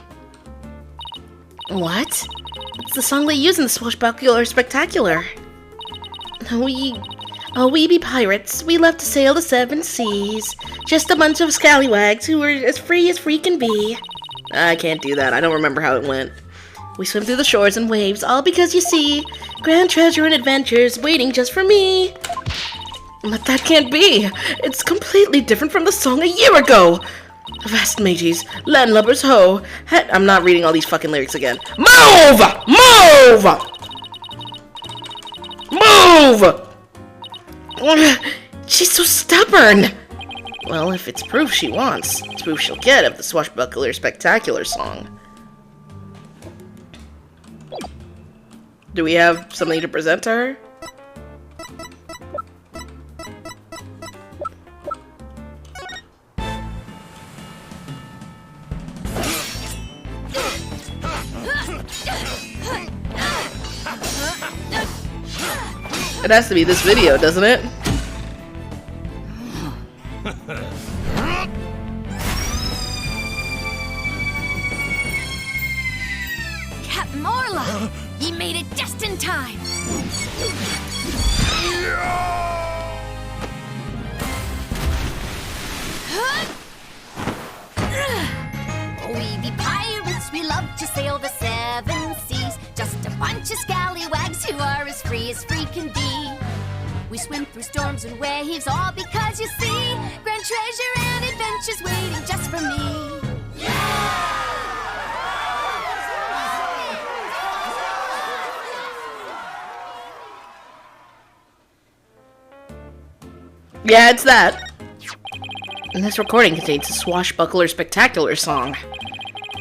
Speaker 1: What? It's the song they use in the Swashbuckler Spectacular. We be pirates. We love to sail the seven seas. Just a bunch of scallywags who are as free can be. I can't do that. I don't remember how it went. We swim through the shores and waves, all because you see grand treasure and adventures waiting just for me. But that can't be. It's completely different from the song a year ago. Avast mateys, landlubbers ho. I'm not reading all these fucking lyrics again. Move! Move! Move! She's so stubborn. Well, if it's proof she wants, it's proof she'll get of the Swashbuckler Spectacular song. Do we have something to present to her? It has to be this video, doesn't it?
Speaker 4: Captain Orla! Ye made it just in time! We be pirates, we love to sail the seven seas. Just a bunch of scallywags who are as free can be. We swim through storms and waves, all because you see grand treasure and adventures waiting just for me.
Speaker 1: Yeah, it's that. And this recording contains a Swashbuckler Spectacular song.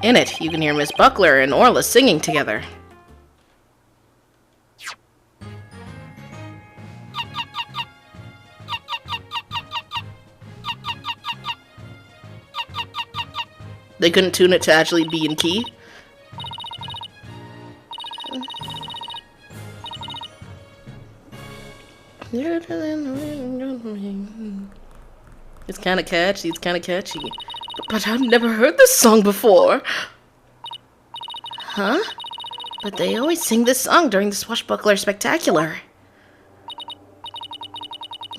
Speaker 1: In it, you can hear Miss Buckler and Orla singing together. They couldn't tune it to actually be in key? It's kind of catchy, But I've never heard this song before. Huh? But they always sing this song during the Swashbuckler Spectacular.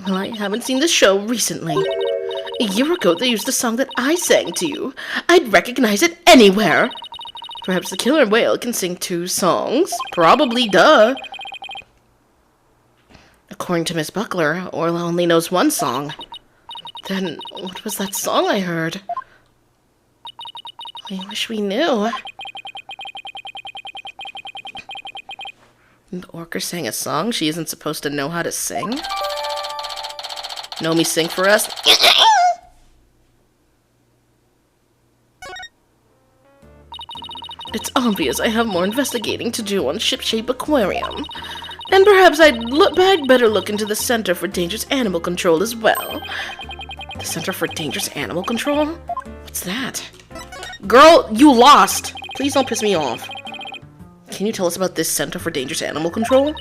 Speaker 1: Well, I haven't seen this show recently. A year ago, they used a song that I sang to you. I'd recognize it anywhere. Perhaps the killer whale can sing 2 songs. Probably, duh. According to Miss Buckler, Orla only knows 1 song. Then, what was that song I heard? I wish we knew. The orca sang a song she isn't supposed to know how to sing? Nomi, sing for us? It's obvious I have more investigating to do on Shipshape Aquarium. And perhaps I'd better look into the Center for Dangerous Animal Control as well. The Center for Dangerous Animal Control? What's that? Girl, you lost! Please don't piss me off. Can you tell us about this Center for Dangerous Animal Control?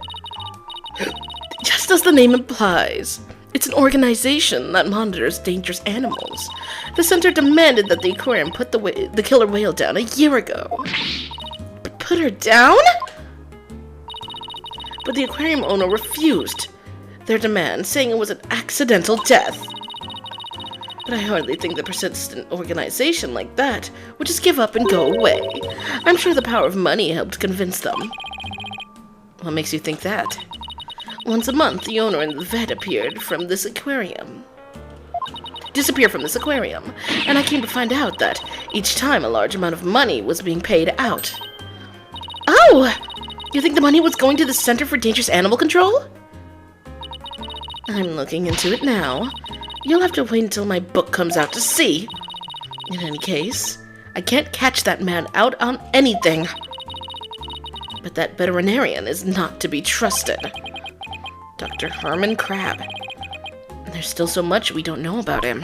Speaker 1: Just as the name implies, it's an organization that monitors dangerous animals. The center demanded that the aquarium put the killer whale down a year ago. But put her down? But the aquarium owner refused their demand, saying it was an accidental death. But I hardly think the persistent organization like that would just give up and go away. I'm sure the power of money helped convince them. What makes you think that? Once a month, the owner and the vet disappear from this aquarium. And I came to find out that each time a large amount of money was being paid out. Oh! You think the money was going to the Center for Dangerous Animal Control? I'm looking into it now. You'll have to wait until my book comes out to see. In any case, I can't catch that man out on anything. But that veterinarian is not to be trusted. Dr. Herman Crab. There's still so much we don't know about him.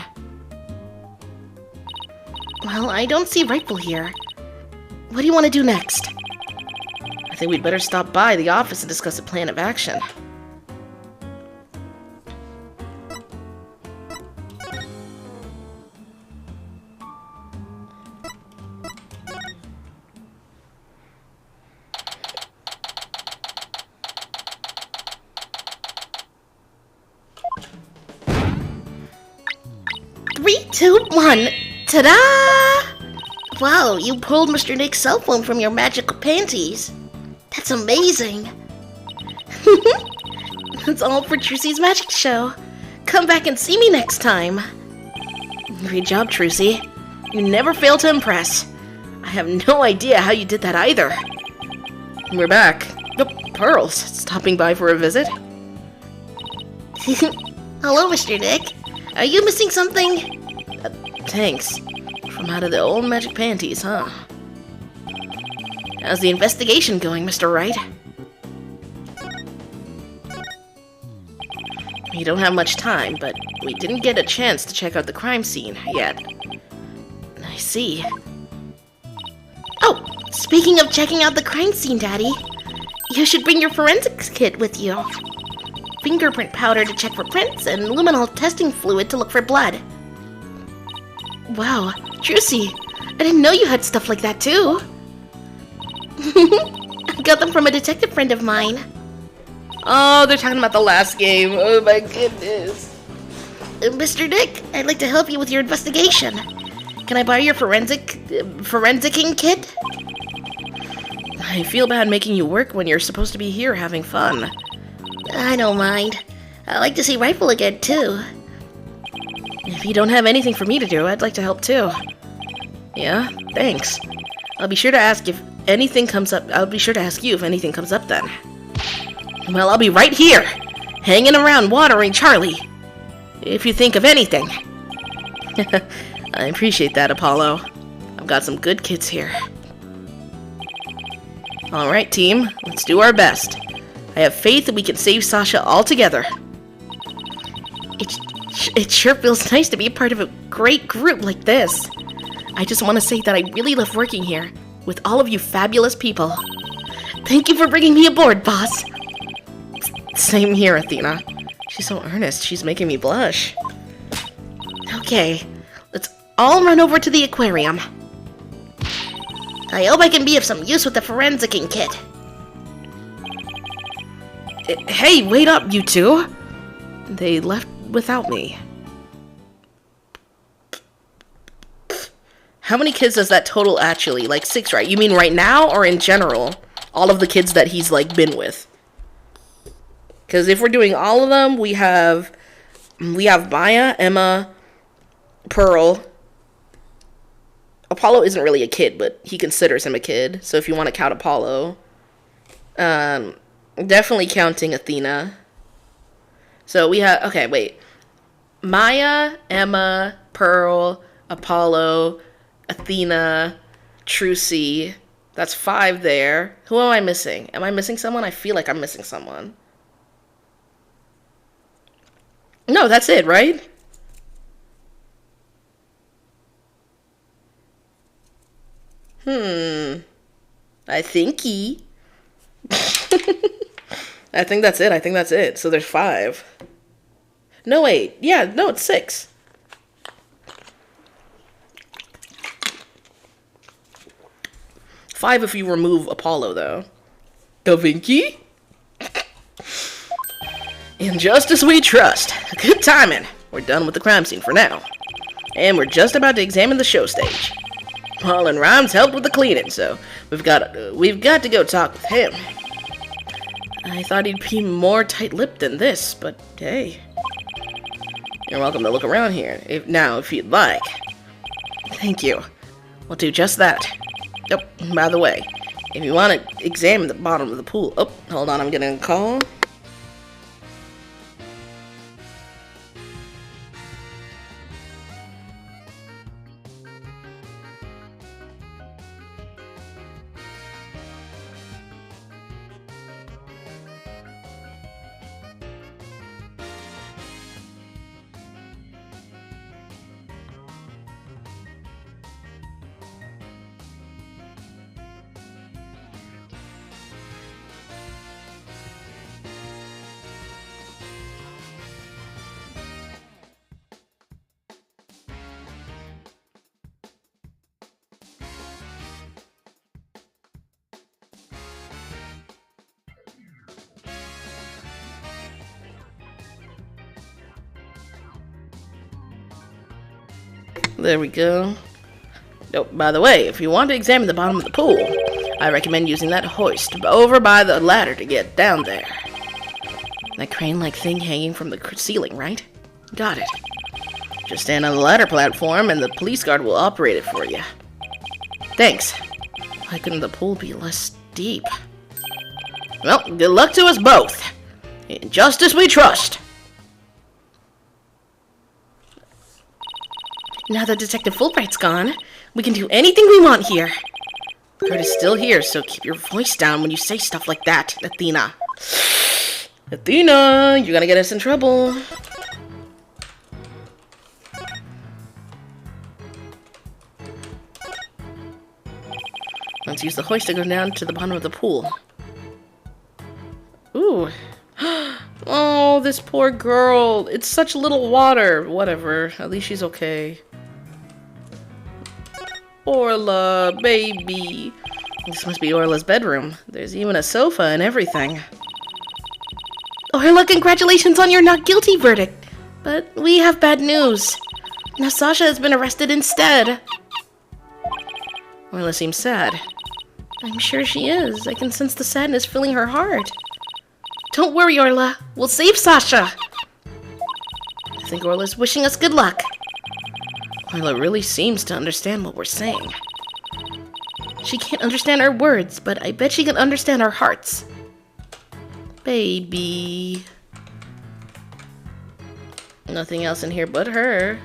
Speaker 1: Well, I don't see Rightful here. What do you want to do next? I think we'd better stop by the office and discuss a plan of action. Three, 2, 1. Ta-da! Wow, you pulled Mr. Nick's cell phone from your magical panties. That's amazing. That's all for Trucy's magic show. Come back and see me next time. Great job, Trucy. You never fail to impress. I have no idea how you did that either.
Speaker 2: We're back.
Speaker 1: Oh, Pearls, stopping by for a visit. Hello, Mr. Dick. Are you missing something? Thanks. From out of the old magic panties, huh? How's the investigation going, Mr. Wright? We don't have much time, but we didn't get a chance to check out the crime scene yet. I see. Oh, speaking of checking out the crime scene, Daddy, you should bring your forensics kit with you. Fingerprint powder to check for prints and luminol testing fluid to look for blood. Wow, Trucy, I didn't know you had stuff like that too. I got them from a detective friend of mine.
Speaker 2: Oh, they're talking about the last game. Oh my goodness.
Speaker 1: Mr. Dick, I'd like to help you with your investigation. Can I buy your forensicing kit?
Speaker 2: I feel bad making you work when you're supposed to be here having fun.
Speaker 1: I don't mind. I'd like to see Rifle again, too.
Speaker 2: If you don't have anything for me to do, I'd like to help too. Yeah? Thanks. I'll be sure to ask if anything comes up. I'll be sure to ask you if anything comes up then. Well, I'll be right here, hanging around watering Charlie. If you think of anything. I appreciate that, Apollo. I've got some good kids here. Alright, team. Let's do our best. I have faith that we can save Sasha all together.
Speaker 1: It sure feels nice to be a part of a great group like this.
Speaker 2: I just want to say that I really love working here with all of you fabulous people.
Speaker 1: Thank you for bringing me aboard, boss.
Speaker 2: Same here, Athena. She's so earnest, she's making me blush.
Speaker 1: Okay, let's all run over to the aquarium. I hope I can be of some use with the forensicing kit.
Speaker 2: Hey, wait up, you two! They left without me. How many kids does that total actually? Like 6, right? You mean right now or in general? All of the kids that he's like been with. Because if we're doing all of them, we have Maya, Emma, Pearl. Apollo isn't really a kid, but he considers him a kid. So if you want to count Apollo, definitely counting Athena. So we have, okay, wait. Maya, Emma, Pearl, Apollo, Athena, Trucy. That's 5 there. Who am I missing? Am I missing someone? I feel like I'm missing someone. No, that's it, right? I think I think that's it. So there's 5. No, wait. Yeah, no, it's 6. Five if you remove Apollo, though. Da Vinci? In just as we trust. Good timing. We're done with the crime scene for now. And we're just about to examine the show stage. Paul and Rhymes helped with the cleaning, so we've got to go talk with him. I thought he'd be more tight-lipped than this, but hey. You're welcome to look around here, if you'd like. Thank you. We'll do just that. Oh, by the way, if you want to examine the bottom of the pool... Oh, hold on, I'm getting a call. There we go. Oh, by the way, if you want to examine the bottom of the pool, I recommend using that hoist over by the ladder to get down there. That crane-like thing hanging from the ceiling, right? Got it.
Speaker 1: Just stand on the ladder platform and the police guard will operate it for you. Thanks. Why couldn't the pool be less deep? Well, good luck to us both. In justice we trust. Now that Detective Fulbright's gone, we can do anything we want here. Kurt is still here, so keep your voice down when you say stuff like that, Athena. Athena, you're gonna get us in trouble. Let's use the hoist to go down to the bottom of the pool. Ooh. Oh, this poor girl. It's such little water. Whatever. At least she's okay. Orla, baby. This must be Orla's bedroom. There's even a sofa and everything. Orla, congratulations on your not guilty verdict. But we have bad news. Now Sasha has been arrested instead. Orla seems sad. I'm sure she is. I can sense the sadness filling her heart. Don't worry, Orla. We'll save Sasha. I think Orla's wishing us good luck. Orla really seems to understand what we're saying. She can't understand our words, but I bet she can understand our hearts. Baby. Nothing else in here but her.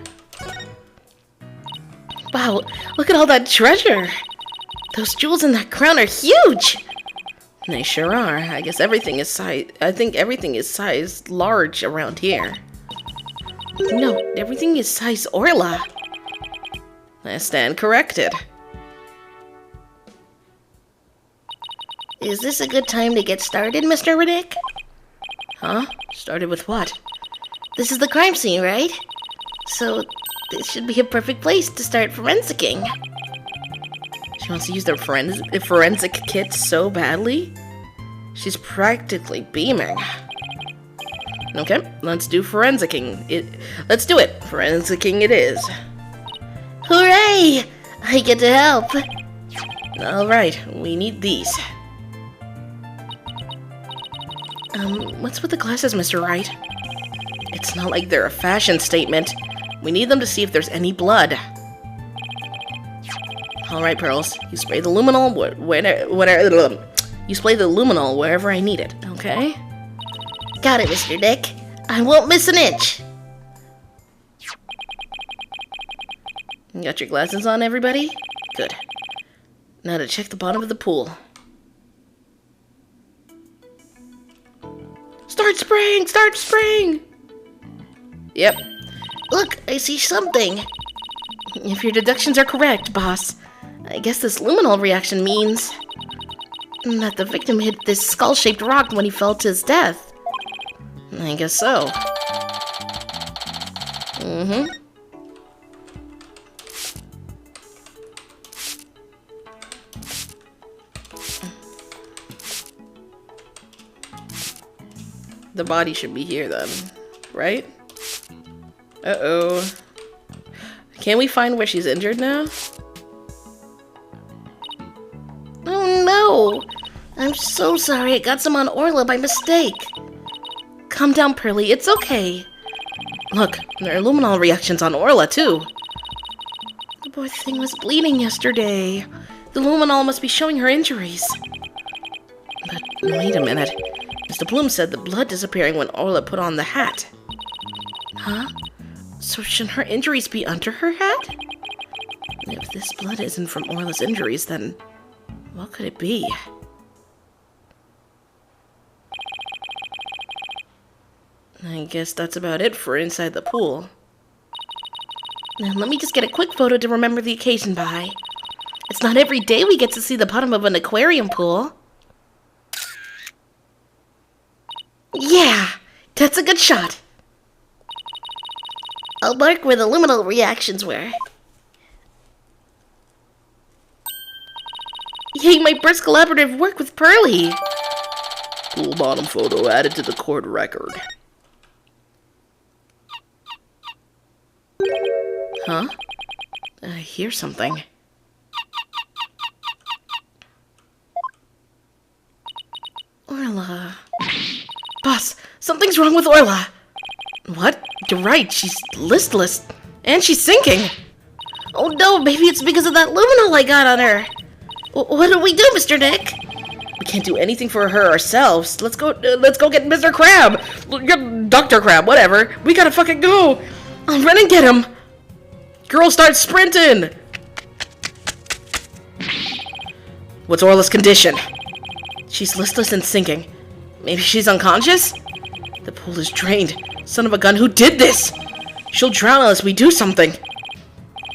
Speaker 1: Wow, look at all that treasure. Those jewels in that crown are huge. They sure are. I guess everything is sized large around here. No, everything is size Orla. I stand corrected. Is this a good time to get started, Mr. Riddick? Huh? Started with what? This is the crime scene, right? So, this should be a perfect place to start forensicking. She wants to use the forensic kit so badly? She's practically beaming. Okay, let's do forensicking. Let's do it. Forensicking it is. Hooray! I get to help. Alright, we need these. What's with the glasses, Mr. Wright? It's not like they're a fashion statement. We need them to see if there's any blood. Alright, Pearls. You spray the luminol wherever I need it, okay? Got it, Mr. Dick. I won't miss an inch. You got your glasses on, everybody? Good. Now to check the bottom of the pool. Start spraying! Start spraying! Yep. Look, I see something. If your deductions are correct, boss, I guess this luminol reaction means that the victim hit this skull-shaped rock when he fell to his death. I guess so. The body should be here then, right? Uh-oh. Can we find where she's injured now? Oh no! I'm so sorry, I got some on Orla by mistake. Calm down, Pearly, it's okay. Look, there are luminol reactions on Orla too. The poor thing was bleeding yesterday. The luminol must be showing her injuries. But wait a minute. Mr. Bloom said the blood disappearing when Orla put on the hat. Huh? So shouldn't her injuries be under her hat? If this blood isn't from Orla's injuries, then what could it be? I guess that's about it for inside the pool. Now let me just get a quick photo to remember the occasion by. It's not every day we get to see the bottom of an aquarium pool. Yeah, that's a good shot. I'll mark where the luminol reactions were. Yay, my first collaborative work with Pearly!
Speaker 2: Pool bottom photo added to the court record.
Speaker 1: Huh? I hear something. Orla. Boss, something's wrong with Orla. What? You're right, she's listless. And she's sinking. Oh no, maybe it's because of that luminol I got on her. What do we do, Mr. Nick? We can't do anything for her ourselves. Let's go get Mr. Crab. Dr. Crab, whatever. We gotta fucking go. I'll run and get him. Girl, start sprinting. What's Orla's condition? She's listless and sinking. Maybe she's unconscious? The pool is drained. Son of a gun, who did this? She'll drown unless we do something.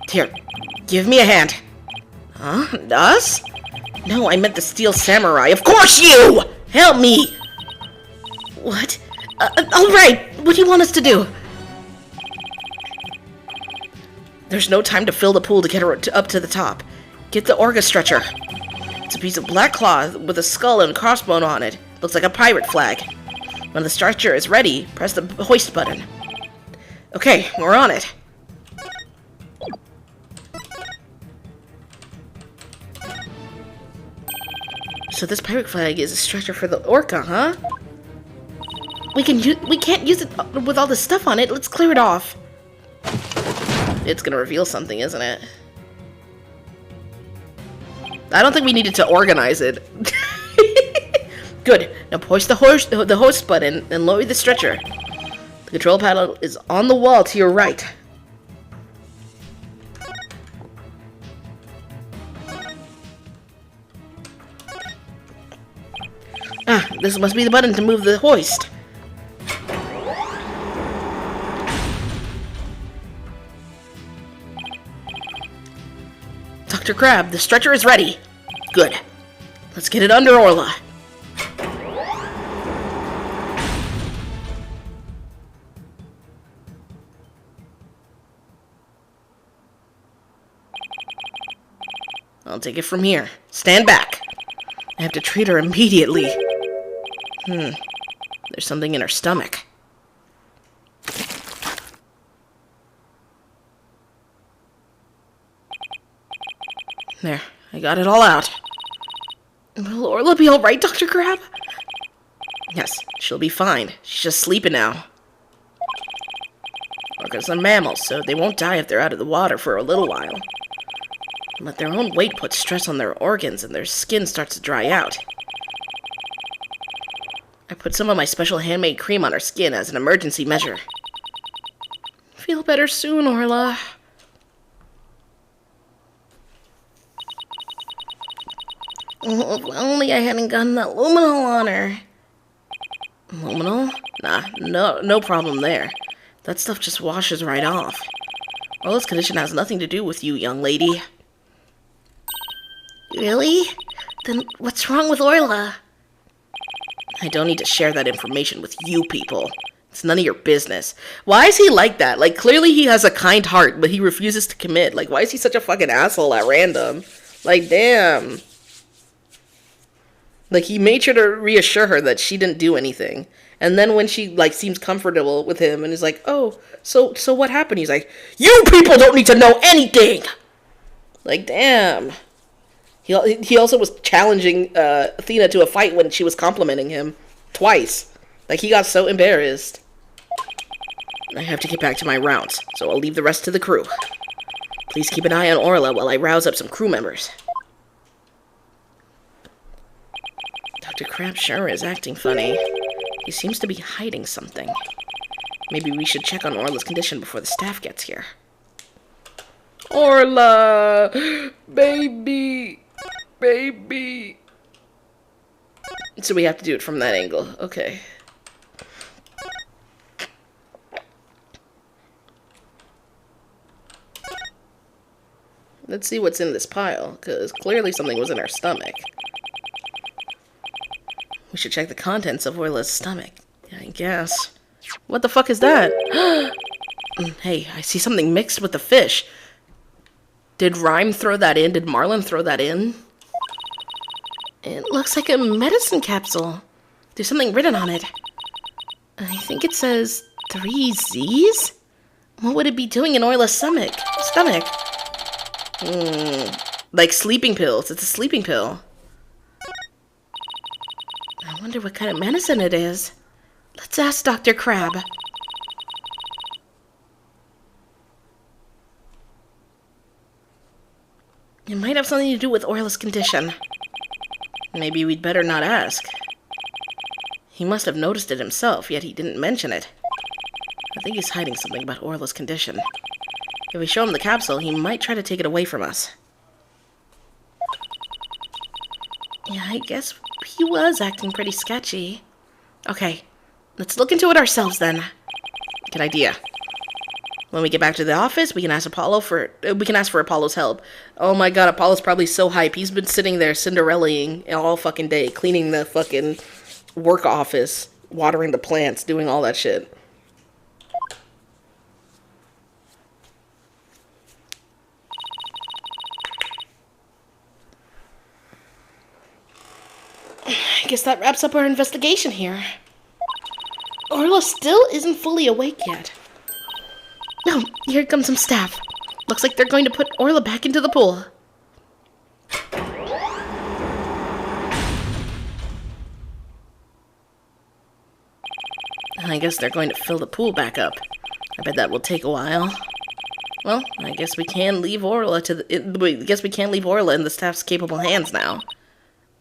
Speaker 1: Here, give me a hand. Huh? Us? No, I meant the Steel Samurai. Of course you! Help me! What? Alright, what do you want us to do? There's no time to fill the pool to get her up to the top. Get the Orga stretcher. It's a piece of black cloth with a skull and crossbone on it. Looks like a pirate flag. When the stretcher is ready, press the hoist button. Okay, we're on it. So this pirate flag is a stretcher for the orca, huh? We can't use it with all this stuff on it. Let's clear it off. It's gonna reveal something, isn't it? I don't think we needed to organize it. Good. Now push the hoist button and lower the stretcher. The control panel is on the wall to your right. Ah, this must be the button to move the hoist. Dr. Crab, the stretcher is ready. Good. Let's get it under Orla. I'll take it from here. Stand back. I have to treat her immediately. There's something in her stomach. There, I got it all out. Will Orla be alright, Dr. Crab? Yes, she'll be fine. She's just sleeping now. Orcas are mammals, so they won't die if they're out of the water for a little while. But their own weight puts stress on their organs and their skin starts to dry out. I put some of my special handmade cream on her skin as an emergency measure. Feel better soon, Orla. Oh, if only I hadn't gotten that luminol on her. Luminol? Nah, no problem there. That stuff just washes right off. Orla's condition has nothing to do with you, young lady. Really? Then what's wrong with Orla? I don't need to share that information with you people. It's none of your business. Why is he like that? Like, clearly he has a kind heart, but he refuses to commit. Like, why is he such a fucking asshole at random? Like, damn. Like, he made sure to reassure her that she didn't do anything. And then when she, like, seems comfortable with him and is like, oh, so what happened? He's like, you people don't need to know anything! Like, damn. He also was challenging Athena to a fight when she was complimenting him. Twice. Like, he got so embarrassed. I have to get back to my rounds, so I'll leave the rest to the crew. Please keep an eye on Orla while I rouse up some crew members. Dr. Crab sure is acting funny. He seems to be hiding something. Maybe we should check on Orla's condition before the staff gets here. Orla! Baby! Baby! So we have to do it from that angle. Okay. Let's see what's in this pile, because clearly something was in her stomach. We should check the contents of Orla's stomach, I guess. What the fuck is that? Hey, I see something mixed with the fish. Did Rhyme throw that in? Did Marlin throw that in? It looks like a medicine capsule. There's something written on it. I think it says 3 Z's? What would it be doing in Orla's stomach? Like sleeping pills. It's a sleeping pill. I wonder what kind of medicine it is. Let's ask Dr. Crab. It might have something to do with Orla's condition. Maybe we'd better not ask. He must have noticed it himself, yet he didn't mention it. I think he's hiding something about Orla's condition. If we show him the capsule, he might try to take it away from us. Yeah, I guess he was acting pretty sketchy. Okay, let's look into it ourselves then. Good idea. When we get back to the office, we can ask for Apollo's help. Oh my god, Apollo's probably so hype. He's been sitting there Cinderellaing all fucking day, cleaning the fucking work office, watering the plants, doing all that shit. I guess that wraps up our investigation here. Orla still isn't fully awake yet. No, here comes some staff. Looks like they're going to put Orla back into the pool. I guess they're going to fill the pool back up. I bet that will take a while. Well, I guess we can leave Orla in the staff's capable hands now.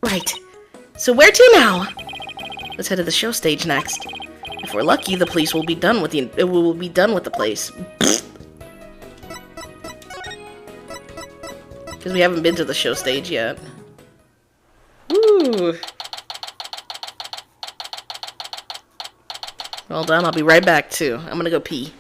Speaker 1: Right. So where to now? Let's head to the show stage next. If we're lucky, the police will be done with the place. Because we haven't been to the show stage yet. Woo! Well done, I'll be right back too. I'm gonna go pee.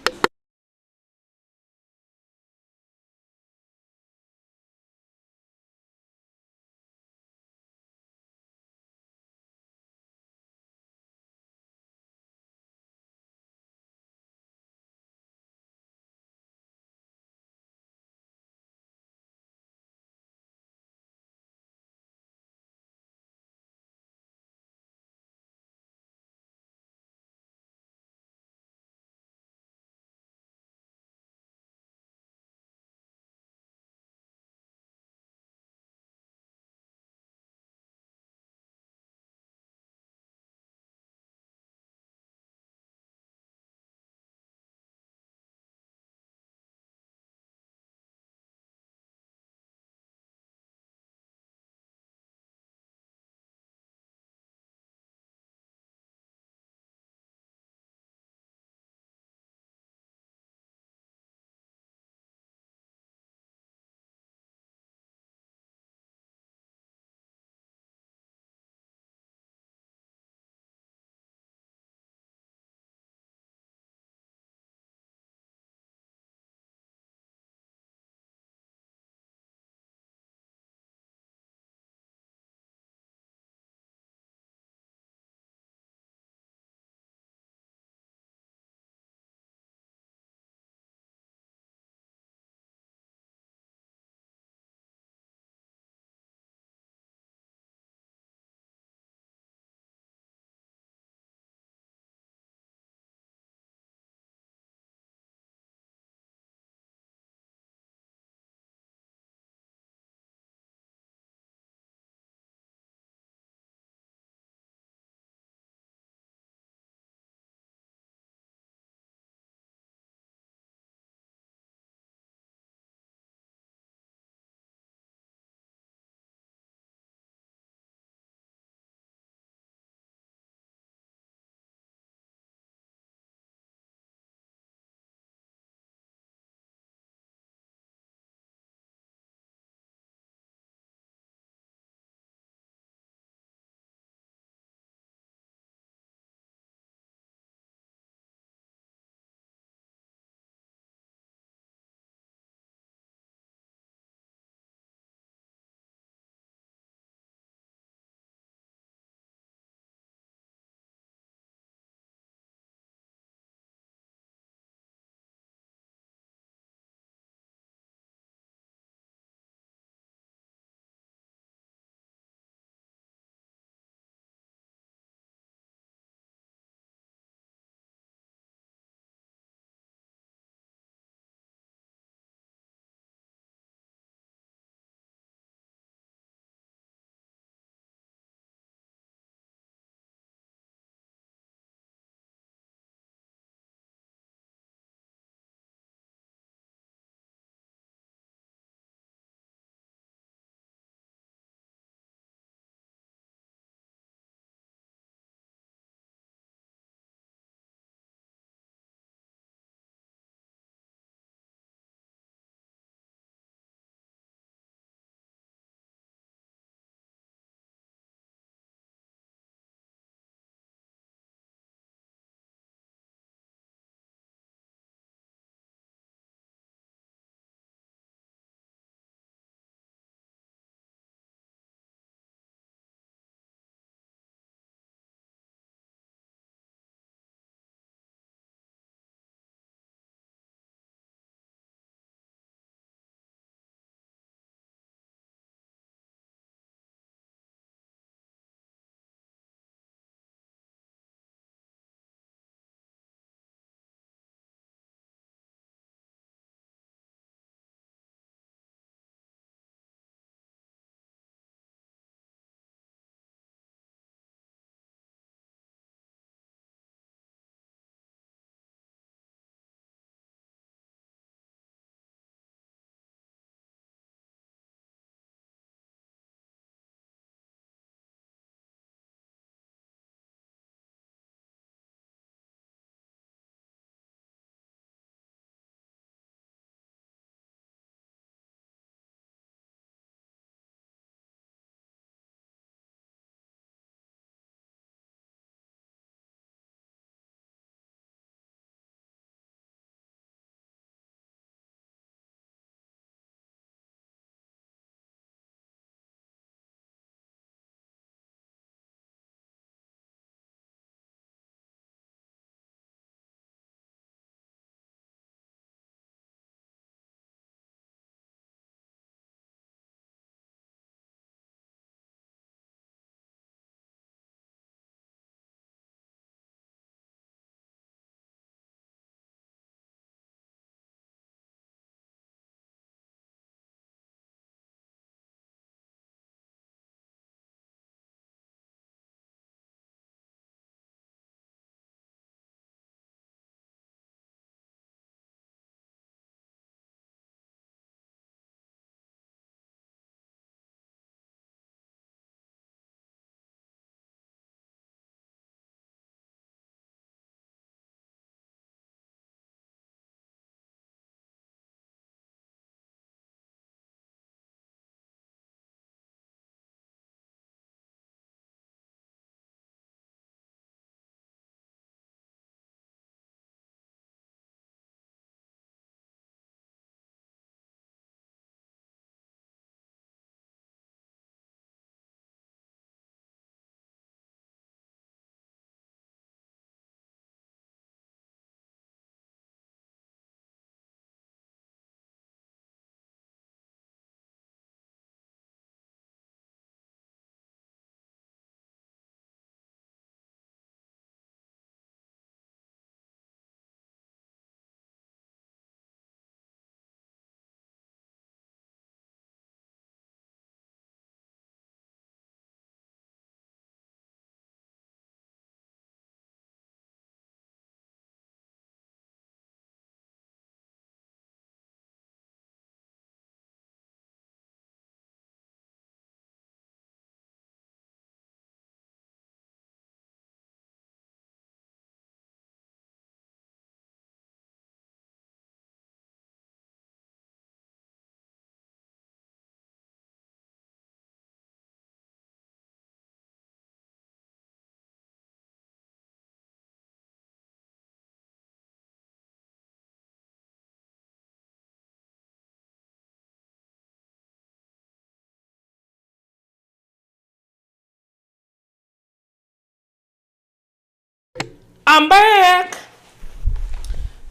Speaker 2: I'm back!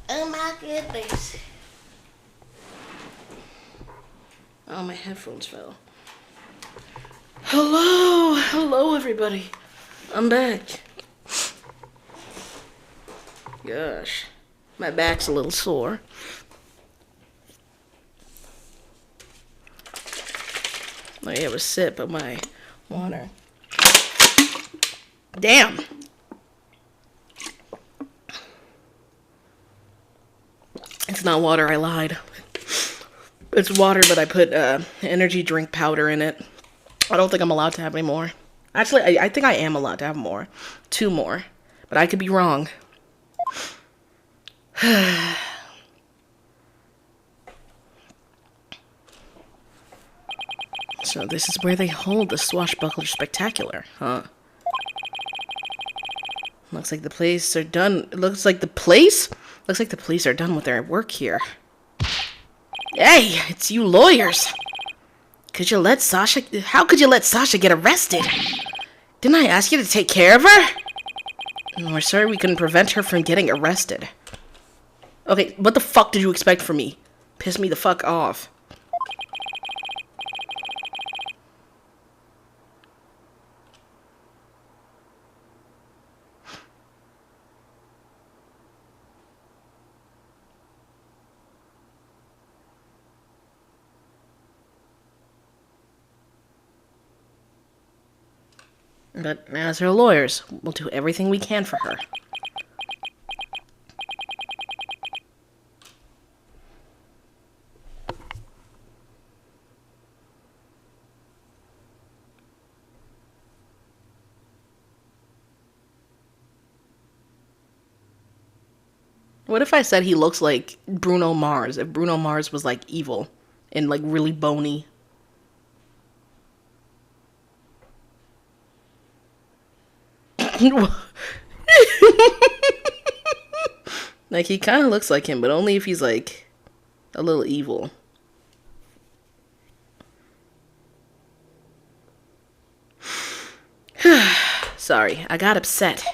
Speaker 1: Oh my goodness. Oh, my headphones fell. Hello everybody. I'm back. Gosh, my back's a little sore. Let me have a sip of my water. Damn. It's not water, I lied. It's water, but I put energy drink powder in it. I don't think I'm allowed to have any more. Actually, I think I am allowed to have more. 2 more. But I could be wrong. So this is where they hold the Swashbuckler Spectacular, huh? Looks like the police are done. Looks like the police are done with their work here. Hey, it's you lawyers. How could you let Sasha get arrested? Didn't I ask you to take care of her? We're sorry we couldn't prevent her from getting arrested. Okay, what the fuck did you expect from me? Piss me the fuck off. But as her lawyers, we'll do everything we can for her. What if I said he looks like Bruno Mars, if Bruno Mars was like evil and like really bony? Like, he kind of looks like him, but only if he's, like, a little evil. Sorry, I got upset.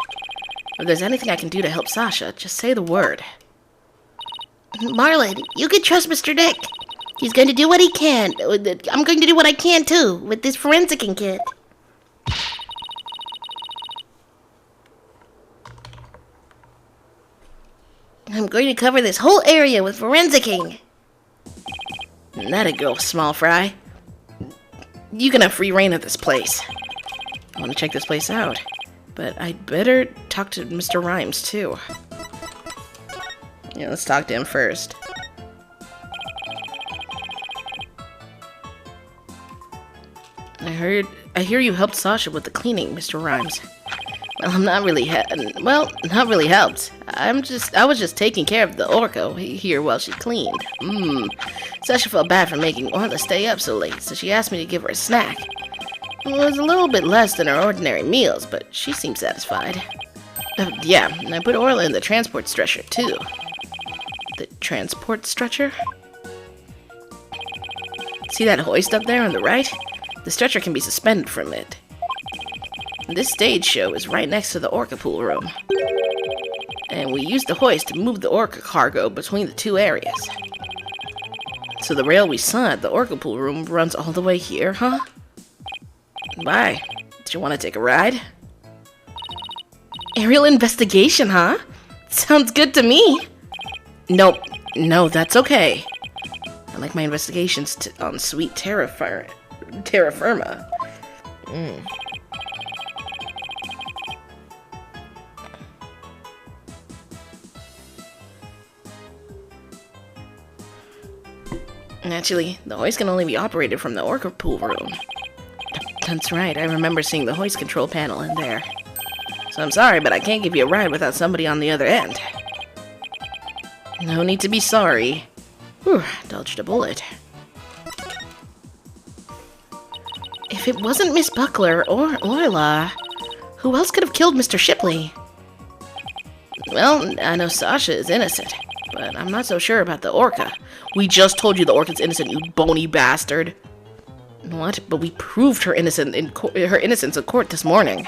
Speaker 1: If there's anything I can do to help Sasha, just say the word.
Speaker 6: Marlon, you can trust Mr. Nick. He's going to do what he can. I'm going to do what I can, too, with this forensicing kit. I'm going to cover this whole area with forensicing.
Speaker 1: That'll go, small fry. You can have free reign of this place. I want to check this place out, but I'd better talk to Mr. Rhymes, too. Yeah, let's talk to him first. I hear you helped Sasha with the cleaning, Mr. Rhymes. Well, I'm not really not really helped. I was just taking care of the Orca here while she cleaned. Sasha felt bad for making Orla stay up so late, so she asked me to give her a snack. It was a little bit less than her ordinary meals, but she seemed satisfied. Yeah, and I put Orla in the transport stretcher, too. The transport stretcher? See that hoist up there on the right? The stretcher can be suspended from it. This stage show is right next to the Orca pool room. And we used the hoist to move the Orca cargo between the 2 areas. So the rail we saw at the Orca pool room runs all the way here, huh? Why? Do you want to take a ride? Aerial investigation, huh? Sounds good to me. Nope. No, that's okay. I like my investigations on sweet terra firma. Actually, the hoist can only be operated from the Orca pool room. That's right, I remember seeing the hoist control panel in there. So I'm sorry, but I can't give you a ride without somebody on the other end. No need to be sorry. Whew, dodged a bullet. If it wasn't Miss Buckler or Orla, who else could have killed Mr. Shipley? Well, I know Sasha is innocent, but I'm not so sure about the Orca. We just told you the Orca's innocent, you bony bastard. What? But we proved her innocence in court this morning.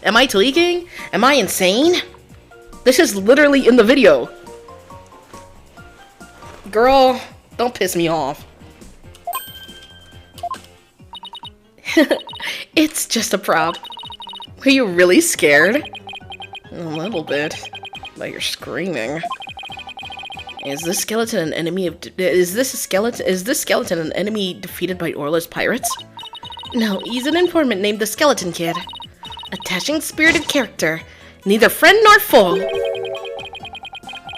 Speaker 1: Am I tweaking? Am I insane? This is literally in the video. Girl, don't piss me off. It's just a prop. Were you really scared? A little bit. But you're screaming. Is this skeleton an enemy of... Is this skeleton an enemy defeated by Orla's pirates? No, he's an informant named the Skeleton Kid. A dashing, spirited character. Neither friend nor foe.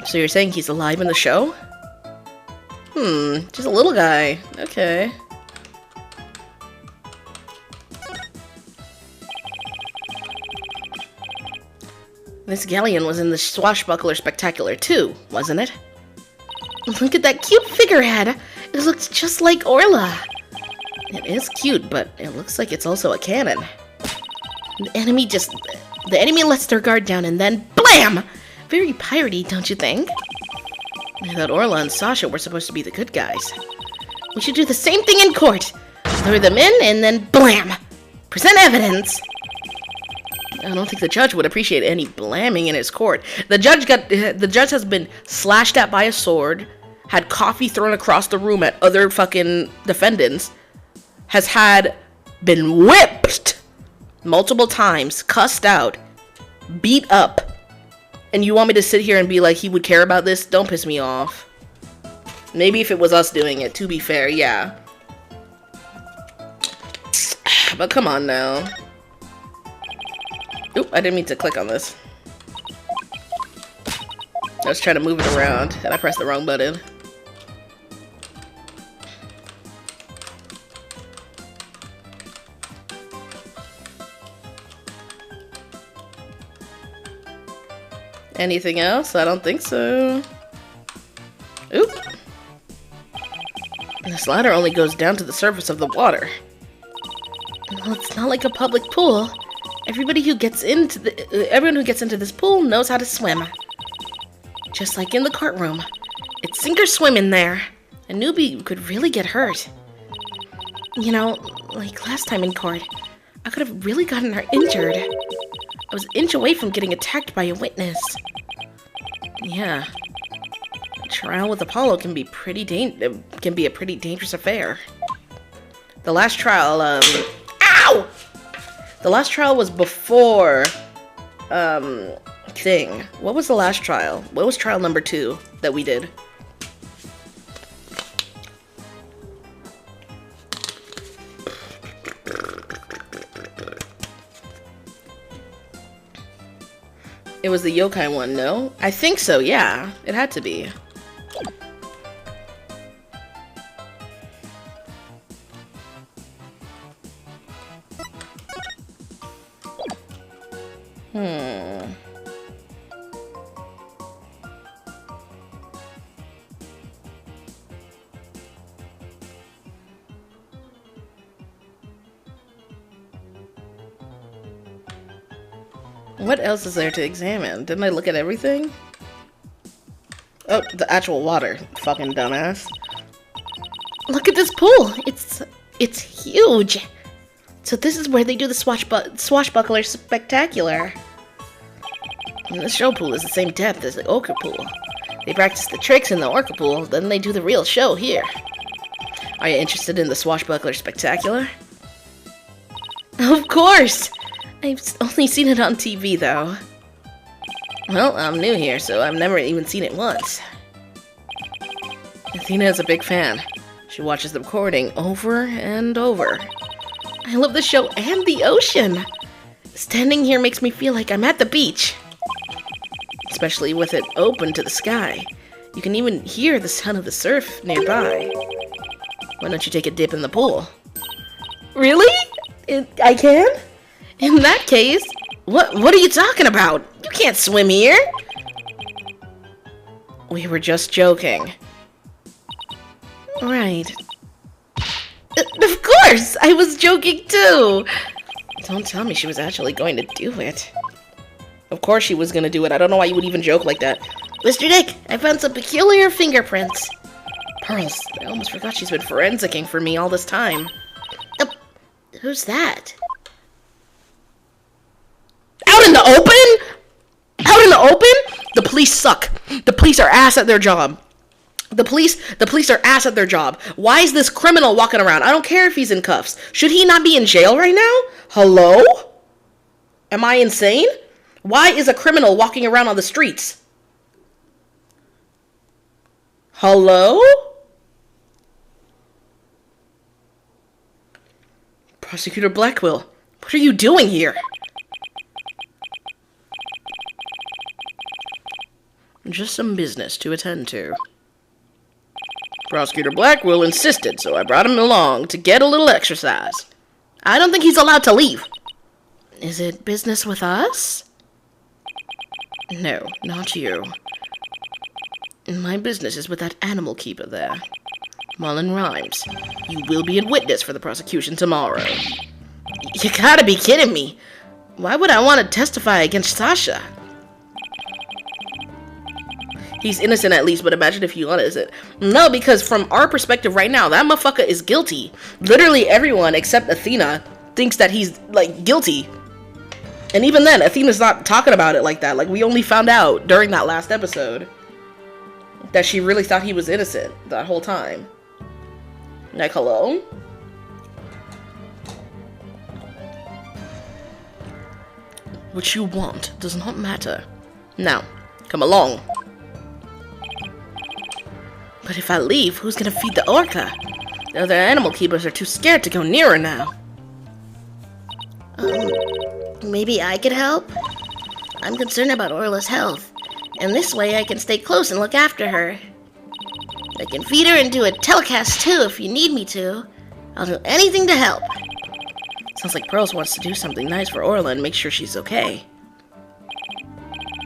Speaker 1: So you're saying he's alive in the show? Just a little guy. Okay. This galleon was in the Swashbuckler Spectacular too, wasn't it? Look at that cute figurehead! It looks just like Orla! It is cute, but it looks like it's also a cannon. The enemy lets their guard down and then BLAM! Very piratey, don't you think? I thought Orla and Sasha were supposed to be the good guys. We should do the same thing in court! Lure them in and then BLAM! Present evidence! I don't think the judge would appreciate any blamming in his court. The judge has been slashed at by a sword, had coffee thrown across the room at other fucking defendants, has been whipped multiple times, cussed out, beat up, and you want me to sit here and be like he would care about this? Don't piss me off. Maybe if it was us doing it, to be fair, yeah. But come on now. Oop, I didn't mean to click on this. I was trying to move it around, and I pressed the wrong button. Anything else? I don't think so. Oop. This ladder only goes down to the surface of the water. Well, it's not like a public pool. Everyone who gets into this pool knows how to swim. Just like in the courtroom. It's sink or swim in there. A newbie could really get hurt. You know, like last time in court, I could have really gotten her injured. I was an inch away from getting attacked by a witness. Yeah. A trial with Apollo can be a pretty dangerous affair. The last trial, Ow! The last trial was before, thing. What was the last trial? What was trial number 2 that we did? It was the yokai one, no? I think so, yeah. It had to be. What else is there to examine? Didn't I look at everything? Oh, the actual water. Fucking dumbass. Look at this pool! It's huge! So this is where they do the Swashbuckler Spectacular. And the show pool is the same depth as the Orca pool. They practice the tricks in the Orca pool, then they do the real show here. Are you interested in the Swashbuckler Spectacular? Of course! I've only seen it on TV, though. Well, I'm new here, so I've never even seen it once. Athena is a big fan. She watches the recording over and over. I love the show and the ocean! Standing here makes me feel like I'm at the beach. Especially with it open to the sky. You can even hear the sound of the surf nearby. Why don't you take a dip in the pool? Really? I can? In that case, what are you talking about? You can't swim here. We were just joking. Right. Of course! I was joking too! Don't tell me she was actually going to do it. Of course she was going to do it. I don't know why you would even joke like that. Mr. Dick, I found some peculiar fingerprints. Pearls, I almost forgot she's been forensicking for me all this time. Who's that? The police suck. The police are ass at their job. The police are ass at their job. Why is this criminal walking around? I don't care if he's in cuffs. Should he not be in jail right now? Hello? Am I insane? Why is a criminal walking around on the streets? Hello? Prosecutor Blackwell, what are you doing here? Just some business to attend to. Prosecutor Blackwell insisted, so I brought him along to get a little exercise. I don't think he's allowed to leave. Is it business with us? No, not you. My business is with that animal keeper there. Marlon Rhymes. You will be a witness for the prosecution tomorrow. You gotta be kidding me. Why would I want to testify against Sasha? He's innocent at least, but imagine if he innocent. No, because from our perspective right now, that motherfucker is guilty. Literally everyone except Athena thinks that he's, like, guilty. And even then, Athena's not talking about it like that. Like, we only found out during that last episode that she really thought he was innocent that whole time. Like, hello? What you want does not matter. Now, come along. But if I leave, who's gonna feed the orca? The other animal keepers are too scared to go near her now.
Speaker 6: Maybe I could help? I'm concerned about Orla's health, and this way I can stay close and look after her. I can feed her and do a telecast too if you need me to. I'll do anything to help.
Speaker 1: Sounds like Pearls wants to do something nice for Orla and make sure she's okay.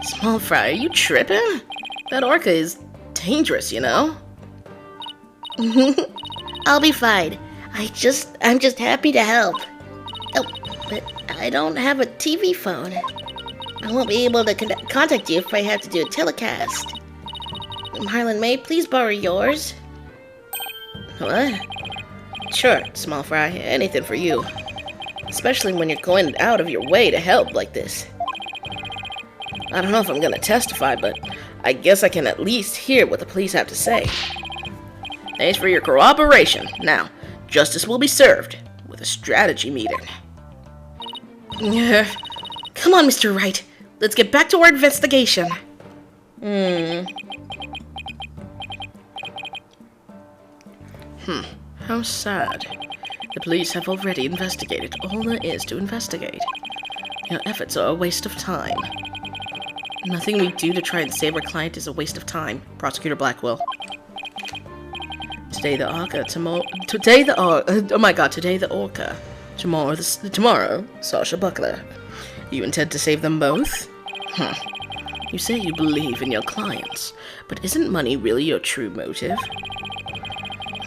Speaker 1: Small Fry, are you tripping? That orca is dangerous, you know?
Speaker 6: I'll be fine. I'm just happy to help. Oh, but I don't have a TV phone. I won't be able to contact you if I have to do a telecast. Marlon, may I please borrow yours?
Speaker 1: What? Sure, Small Fry, anything for you. Especially when you're going out of your way to help like this. I don't know if I'm gonna testify, but I guess I can at least hear what the police have to say. Thanks for your cooperation. Now, justice will be served with a strategy meeting. Come on, Mr. Wright. Let's get back to our investigation. How sad. The police have already investigated all there is to investigate. Your efforts are a waste of time. Nothing we do to try and save our client is a waste of time, Prosecutor Blackwell. Today the orca, today the orca. Tomorrow, Sasha Buckler. You intend to save them both? You say you believe in your clients, but isn't money really your true motive?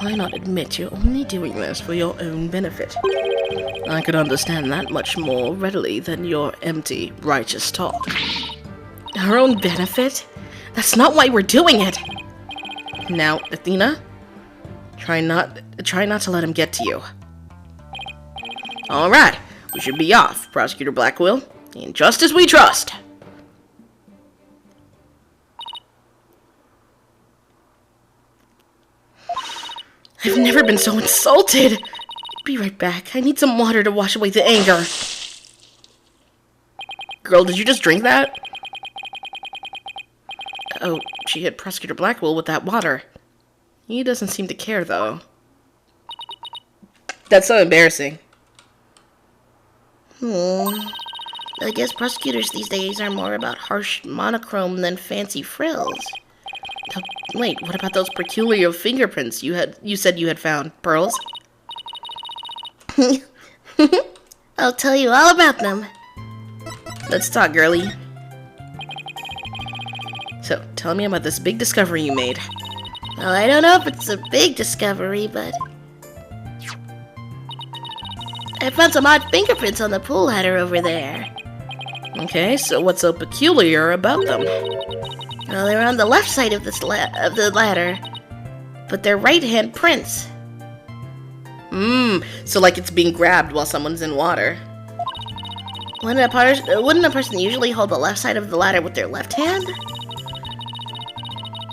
Speaker 1: Why not admit you're only doing this for your own benefit? I could understand that much more readily than your empty, righteous talk. Our own benefit? That's not why we're doing it! Now, Athena, try not to let him get to you. Alright, we should be off, Prosecutor Blackwell. In justice we trust! I've never been so insulted! Be right back. I need some water to wash away the anger. Girl, did you just drink that? Oh, she hit Prosecutor Blackwell with that water. He doesn't seem to care, though. That's so embarrassing.
Speaker 6: I guess prosecutors these days are more about harsh monochrome than fancy frills.
Speaker 1: Oh, wait, what about those peculiar fingerprints you said you had found, Pearls?
Speaker 6: I'll tell you all about them.
Speaker 1: Let's talk, girlie. So, tell me about this big discovery you made.
Speaker 6: Well, I don't know if it's a big discovery, but I found some odd fingerprints on the pool header over there.
Speaker 1: Okay, so what's so peculiar about them?
Speaker 6: Well, they're on the left side of the ladder, but they're right-hand prints.
Speaker 1: So like it's being grabbed while someone's in water.
Speaker 6: Wouldn't a person usually hold the left side of the ladder with their left hand?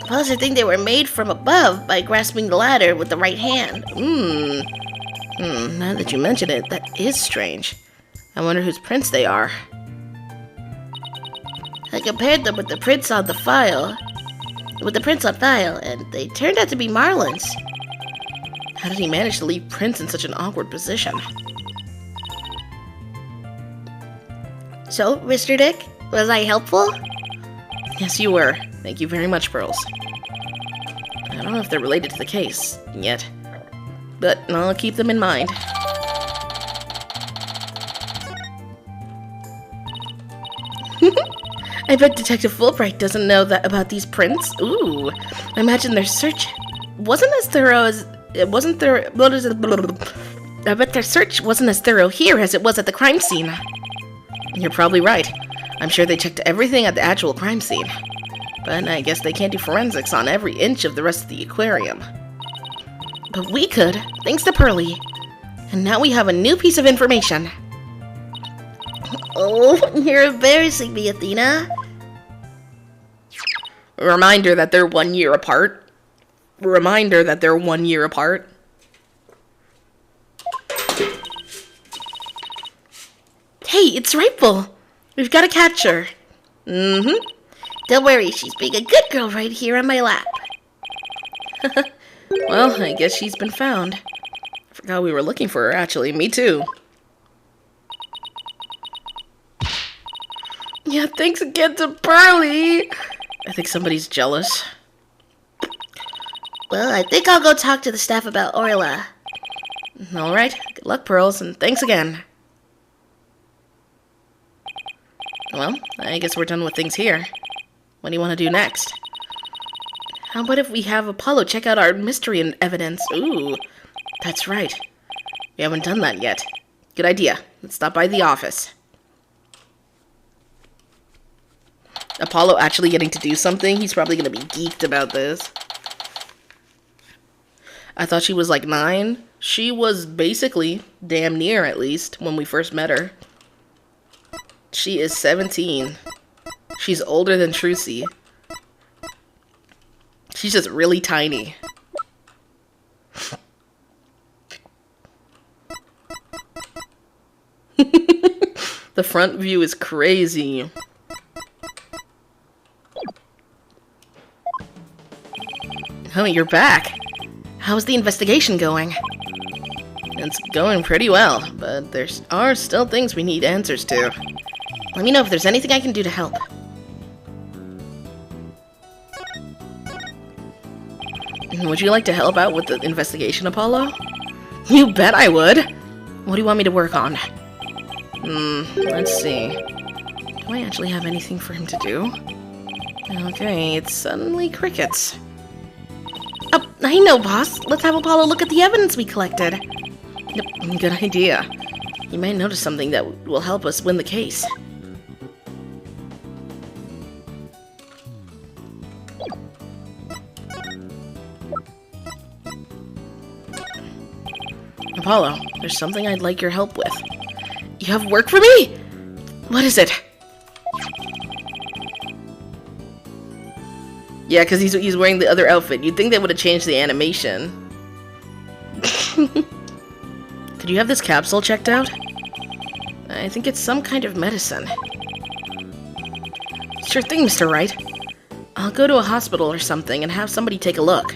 Speaker 6: Suppose I think they were made from above by grasping the ladder with the right hand.
Speaker 1: Now that you mention it, that is strange. I wonder whose prints they are.
Speaker 6: I compared them with the prints on file, and they turned out to be Marlin's.
Speaker 1: How did he manage to leave prints in such an awkward position?
Speaker 6: So, Mr. Dick, was I helpful?
Speaker 1: Yes, you were. Thank you very much, Pearls. I don't know if they're related to the case yet, but I'll keep them in mind. I bet Detective Fulbright doesn't know that about these prints. Ooh, I imagine their search wasn't as thorough as it wasn't there. What is it? I bet their search wasn't as thorough here as it was at the crime scene. You're probably right. I'm sure they checked everything at the actual crime scene. But I guess they can't do forensics on every inch of the rest of the aquarium. But we could, thanks to Pearlie. And now we have a new piece of information.
Speaker 6: Oh, you're embarrassing me, Athena.
Speaker 1: A reminder that they're 1 year apart. A reminder that they're 1 year apart. Hey, it's Rightful. We've got to catch her.
Speaker 6: Don't worry, she's being a good girl right here on my lap.
Speaker 1: Well, I guess she's been found. I forgot we were looking for her, actually. Me too. Yeah, thanks again to Pearlie. I think somebody's jealous.
Speaker 6: Well, I think I'll go talk to the staff about Orla.
Speaker 1: Alright, good luck, Pearls, and thanks again. Well, I guess we're done with things here. What do you want to do next? How about if we have Apollo check out our mystery and evidence? Ooh, that's right. We haven't done that yet. Good idea. Let's stop by the office. Apollo actually getting to do something? He's probably going to be geeked about this. I thought she was like 9. She was basically, damn near at least, when we first met her. She is 17. She's older than Trucy. She's just really tiny. The front view is crazy. Oh, you're back. How's the investigation going? It's going pretty well, but there are still things we need answers to. Let me know if there's anything I can do to help. Would you like to help out with the investigation, Apollo? You bet I would! What do you want me to work on? Let's see. Do I actually have anything for him to do? Okay, it's suddenly crickets. Oh, I know, boss. Let's have Apollo look at the evidence we collected. Yep, good idea. You might notice something that will help us win the case. Apollo, there's something I'd like your help with. You have work for me? What is it? Yeah, because he's wearing the other outfit. You'd think they would have changed the animation. Could you have this capsule checked out? I think it's some kind of medicine. Sure thing, Mr. Wright. I'll go to a hospital or something and have somebody take a look.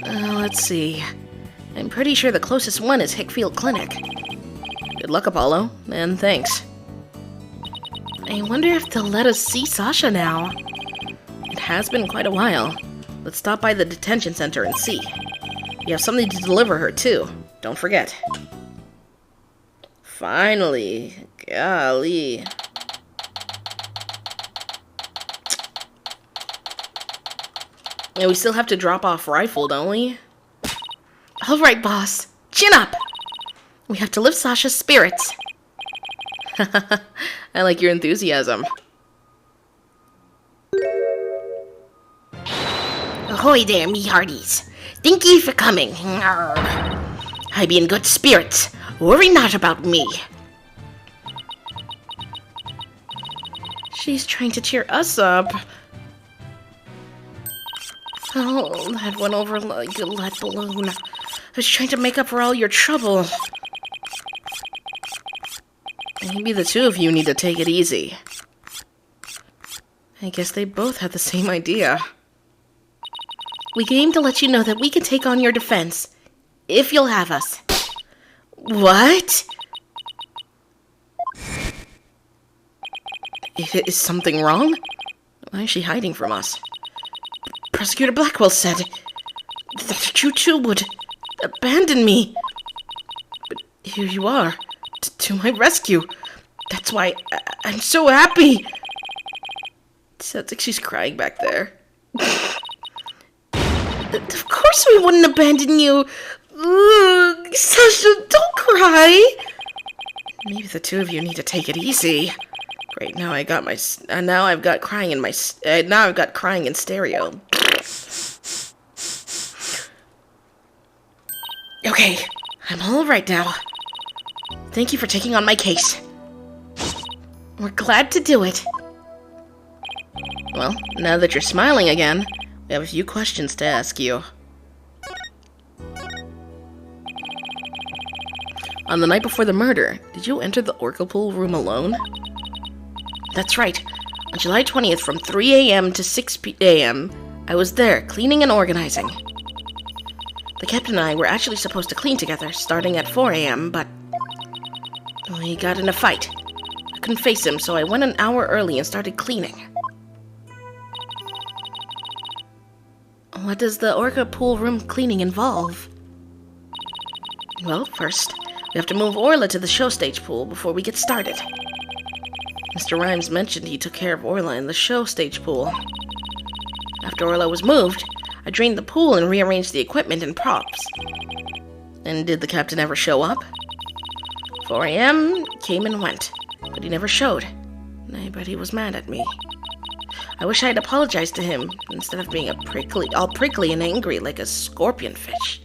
Speaker 1: Let's see. I'm pretty sure the closest one is Hickfield Clinic. Good luck, Apollo, and thanks. I wonder if they'll let us see Sasha now. It has been quite a while. Let's stop by the detention center and see. You have something to deliver her, too. Don't forget. Finally. Golly. Yeah, we still have to drop off Rifle, don't we? All right, boss. Chin up! We have to lift Sasha's spirits. I like your enthusiasm.
Speaker 6: Ahoy there, me hearties. Thank ye for coming. I be in good spirits. Worry not about me.
Speaker 1: She's trying to cheer us up. Oh, that went over like a lead balloon. I was trying to make up for all your trouble. Maybe the two of you need to take it easy. I guess they both had the same idea. We came to let you know that we can take on your defense, if you'll have us. What? Is something wrong? Why is she hiding from us? Prosecutor Blackwell said that you two would abandon me. But here you are, to my rescue. That's why I'm so happy. Sounds like she's crying back there. Of course we wouldn't abandon you. Ugh, Sasha, don't cry. Maybe the two of you need to take it easy. Great, now I've got crying in stereo. Okay, I'm all right now. Thank you for taking on my case. We're glad to do it. Well, now that you're smiling again, we have a few questions to ask you. On the night before the murder, did you enter the Orca pool room alone? That's right. On July 20th from 3 a.m. to 6 a.m., I was there, cleaning and organizing. The captain and I were actually supposed to clean together, starting at 4 a.m., but we got in a fight. I couldn't face him, so I went an hour early and started cleaning. What does the Orca pool room cleaning involve? Well, first, we have to move Orla to the show stage pool before we get started. Mr. Rhymes mentioned he took care of Orla in the show stage pool. After Orla was moved, I drained the pool and rearranged the equipment and props. And did the captain ever show up? 4 a.m. came and went, but he never showed. I bet he was mad at me. I wish I had apologized to him instead of being all prickly and angry like a scorpion fish.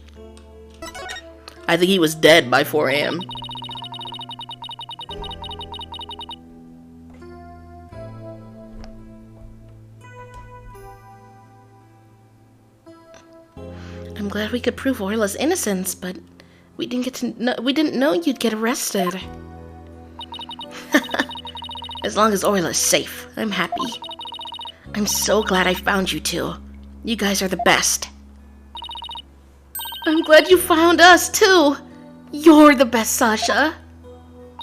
Speaker 1: I think he was dead by 4 a.m. I'm glad we could prove Orla's innocence, but we didn't know you'd get arrested. As long as Orla's safe, I'm happy. I'm so glad I found you two. You guys are the best. I'm glad you found us too. You're the best, Sasha.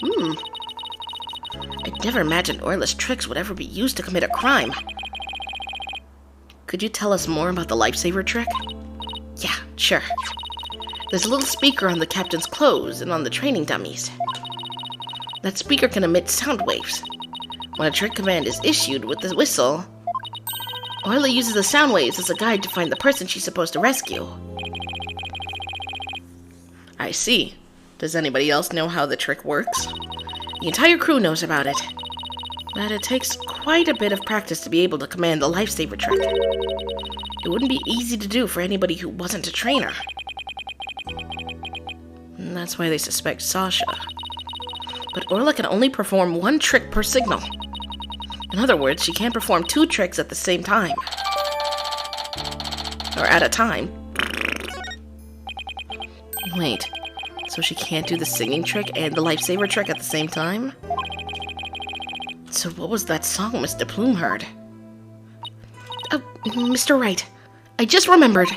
Speaker 1: I'd never imagined Orla's tricks would ever be used to commit a crime. Could you tell us more about the lifesaver trick? Yeah, sure. There's a little speaker on the captain's clothes and on the training dummies. That speaker can emit sound waves. When a trick command is issued with the whistle, Orla uses the sound waves as a guide to find the person she's supposed to rescue. I see. Does anybody else know how the trick works? The entire crew knows about it, but it takes quite a bit of practice to be able to command the lifesaver trick. It wouldn't be easy to do for anybody who wasn't a trainer. And that's why they suspect Sasha. But Orla can only perform one trick per signal. In other words, she can't perform 2 tricks at the same time. Or at a time. Wait, so she can't do the singing trick and the lifesaver trick at the same time? So what was that song Miss DePlume heard? Oh, Mr. Wright, I just remembered.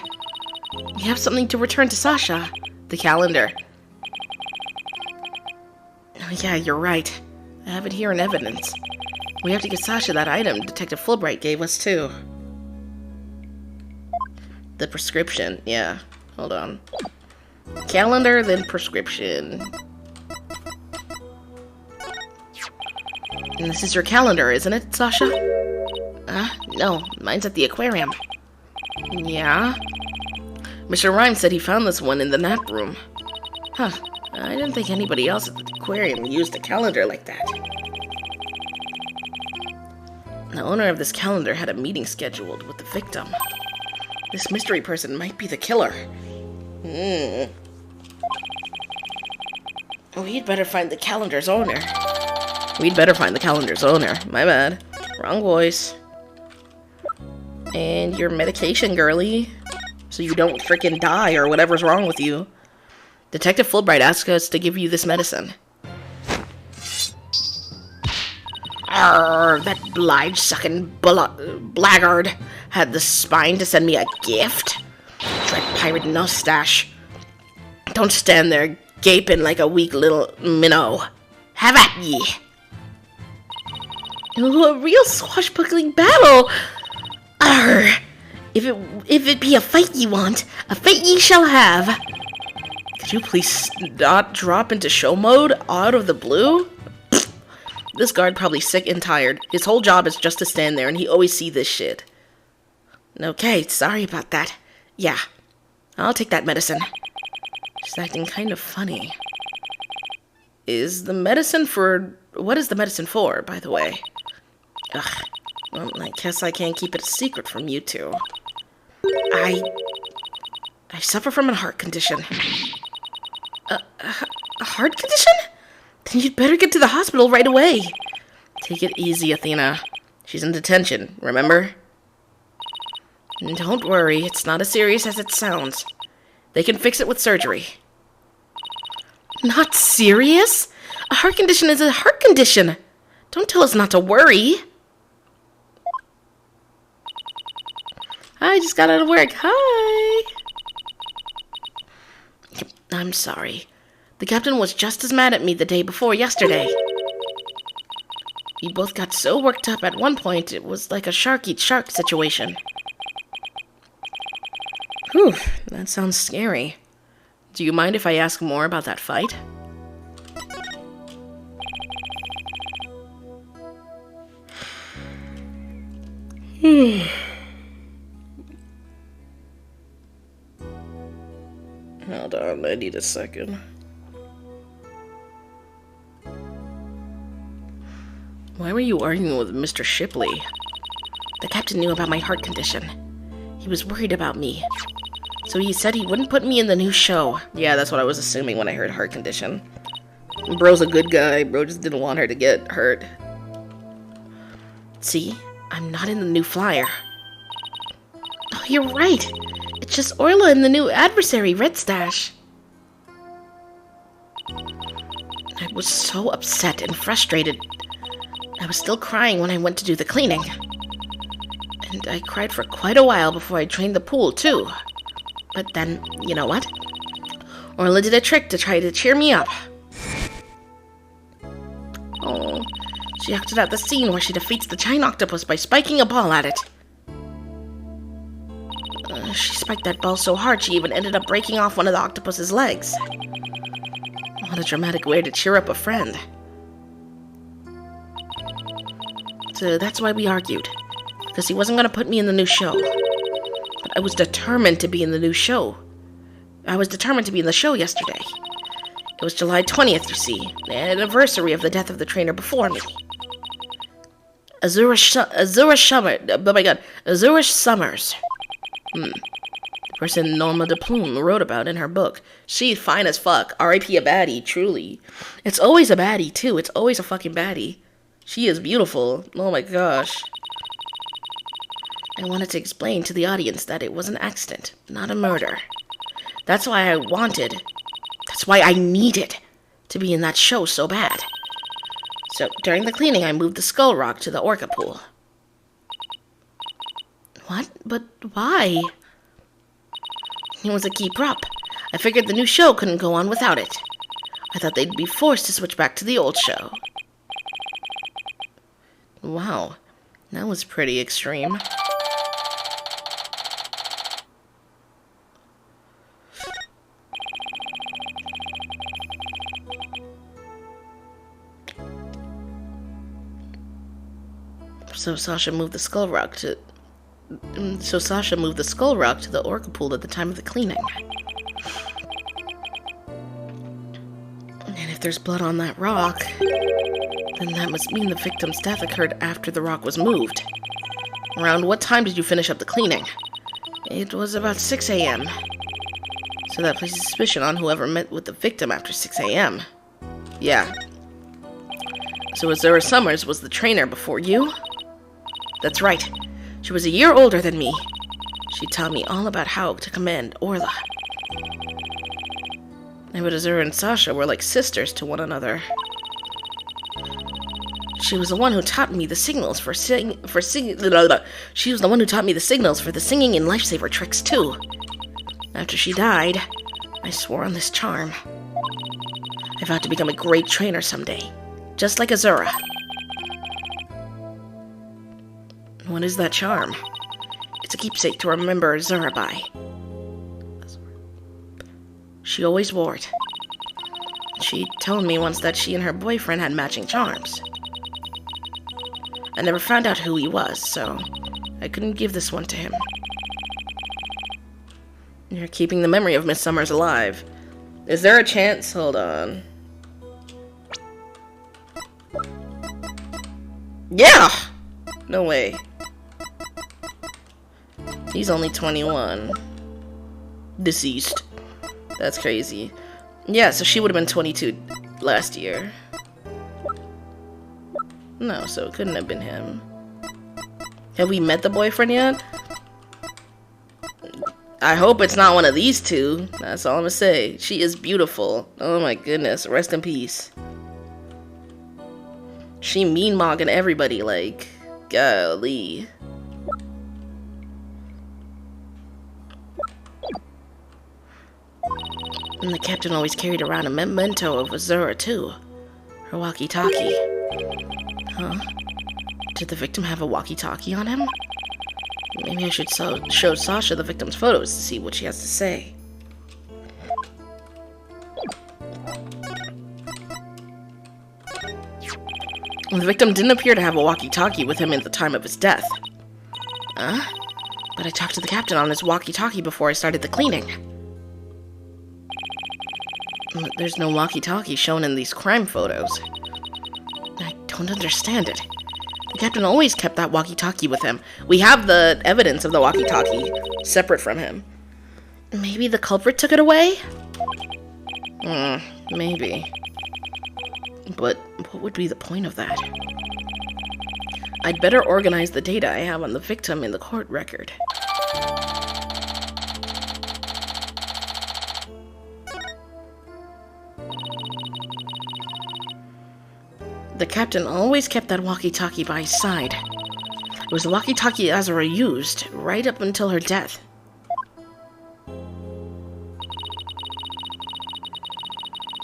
Speaker 1: We have something to return to Sasha. The calendar. Oh yeah, you're right. I have it here in evidence. We have to get Sasha that item Detective Fulbright gave us, too. The prescription, yeah. Hold on. Calendar, then prescription. And this is your calendar, isn't it, Sasha? No. Mine's at the aquarium. Yeah? Mr. Rhymes said he found this one in the nap room. Huh. I didn't think anybody else at the aquarium used a calendar like that. The owner of this calendar had a meeting scheduled with the victim. This mystery person might be the killer. We'd better find the calendar's owner. My bad. Wrong voice. And your medication, girly. So you don't freaking die or whatever's wrong with you. Detective Fulbright asked us to give you this medicine. Arr, that Blige-sucking blackguard had the spine to send me a gift? Dread pirate mustache. Don't stand there gaping like a weak little minnow. Have at ye! Ooh, a real swashbuckling battle! Arr! If it be a fight ye want, a fight ye shall have. Could you please not drop into show mode out of the blue? This guard probably sick and tired. His whole job is just to stand there, and he always see this shit. Okay, sorry about that. Yeah, I'll take that medicine. She's acting kind of funny. Is the medicine for... What is the medicine for, by the way? Ugh. Well, I guess I can't keep it a secret from you two. I suffer from a heart condition. A heart condition? Then you'd better get to the hospital right away. Take it easy, Athena. She's in detention, remember? And don't worry, it's not as serious as it sounds. They can fix it with surgery. Not serious? A heart condition is a heart condition. Don't tell us not to worry. I just got out of work. Hi. I'm sorry. The captain was just as mad at me the day before yesterday. We both got so worked up at one point, it was like a shark eats shark situation. Whew, that sounds scary. Do you mind if I ask more about that fight? Hold on, I need a second. Why were you arguing with Mr. Shipley? The captain knew about my heart condition. He was worried about me. So he said he wouldn't put me in the new show. Yeah, that's what I was assuming when I heard heart condition. Bro's a good guy. Bro just didn't want her to get hurt. See? I'm not in the new flyer. Oh, you're right. It's just Orla and the new adversary, Red Stash. I was so upset and frustrated. I was still crying when I went to do the cleaning. And I cried for quite a while before I drained the pool, too. But then, you know what? Orla did a trick to try to cheer me up. Oh, she acted out the scene where she defeats the giant octopus by spiking a ball at it. She spiked that ball so hard she even ended up breaking off one of the octopus's legs. What a dramatic way to cheer up a friend. So that's why we argued. Because he wasn't going to put me in the new show. But I was determined to be in the new show. I was determined to be in the show yesterday. It was July 20th, you see. The anniversary of the death of the trainer before me. Azurish Summers. The person Norma de Plume wrote about in her book. She's fine as fuck. R.I.P. a baddie, truly. It's always a baddie, too. It's always a fucking baddie. She is beautiful. Oh my gosh. I wanted to explain to the audience that it was an accident, not a murder. That's why I needed to be in that show so bad. So, during the cleaning, I moved the skull rock to the orca pool. What? But why? It was a key prop. I figured the new show couldn't go on without it. I thought they'd be forced to switch back to the old show. Wow, that was pretty extreme. So Sasha moved the skull rock to the orca pool at the time of the cleaning. And if there's blood on that rock, then that must mean the victim's death occurred after the rock was moved. Around what time did you finish up the cleaning? It was about 6 a.m. So that places suspicion on whoever met with the victim after 6 a.m. Yeah. So Azura Summers was the trainer before you? That's right. She She was a year older than me. She taught me all about how to command Orla. And Azura and Sasha were like sisters to one another. She was the one who taught me the signals for singing. She was the one who taught me the signals for the singing and lifesaver tricks too. After she died, I swore on this charm. I vowed to become a great trainer someday, just like Azura. What is that charm? It's a keepsake to remember Azura by. She always wore it. She told me once that she and her boyfriend had matching charms. I never found out who he was, so I couldn't give this one to him. You're keeping the memory of Miss Summers alive. Is there a chance? Hold on. Yeah! No way. He's only 21. Deceased. That's crazy. Yeah, so she would have been 22 last year. No, so it couldn't have been him. Have we met the boyfriend yet? I hope it's not one of these two. That's all I'm gonna say. She is beautiful. Oh my goodness. Rest in peace. She mean-mogging everybody, like, golly. And the captain always carried around a memento of Azura, too. Her walkie-talkie. Huh? Did the victim have a walkie-talkie on him? Maybe I should show Sasha the victim's photos to see what she has to say. The victim didn't appear to have a walkie-talkie with him at the time of his death. Huh? But I talked to the captain on his walkie-talkie before I started the cleaning. There's no walkie-talkie shown in these crime photos. I don't understand it. The captain always kept that walkie-talkie with him. We have the evidence of the walkie-talkie separate from him. Maybe the culprit took it away? Maybe. But what would be the point of that? I'd better organize the data I have on the victim in the court record. The captain always kept that walkie-talkie by his side. It was the walkie-talkie Azura used right up until her death.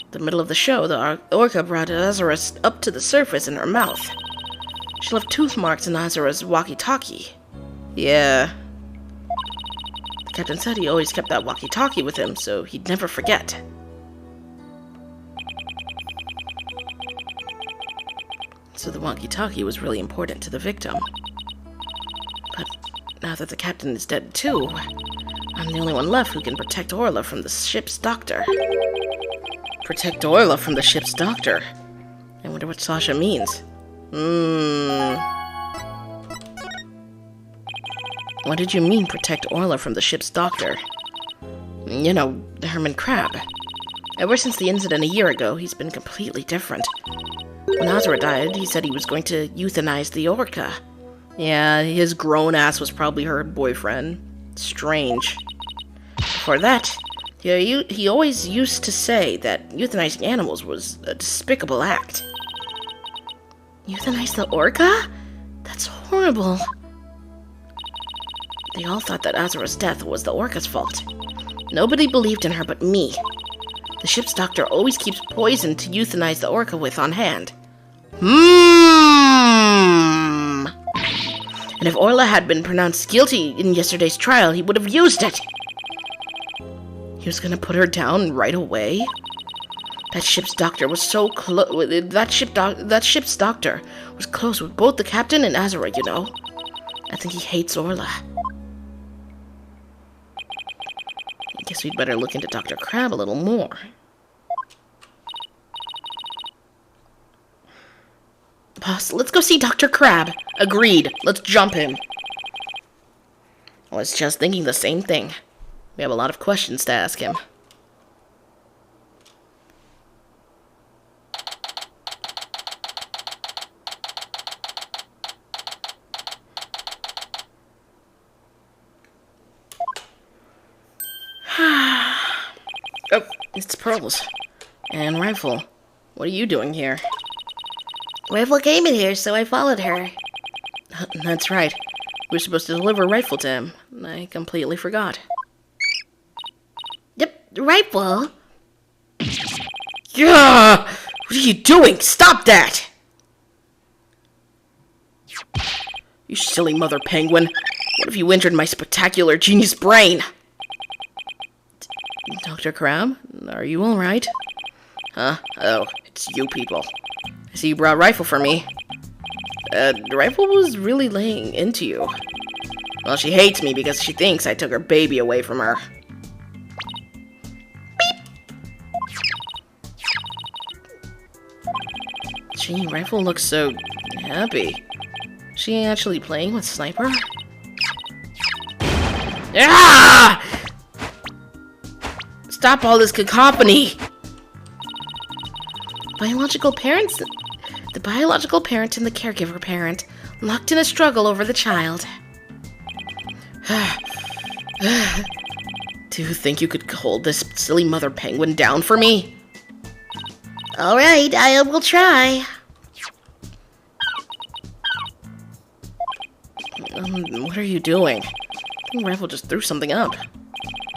Speaker 1: The middle of the show, the orca brought Azura up to the surface in her mouth. She left tooth marks in Azura's walkie-talkie. Yeah. The captain said he always kept that walkie-talkie with him, so he'd never forget. So the walkie-talkie was really important to the victim. But now that the captain is dead too, I'm the only one left who can protect Orla from the ship's doctor. Protect Orla from the ship's doctor? I wonder what Sasha means. What did you mean, protect Orla from the ship's doctor? You know, Herman Crab. Ever since the incident a year ago, he's been completely different. When Azura died, he said he was going to euthanize the orca. Yeah, his grown ass was probably her boyfriend. Strange. Before that, he always used to say that euthanizing animals was a despicable act. Euthanize the orca? That's horrible. They all thought that Azura's death was the orca's fault. Nobody believed in her but me. The ship's doctor always keeps poison to euthanize the orca with on hand. And if Orla had been pronounced guilty in yesterday's trial, he would have used it. He was gonna put her down right away. That ship's doctor was so close. That ship's doctor was close with both the captain and Azura, you know. I think he hates Orla. I guess we'd better look into Dr. Crab a little more. Boss, let's go see Dr. Crab. Agreed. Let's jump him. I was just thinking the same thing. We have a lot of questions to ask him. Oh, it's Pearls. And Rifle. What are you doing here?
Speaker 6: Rifle came in here, so I followed her.
Speaker 1: That's right. We were supposed to deliver Rifle to him. I completely forgot.
Speaker 6: Yep, Rifle.
Speaker 1: Yeah! What are you doing? Stop that! You silly mother penguin. What have you injured my spectacular genius brain? Dr. Crab, are you alright? Huh? Oh, it's you people. I see you brought Rifle for me. Rifle was really laying into you. Well, she hates me because she thinks I took her baby away from her. Gee, Rifle looks so happy. She actually playing with Sniper? Ah! Stop all this cacophony! Biological parents... The biological parent and the caregiver parent locked in a struggle over the child. Do you think you could hold this silly mother penguin down for me?
Speaker 6: Alright, I will try.
Speaker 1: What are you doing? I think Rifle just threw something up.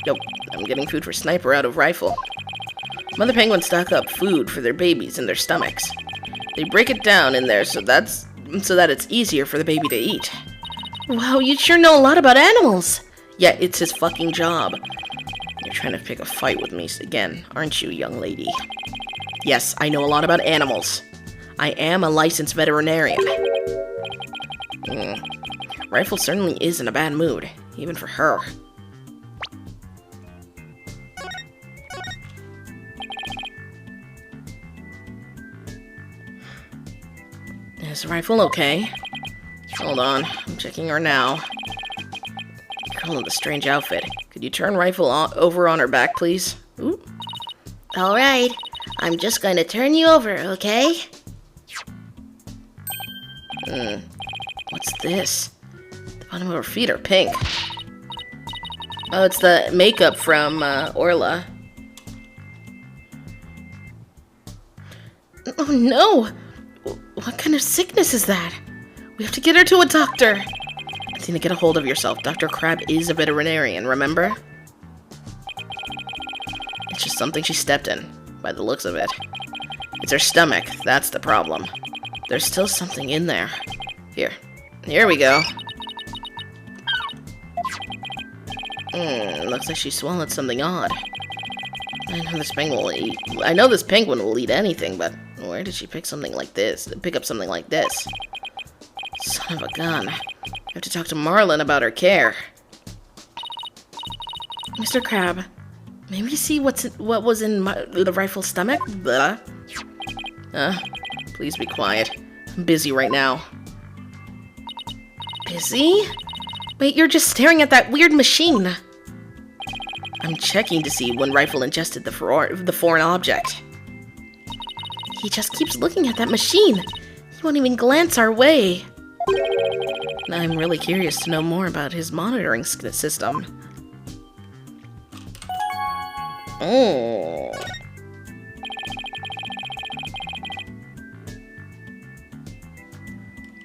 Speaker 1: Yo, I'm getting food for Sniper out of Rifle. Mother penguins stock up food for their babies in their stomachs. They break it down in there so that it's easier for the baby to eat. Wow, you sure know a lot about animals. Yeah, it's his fucking job. You're trying to pick a fight with me again, aren't you, young lady? Yes, I know a lot about animals. I am a licensed veterinarian. Rifle certainly is in a bad mood, even for her. Is Rifle okay? Hold on, I'm checking her now. Girl in the strange outfit. Could you turn Rifle over on her back, please? Ooh.
Speaker 6: Alright, I'm just going to turn you over, okay?
Speaker 1: What's this? The bottom of her feet are pink. Oh, it's the makeup from Orla. Oh no! What kind of sickness is that? We have to get her to a doctor. Athena, get a hold of yourself. Dr. Crab is a veterinarian, remember? It's just something she stepped in, by the looks of it. It's her stomach, that's the problem. There's still something in there. Here we go. Looks like she swallowed something odd. I know this penguin will eat anything, but where did she pick something like this? Pick up something like this? Son of a gun. I have to talk to Marlin about her care. Mr. Crab, may we see what was in the Rifle's stomach? Blah. Please be quiet. I'm busy right now. Busy? Wait, you're just staring at that weird machine. I'm checking to see when Rifle ingested the foreign object. He just keeps looking at that machine. He won't even glance our way. I'm really curious to know more about his monitoring system. Oh.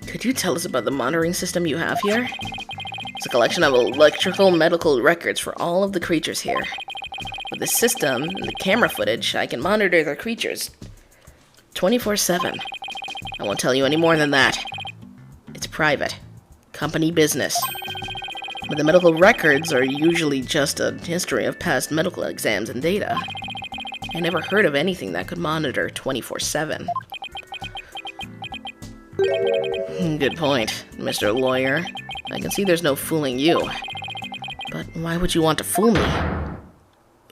Speaker 1: Could you tell us about the monitoring system you have here? It's a collection of electrical medical records for all of the creatures here. With this system and the camera footage, I can monitor their creatures 24/7. I won't tell you any more than that. It's private. Company business. But the medical records are usually just a history of past medical exams and data. I never heard of anything that could monitor 24/7. Good point, Mr. Lawyer. I can see there's no fooling you. But why would you want to fool me?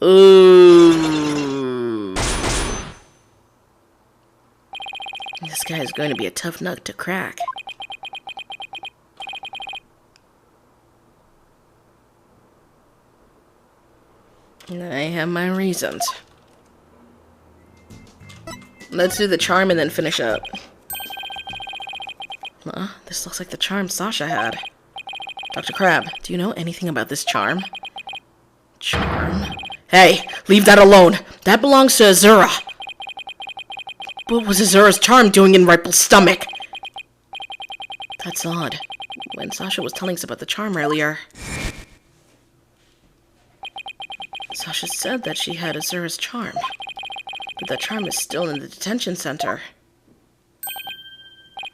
Speaker 1: Ooh. This guy is going to be a tough nut to crack. I have my reasons. Let's do the charm and then finish up. This looks like the charm Sasha had. Dr. Crab, do you know anything about this charm? Charm? Hey, leave that alone. That belongs to Azura. What was Azura's charm doing in Ripel's stomach? That's odd. When Sasha was telling us about the charm earlier, Sasha said that she had Azura's charm. But that charm is still in the detention center.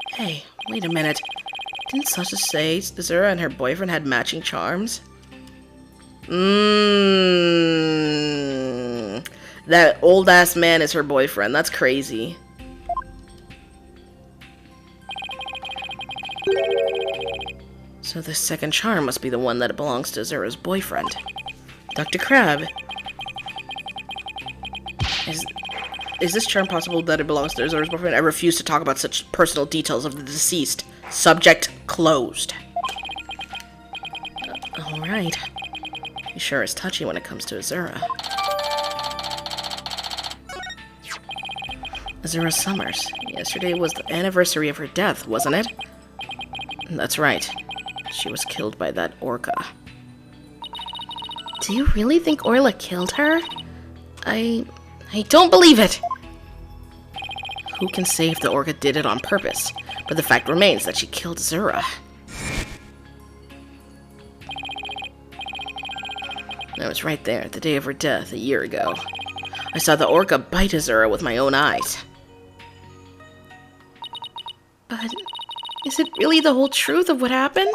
Speaker 1: Hey, wait a minute. Didn't Sasha say Azura and her boyfriend had matching charms? That old-ass man is her boyfriend. That's crazy. So the second charm must be the one that belongs to Azura's boyfriend. Dr. Crab. Is this charm possible that it belongs to Azura's boyfriend? I refuse to talk about such personal details of the deceased. Subject closed. Alright. He sure is touchy when it comes to Azura. Azura Summers. Yesterday was the anniversary of her death, wasn't it? That's right. She was killed by that orca. Do you really think Orla killed her? I don't believe it! Who can say if the orca did it on purpose? But the fact remains that she killed Azura. I was right there, the day of her death, a year ago. I saw the orca bite Azura with my own eyes. But is it really the whole truth of what happened?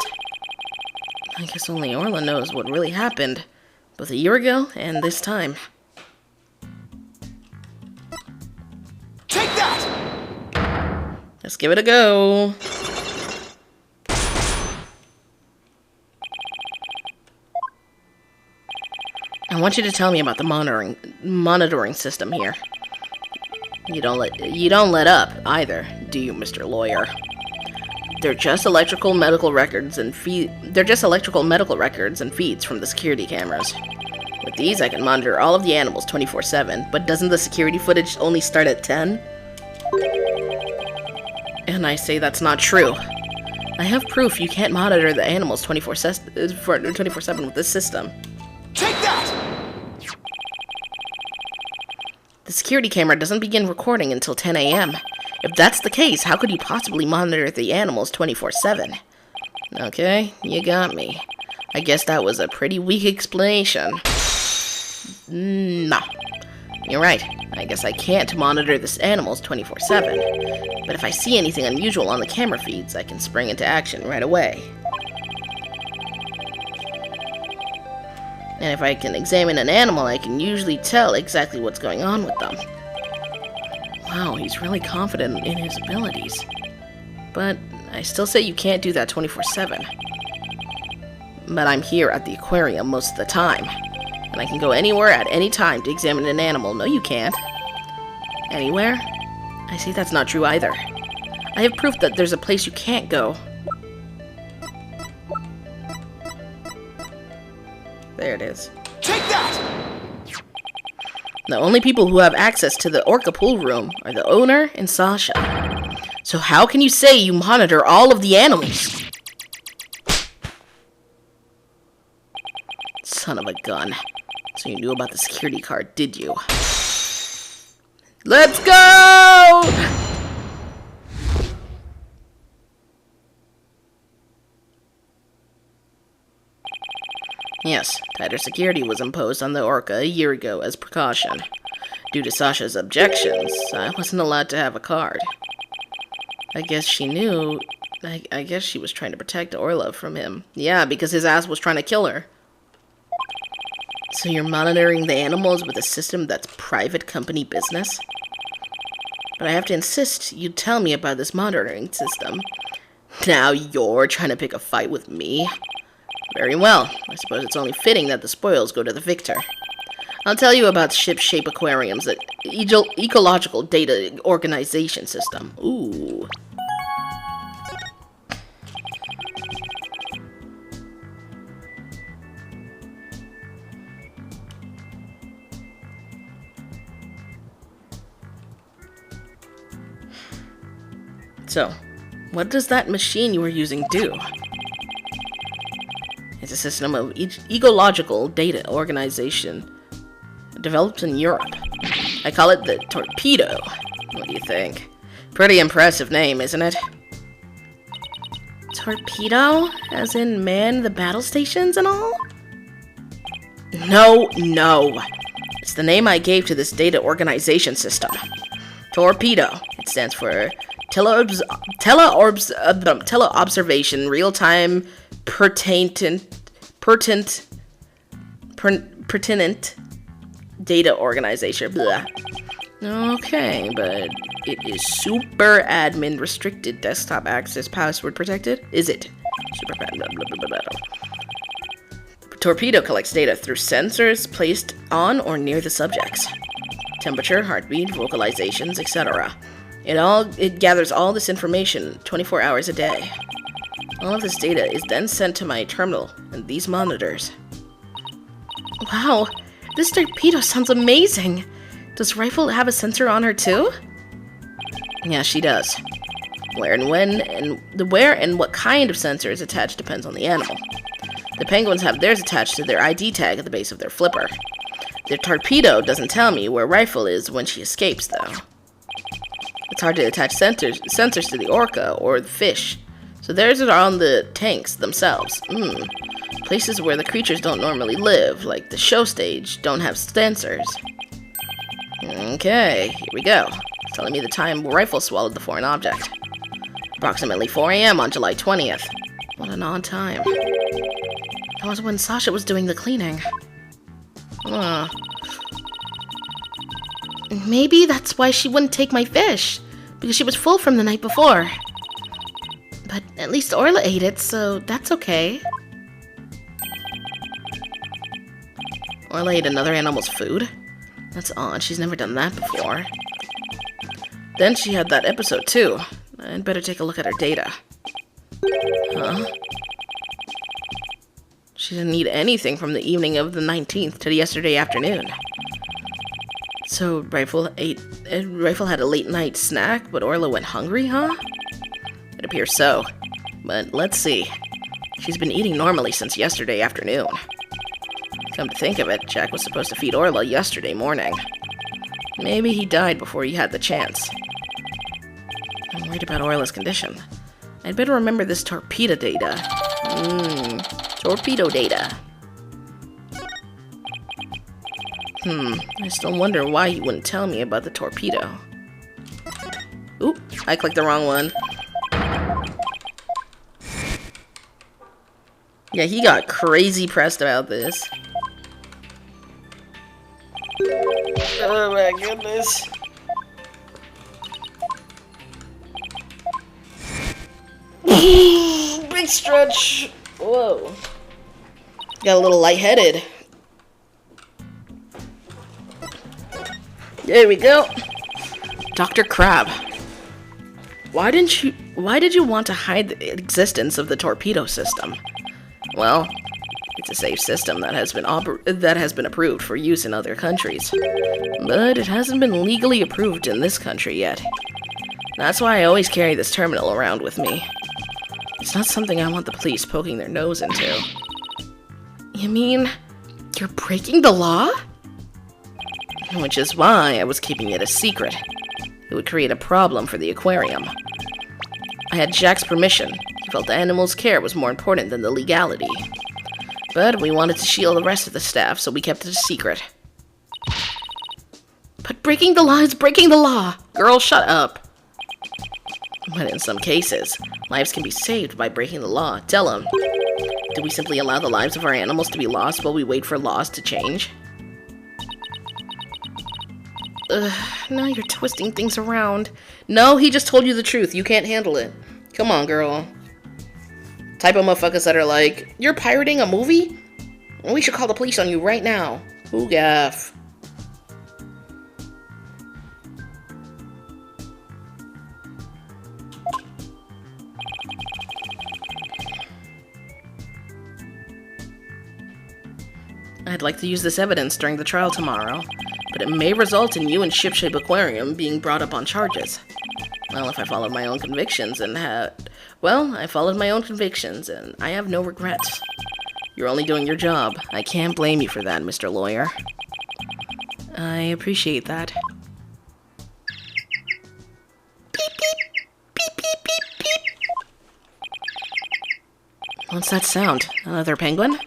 Speaker 1: I guess only Orla knows what really happened, both a year ago and this time.
Speaker 3: Take that!
Speaker 1: Let's give it a go. I want you to tell me about the monitoring system here. You don't let up either, do you, Mr. Lawyer? They're just electrical medical records and feeds from the security cameras. With these, I can monitor all of the animals 24/7, but doesn't the security footage only start at 10? And I say that's not true. I have proof you can't monitor the animals 24/7 with this system.
Speaker 3: Take that!
Speaker 1: The security camera doesn't begin recording until 10 a.m. If that's the case, how could you possibly monitor the animals 24/7? Okay, you got me. I guess that was a pretty weak explanation. No. You're right. I guess I can't monitor the animals 24/7. But if I see anything unusual on the camera feeds, I can spring into action right away. And if I can examine an animal, I can usually tell exactly what's going on with them. Wow, he's really confident in his abilities. But I still say you can't do that 24/7. But I'm here at the aquarium most of the time. And I can go anywhere at any time to examine an animal. No, you can't. Anywhere? I say that's not true either. I have proof that there's a place you can't go. There it is.
Speaker 3: Take that!
Speaker 1: The only people who have access to the orca pool room are the owner and Sasha. So how can you say you monitor all of the animals? Son of a gun. So you knew about the security card, did you? Let's go! Yes, tighter security was imposed on the orca a year ago as precaution. Due to Sasha's objections, I wasn't allowed to have a card. I guess she knew... I guess she was trying to protect Orla from him. Yeah, because his ass was trying to kill her. So you're monitoring the animals with a system that's private company business? But I have to insist you tell me about this monitoring system. Now you're trying to pick a fight with me? Very well. I suppose it's only fitting that the spoils go to the victor. I'll tell you about Ship-Shape Aquarium's ecological data organization system. Ooh. So, what does that machine you were using do? It's a system of ecological data organization. developed in Europe. I call it the Torpedo. What do you think? Pretty impressive name, isn't it?
Speaker 6: Torpedo? As in man the battle stations and all?
Speaker 1: No. It's the name I gave to this data organization system. Torpedo. It stands for Teleobservation Real-Time Pertinent Data Organization. Blah. Okay, but it is super admin restricted, desktop access, password protected. Is it? Super blah, blah, blah, blah, blah. Torpedo collects data through sensors placed on or near the subjects. Temperature, heartbeat, vocalizations, etc. It gathers all this information 24 hours a day. All of this data is then sent to my terminal and these monitors.
Speaker 6: Wow, this torpedo sounds amazing. Does Rifle have a sensor on her too?
Speaker 1: Yeah, she does. Where and what kind of sensor is attached depends on the animal. The penguins have theirs attached to their ID tag at the base of their flipper. The torpedo doesn't tell me where Rifle is when she escapes, though. It's hard to attach sensors to the orca or the fish, so theirs are on the tanks themselves. Places where the creatures don't normally live, like the show stage, don't have sensors. Okay, here we go. It's telling me the time Rifle swallowed the foreign object. Approximately 4 a.m. on July 20th. What an odd time.
Speaker 6: That was when Sasha was doing the cleaning. Maybe that's why she wouldn't take my fish, because she was full from the night before. But at least Orla ate it, so that's okay.
Speaker 1: Orla ate another animal's food? That's odd, she's never done that before. Then she had that episode too. I'd better take a look at her data. Huh? She didn't eat anything from the evening of the 19th to yesterday afternoon. So Rifle had a late night snack, but Orla went hungry, huh? It appears so. But let's see. She's been eating normally since yesterday afternoon. Come to think of it, Jack was supposed to feed Orla yesterday morning. Maybe he died before he had the chance. I'm worried about Orla's condition. I'd better remember this torpedo data. Torpedo data. I still wonder why he wouldn't tell me about the torpedo. Oop, I clicked the wrong one. Yeah, he got crazy pressed about this. Oh my goodness. Big stretch. Whoa. Got a little lightheaded. There we go. Dr. Crab. Why did you want to hide the existence of the torpedo system? Well, it's a safe system that has been approved for use in other countries. But it hasn't been legally approved in this country yet. That's why I always carry this terminal around with me. It's not something I want the police poking their nose into.
Speaker 6: You mean you're breaking the law?
Speaker 1: Which is why I was keeping it a secret. It would create a problem for the aquarium. I had Jack's permission. He felt the animals' care was more important than the legality. But we wanted to shield the rest of the staff, so we kept it a secret.
Speaker 6: But breaking the law is breaking the law!
Speaker 1: Girl, shut up! But in some cases, lives can be saved by breaking the law. Tell them. Do we simply allow the lives of our animals to be lost while we wait for laws to change?
Speaker 6: Now you're twisting things around.
Speaker 1: No, he just told you the truth. You can't handle it. Come on, girl. Type of motherfuckers that are like, you're pirating a movie? We should call the police on you right now. Who gaff? I'd like to use this evidence during the trial tomorrow, but it may result in you and Shipshape Aquarium being brought up on charges. Well, if I followed my own convictions and I followed my own convictions and I have no regrets. You're only doing your job. I can't blame you for that, Mr. Lawyer. I appreciate that. What's that sound? Another penguin?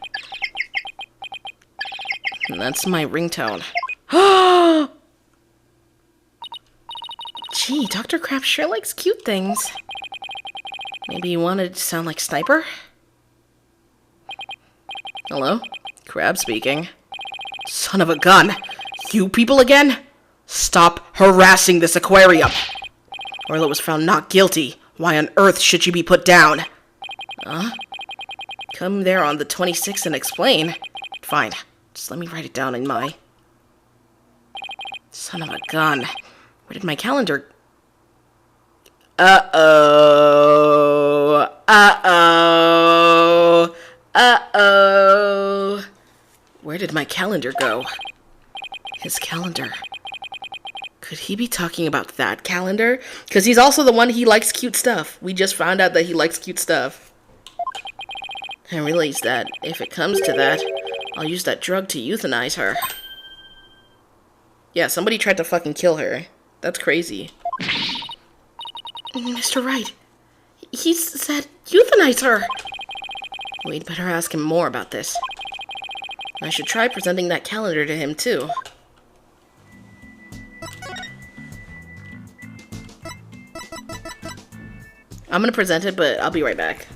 Speaker 1: That's my ringtone. Gee, Dr. Crab sure likes cute things. Maybe you wanted to sound like Sniper? Hello? Crab speaking. Son of a gun! You people again? Stop harassing this aquarium! Orla was found not guilty. Why on earth should she be put down? Huh? Come there on the 26th and explain. Fine. Just let me write it down in my... Son of a gun. Where did my calendar... Uh-oh. Uh-oh. Uh-oh. Where did my calendar go? His calendar. Could he be talking about that calendar? Because he's also the one he likes cute stuff. We just found out that he likes cute stuff. I realize that if it comes to that, I'll use that drug to euthanize her. Yeah, somebody tried to fucking kill her. That's crazy. Mr. Wright, he said euthanize her. We'd better ask him more about this. I should try presenting that calendar to him, too. I'm gonna present it, but I'll be right back.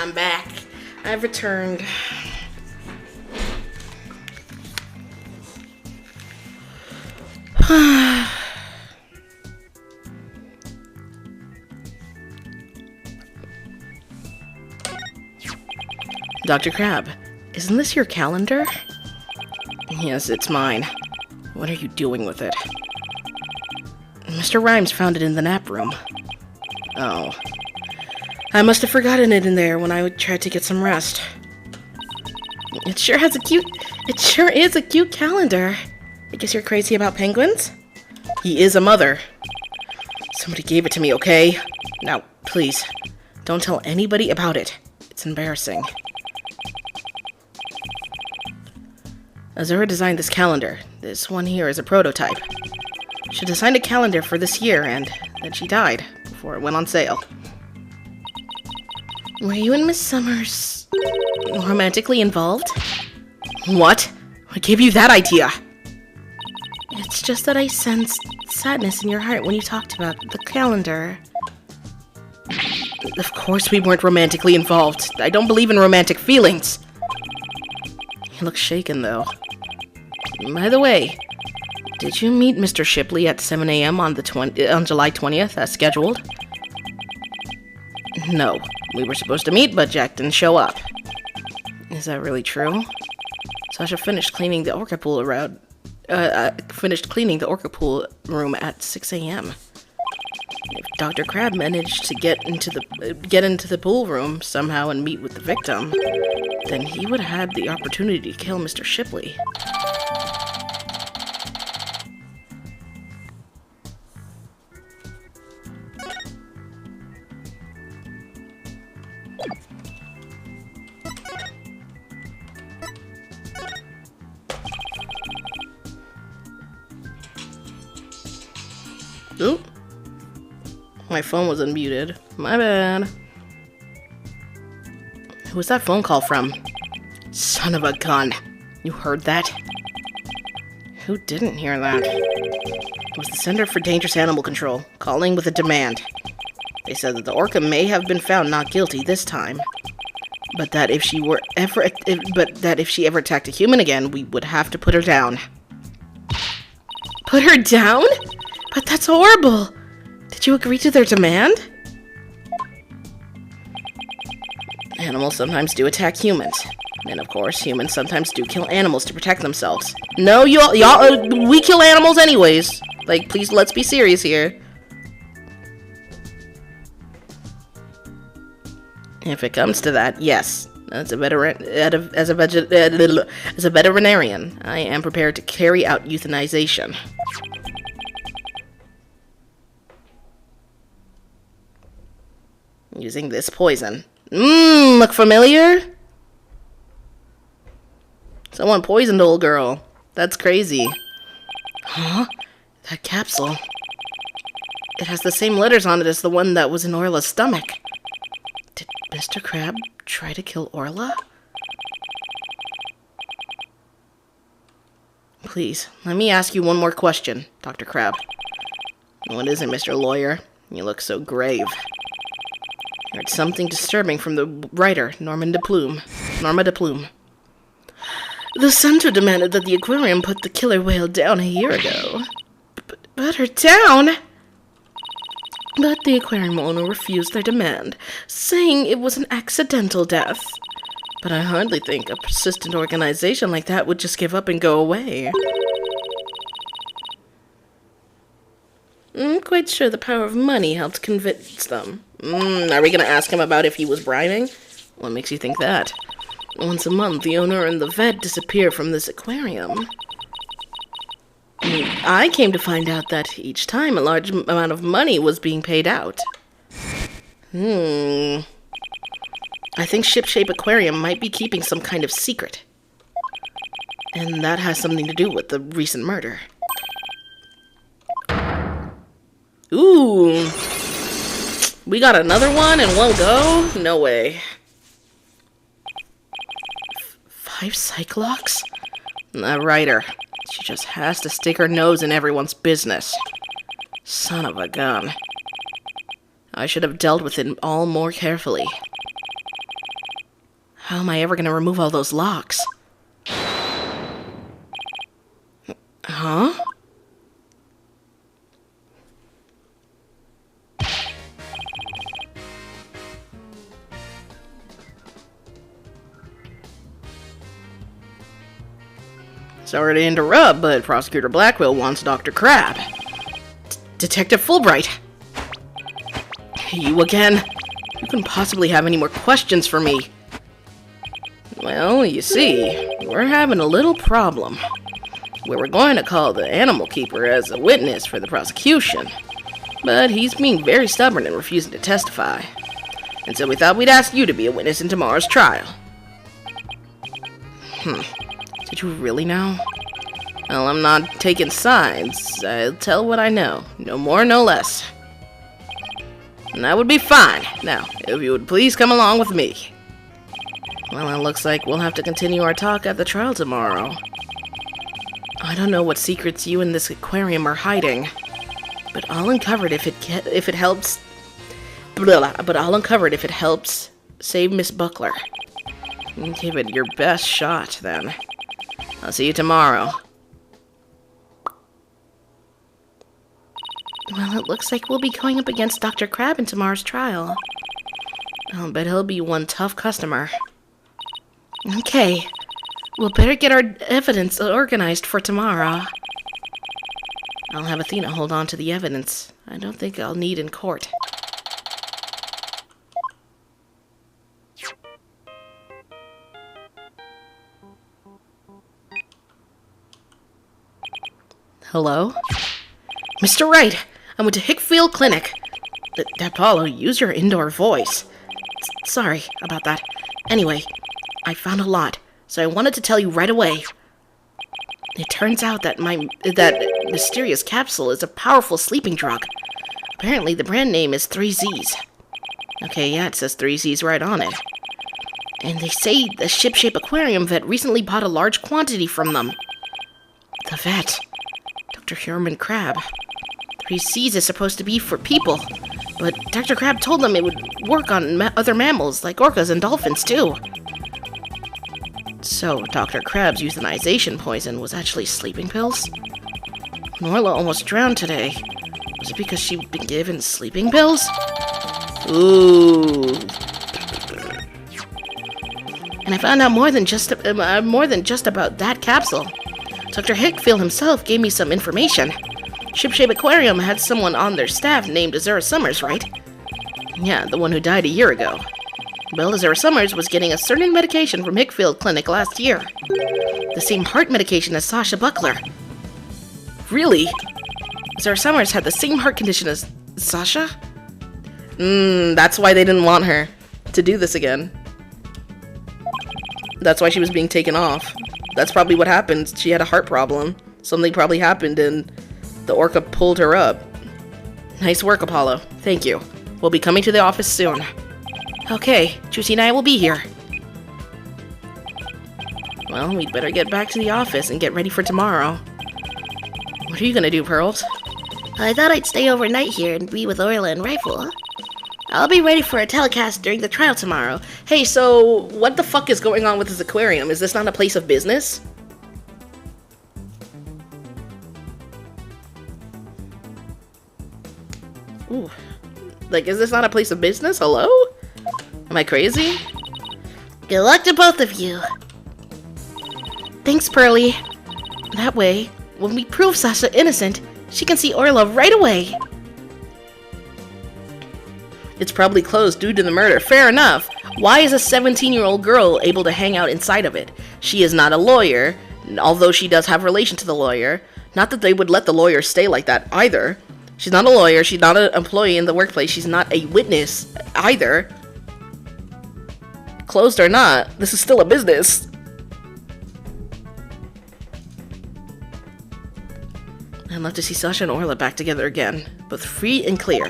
Speaker 1: I'm back. I've returned. Dr. Crab, isn't this your calendar? Yes, it's mine. What are you doing with it? Mr. Rhymes found it in the nap room. Oh. I must have forgotten it in there when I tried to get some rest. It sure is a cute calendar. I guess you're crazy about penguins? He is a mother. Somebody gave it to me, okay? Now, please, don't tell anybody about it. It's embarrassing. Azura designed this calendar. This one here is a prototype. She designed a calendar for this year, and then she died before it went on sale. Were you and Miss Summers romantically involved? What? What gave you that idea? It's just that I sensed sadness in your heart when you talked about the calendar. Of course we weren't romantically involved. I don't believe in romantic feelings. He looks shaken, though. By the way, did you meet Mr. Shipley at 7 a.m. on July 20th, as scheduled? No. We were supposed to meet, but Jack didn't show up. Is that really true? Sasha finished cleaning the orca pool room at 6 a.m. If Dr. Crab managed to get into the pool room somehow and meet with the victim, then he would have had the opportunity to kill Mr. Shipley. Oop. My phone was unmuted. My bad. Who was that phone call from? Son of a gun. You heard that? Who didn't hear that? It was the Center for Dangerous Animal Control, calling with a demand. They said that the orca may have been found not guilty this time, but that if she ever attacked a human again, we would have to put her down. Put her down? But that's horrible! Did you agree to their demand? Animals sometimes do attack humans. And of course, humans sometimes do kill animals to protect themselves. No, we kill animals anyways. Like, please, let's be serious here. If it comes to that, yes. As a veterinarian, I am prepared to carry out euthanization. Using this poison. Look familiar? Someone poisoned old girl. That's crazy. Huh? That capsule. It has the same letters on it as the one that was in Orla's stomach. Did Mr. Crab try to kill Orla? Please, let me ask you one more question, Dr. Crab. What is it, Mr. Lawyer? You look so grave. I heard something disturbing from the writer, Norma de Plume. The center demanded that the aquarium put the killer whale down a year ago. Put her down? But the aquarium owner refused their demand, saying it was an accidental death. But I hardly think a persistent organization like that would just give up and go away. I'm quite sure the power of money helped convince them. Are we gonna ask him about if he was bribing? What makes you think that? Once a month, the owner and the vet disappear from this aquarium. I came to find out that each time a large amount of money was being paid out. I think Shipshape Aquarium might be keeping some kind of secret. And that has something to do with the recent murder. Ooh. We got another one in one go? No way. 5 Cyclops? That writer. She just has to stick her nose in everyone's business. Son of a gun. I should have dealt with it all more carefully. How am I ever gonna remove all those locks? Huh? Sorry to interrupt, but Prosecutor Blackwell wants Dr. Crab. Detective Fulbright! You again? You couldn't possibly have any more questions for me. Well, you see, we're having a little problem. We were going to call the animal keeper as a witness for the prosecution, but he's being very stubborn and refusing to testify. And so we thought we'd ask you to be a witness in tomorrow's trial. Did you really know? Well, I'm not taking sides. I'll tell what I know. No more, no less. And that would be fine. Now, if you would please come along with me. Well, it looks like we'll have to continue our talk at the trial tomorrow. I don't know what secrets you and this aquarium are hiding, but I'll uncover it if it helps. But I'll uncover it if it helps save Miss Buckler. Give it your best shot, then. I'll see you tomorrow. Well, it looks like we'll be going up against Dr. Crab in tomorrow's trial. I'll bet he'll be one tough customer. Okay, we'll better get our evidence organized for tomorrow. I'll have Athena hold on to the evidence. I don't think I'll need in court. Hello? Mr. Wright, I went to Hickfield Clinic. Apollo, use your indoor voice. Sorry about that. Anyway, I found a lot, so I wanted to tell you right away. It turns out that that mysterious capsule is a powerful sleeping drug. Apparently, the brand name is 3Z's. Okay, yeah, it says 3Z's right on it. And they say the ship-shape aquarium vet recently bought a large quantity from them. The vet, Dr. Herman Crab. 3Z's is supposed to be for people, but Dr. Crab told them it would work on other mammals, like orcas and dolphins, too. So, Dr. Crab's euthanization poison was actually sleeping pills? Norla almost drowned today. Was it because she'd been given sleeping pills? Ooh. And I found out more than just about that capsule. Dr. Hickfield himself gave me some information. Shipshape Aquarium had someone on their staff named Azura Summers, right? Yeah, the one who died a year ago. Well, Azura Summers was getting a certain medication from Hickfield Clinic last year. The same heart medication as Sasha Buckler. Really? Azura Summers had the same heart condition as Sasha? That's why they didn't want her to do this again. That's why she was being taken off. That's probably what happened. She had a heart problem. Something probably happened and the orca pulled her up. Nice work, Apollo. Thank you. We'll be coming to the office soon. Okay, Juicy and I will be here. Well, we'd better get back to the office and get ready for tomorrow. What are you gonna do, Pearls?
Speaker 6: I thought I'd stay overnight here and be with Orla and Rifle. I'll be ready for a telecast during the trial tomorrow.
Speaker 1: Hey, so what the fuck is going on with this aquarium? Is this not a place of business? Ooh. Like, is this not a place of business? Hello? Am I crazy?
Speaker 6: Good luck to both of you.
Speaker 1: Thanks, Pearly. That way, when we prove Sasha innocent, she can see Orla right away. It's probably closed due to the murder. Fair enough. Why is a 17-year-old girl able to hang out inside of it? She is not a lawyer, although she does have relation to the lawyer. Not that they would let the lawyer stay like that either. She's not a lawyer. She's not an employee in the workplace. She's not a witness either. Closed or not, this is still a business. I'd love to see Sasha and Orla back together again, both free and clear.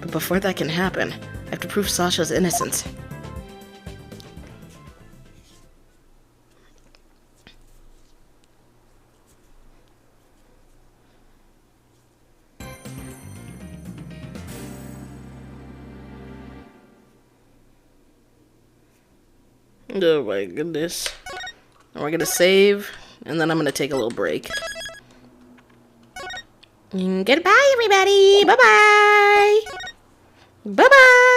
Speaker 1: But before that can happen, I have to prove Sasha's innocence. Oh my goodness. And we're gonna save, and then I'm gonna take a little break.
Speaker 6: Goodbye, everybody. Bye-bye. Bye-bye.